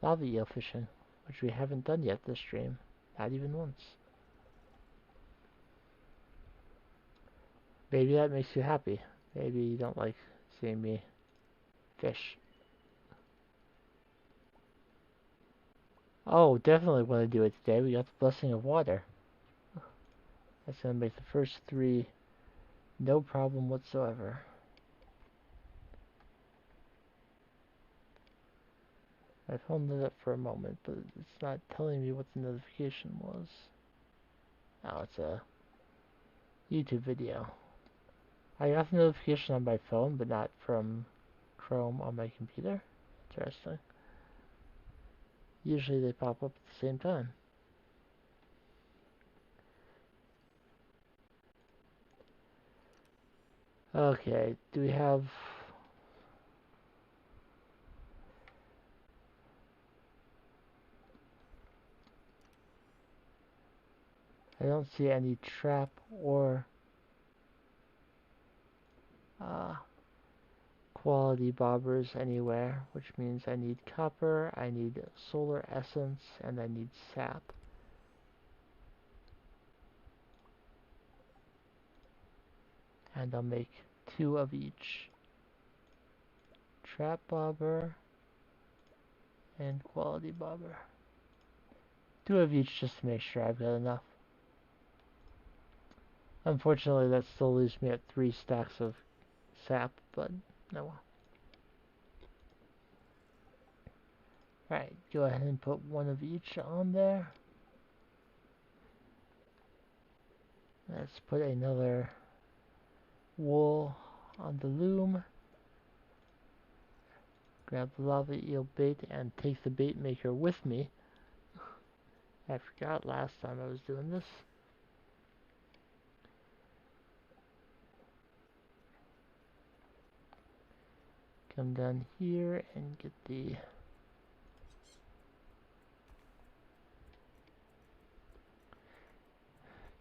lava eel fishing, which we haven't done yet this stream, not even once. Maybe that makes you happy. Maybe you don't like seeing me fish. Oh, definitely want to do it today. We got the blessing of water. That's going to make the first three no problem whatsoever. I phoned it up for a moment, but it's not telling me what the notification was. Oh, it's a YouTube video. I got the notification on my phone, but not from Chrome on my computer. Interesting. Usually they pop up at the same time. Okay, do we have... I don't see any trap or uh, quality bobbers anywhere, which means I need copper, I need solar essence, and I need sap. And I'll make 2 of each. Trap bobber and quality bobber. 2 of each just to make sure I've got enough. Unfortunately, that still leaves me at 3 stacks of sap, but no well. Alright, go ahead and put 1 of each on there. Let's put another wool on the loom. Grab the lava eel bait and take the bait maker with me. I forgot last time I was doing this. Come down here and get the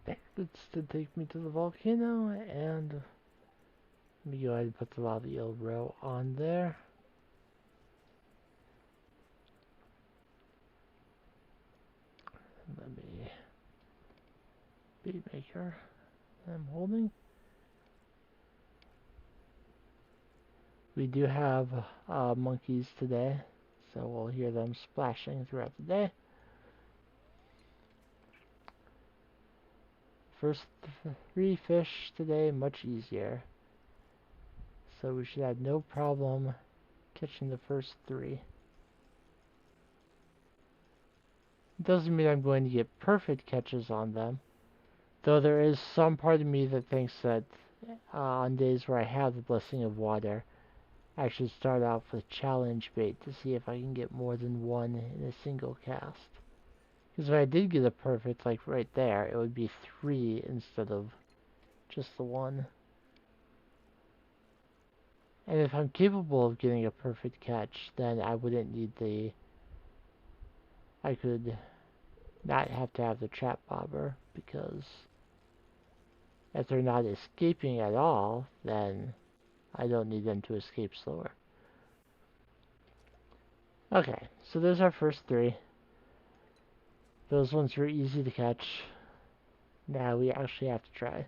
baskets to take me to the volcano, and let me go ahead and put the lava eel row on there. Let me bait maker I'm holding. We do have monkeys today, so we'll hear them splashing throughout the day. First 3 fish today, much easier. So we should have no problem catching the first 3. Doesn't mean I'm going to get perfect catches on them, though there is some part of me that thinks that on days where I have the blessing of water, I should start off with challenge bait to see if I can get more than 1 in a single cast. Because if I did get a perfect, like right there, it would be 3 instead of just the 1. And if I'm capable of getting a perfect catch, then I wouldn't need the... I could not have to have the trap bobber, because if they're not escaping at all, then I don't need them to escape slower. Okay, so there's our first 3. Those ones were easy to catch. Now we actually have to try.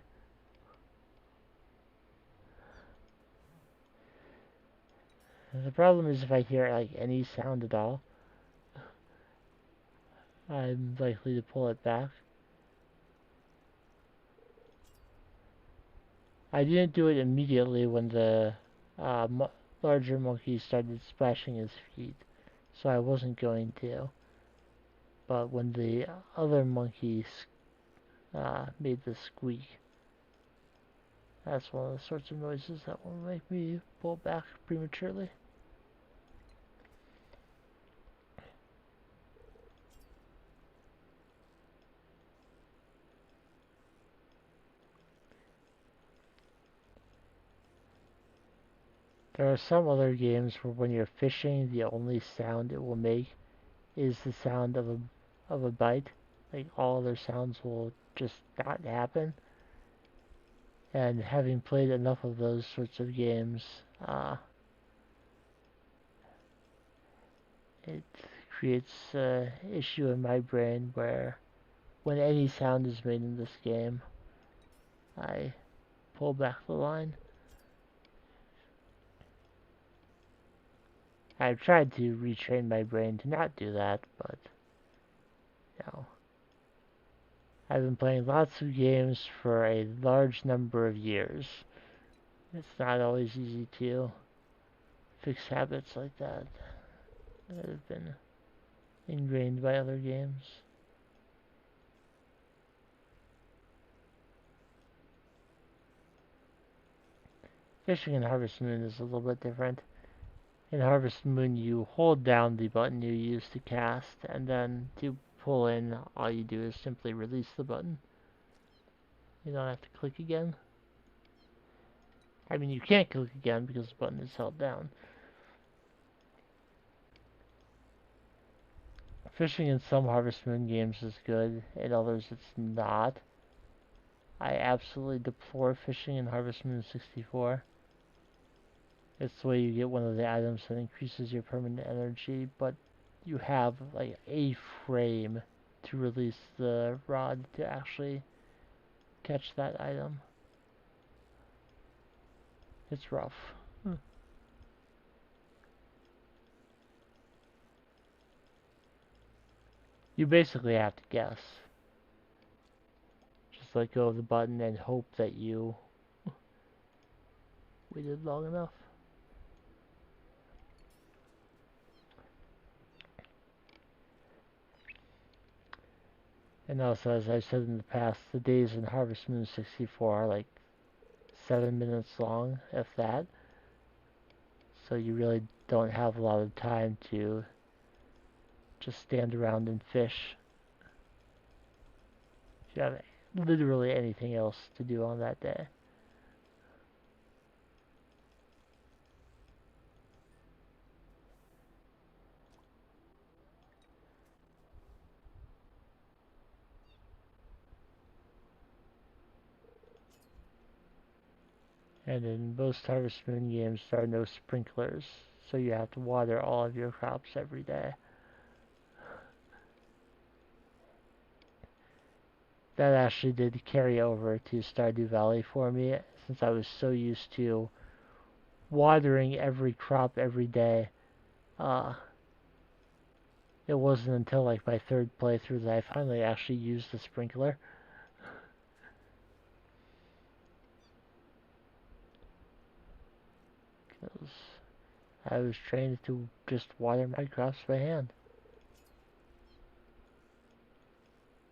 The problem is if I hear like any sound at all, I'm likely to pull it back. I didn't do it immediately when the larger monkey started splashing his feet, so I wasn't going to. But when the other monkey made the squeak, that's one of the sorts of noises that will make me pull back prematurely. There are some other games where when you're fishing, the only sound it will make is the sound of a bite. Like all other sounds will just not happen. And having played enough of those sorts of games, it creates an issue in my brain where when any sound is made in this game, I pull back the line. I've tried to retrain my brain to not do that, but you know, I've been playing lots of games for a large number of years. It's not always easy to fix habits like that have been ingrained by other games. Fishing in Harvest Moon is a little bit different. In Harvest Moon, you hold down the button you use to cast, and then to pull in, all you do is simply release the button. You don't have to click again. I mean, you can't click again because the button is held down. Fishing in some Harvest Moon games is good, in others it's not. I absolutely deplore fishing in Harvest Moon 64. It's the way you get one of the items that increases your permanent energy, but you have like a frame to release the rod to actually catch that item. It's rough. You basically have to guess. Just let go of the button and hope that you waited long enough. And also, as I've said in the past, the days in Harvest Moon 64 are like 7 minutes long, if that. So you really don't have a lot of time to just stand around and fish. You have literally anything else to do on that day. And in most Harvest Moon games, there are no sprinklers, so you have to water all of your crops every day. That actually did carry over to Stardew Valley for me, since I was so used to watering every crop every day. Uh, it wasn't until like my third playthrough that I finally actually used the sprinkler. Because I was trained to just water my crops by hand.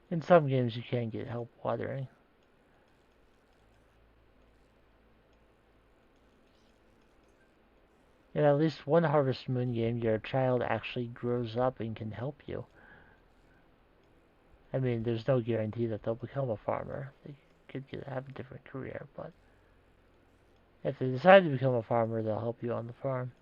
In some games you can get help watering. In at least one Harvest Moon game, your child actually grows up and can help you. I mean, there's no guarantee that they'll become a farmer. They could have a different career, but if they decide to become a farmer, they'll help you on the farm.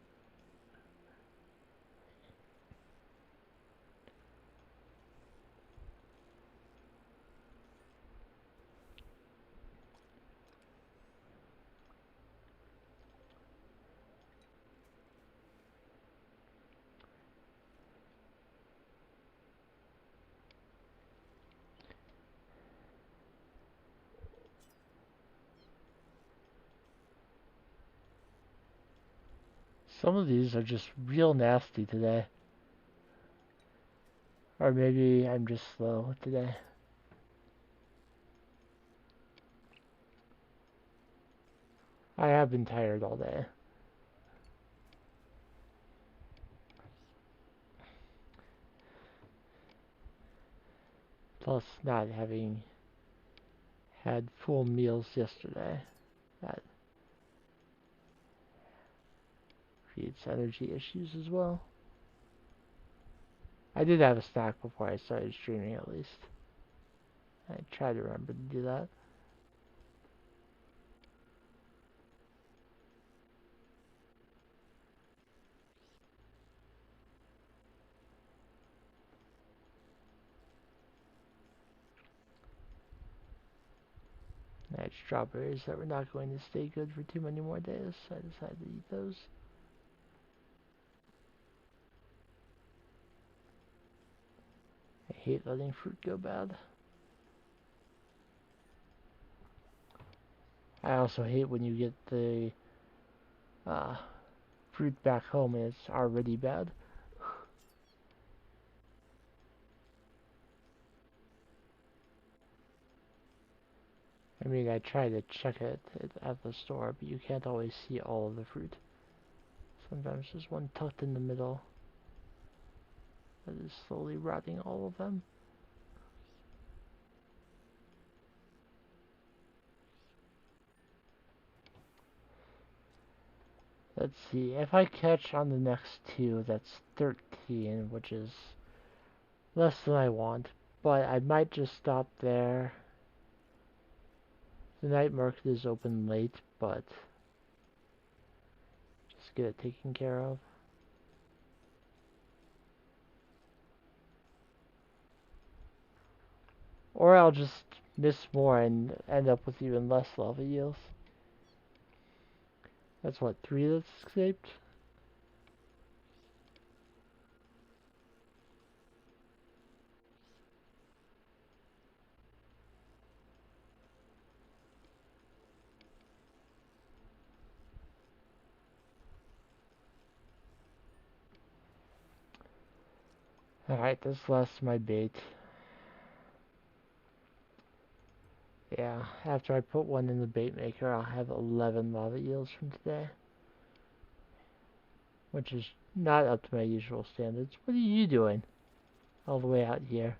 Some of these are just real nasty today. Or maybe I'm just slow today. I have been tired all day. Plus not having had full meals yesterday. That creates energy issues as well. I did have a snack before I started streaming at least. I try to remember to do that. I had strawberries that were not going to stay good for too many more days, so I decided to eat those. I hate letting fruit go bad. I also hate when you get the uh, fruit back home and it's already bad. I mean, I try to check it at the store, but you can't always see all of the fruit. Sometimes there's one tucked in the middle that is slowly rotting all of them. Let's see, if I catch on the next two, that's 13, which is less than I want, but I might just stop there. The night market is open late, but just get it taken care of. Or I'll just miss more and end up with even less lava eels. That's what, 3 that's escaped? Alright, this lasts my bait. Yeah, after I put one in the bait maker, I'll have 11 lava eels from today. Which is not up to my usual standards. What are you doing all the way out here?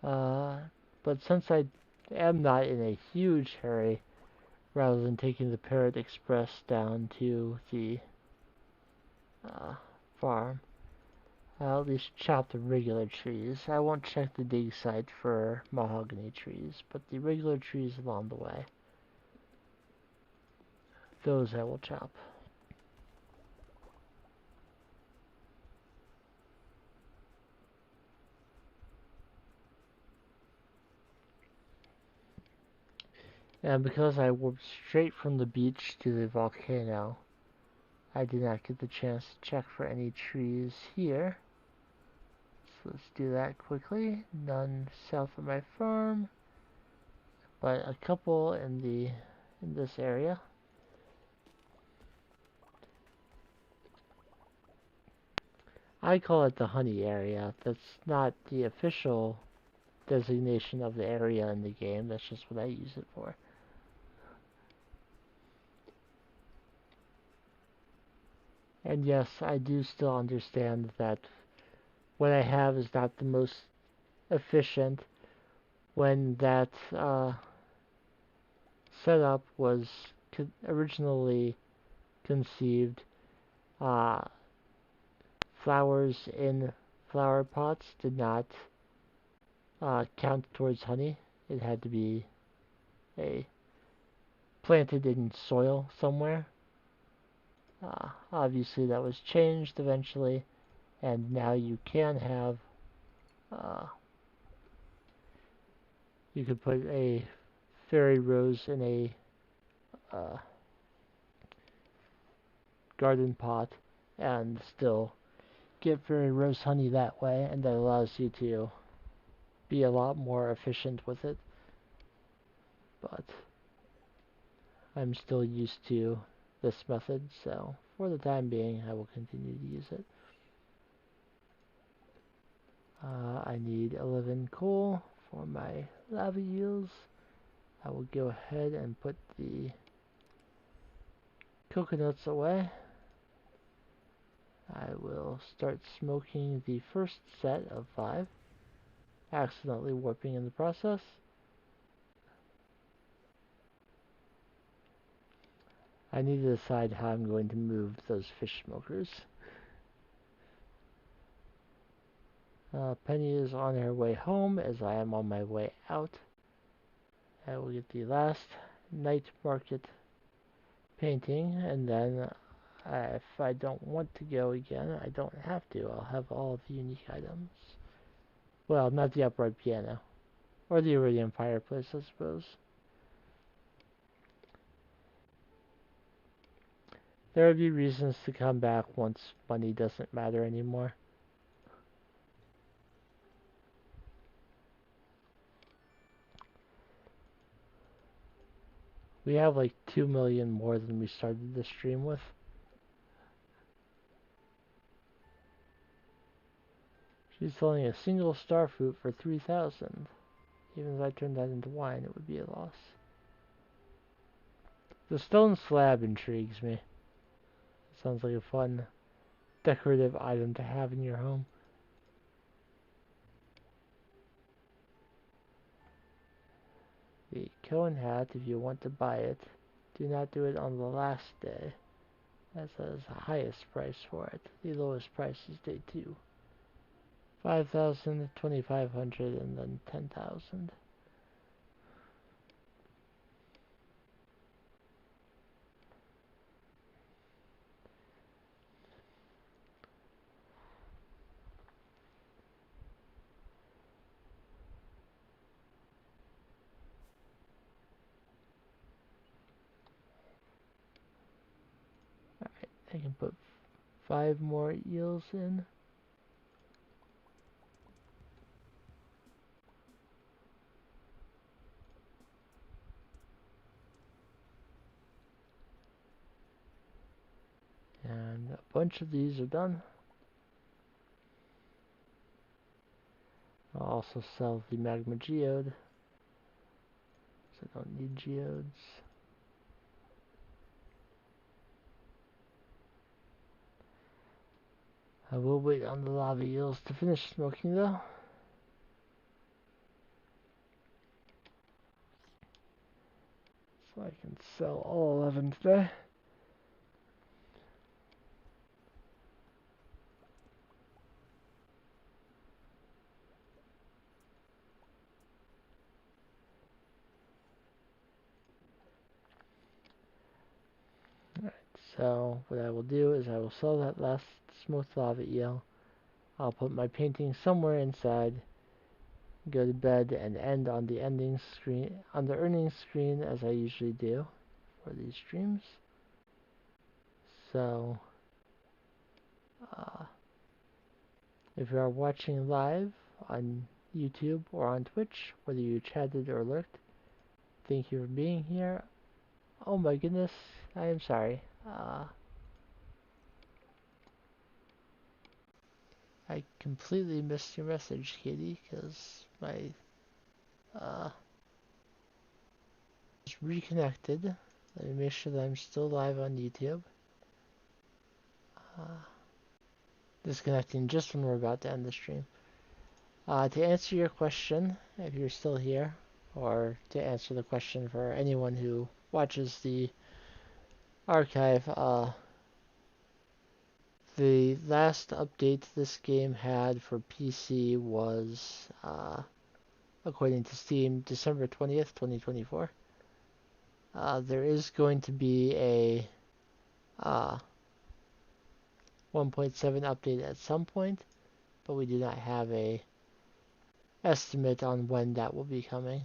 Uh, but since I am not in a huge hurry, rather than taking the Parrot Express down to the uh, farm, I'll at least chop the regular trees. I won't check the dig site for mahogany trees, but the regular trees along the way, those I will chop. And because I warped straight from the beach to the volcano, I did not get the chance to check for any trees here. So let's do that quickly. None south of my farm, but a couple in this area. I call it the honey area. That's not the official designation of the area in the game. That's just what I use it for. And yes, I do still understand that what I have is not the most efficient. When that setup was originally conceived, uh, flowers in flower pots did not count towards honey. It had to be a planted in soil somewhere. Obviously, that was changed eventually, and now you can have. Uh, you could put a fairy rose in a uh, garden pot and still get fairy rose honey that way, and that allows you to be a lot more efficient with it. But I'm still used to this method, so for the time being, I will continue to use it. I need 11 coal for my lava eels. I will go ahead and put the coconuts away, I will start smoking the first set of 5, accidentally warping in the process. I need to decide how I'm going to move those fish smokers. Penny is on her way home as I am on my way out. I will get the last night market painting, and then if I don't want to go again, I don't have to. I'll have all of the unique items. Well, not the upright piano. Or the iridium fireplace, I suppose. There would be reasons to come back once money doesn't matter anymore. We have like 2 million more than we started the stream with. She's selling a single star fruit for 3,000. Even if I turned that into wine, it would be a loss. The stone slab intrigues me. Sounds like a fun decorative item to have in your home. The Cohen hat, if you want to buy it, do not do it on the last day, as that is the highest price for it. The lowest price is day 2. 5,000, 2,500, and then 10,000. Alright, I can put 5 more eels in. And a bunch of these are done. I'll also sell the magma geode, so I don't need geodes. I will wait on the lava eels to finish smoking though. So I can sell all 11 today. Alright, so what I will do is I will sell that last smoked lava eel. I'll put my painting somewhere inside, go to bed, and end on the ending screen, on the earnings screen as I usually do for these streams. So, uh, if you are watching live on YouTube or on Twitch, whether you chatted or lurked, thank you for being here. Oh my goodness, I am sorry. I completely missed your message, Katie, because my is reconnected. Let me make sure that I'm still live on YouTube. Disconnecting just when we're about to end the stream. To answer your question, if you're still here, or to answer the question for anyone who watches the archive, the last update this game had for PC was, according to Steam, December 20th, 2024. There is going to be a 1.7 update at some point, but we do not have a estimate on when that will be coming.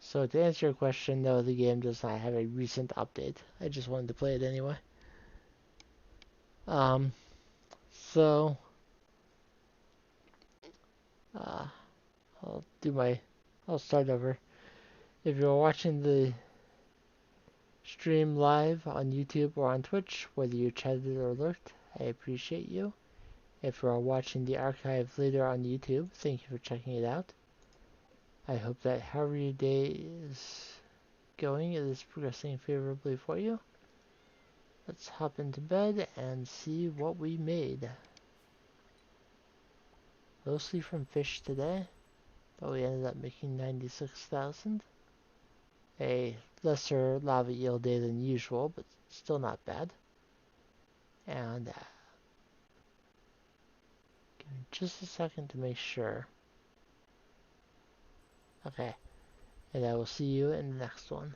So to answer your question, no, the game does not have a recent update. I just wanted to play it anyway. Um, so uh, I'll do my, I'll start over. If you're watching the stream live on YouTube or on Twitch, whether you chatted or lurked, I appreciate you. If you are watching the archive later on YouTube, thank you for checking it out. I hope that however your day is going. It is progressing favorably for you. Let's hop into bed and see what we made. Mostly from fish today, but we ended up making 96,000. A lesser lava eel day than usual, but still not bad. And give me just a second to make sure. Okay, and I will see you in the next one.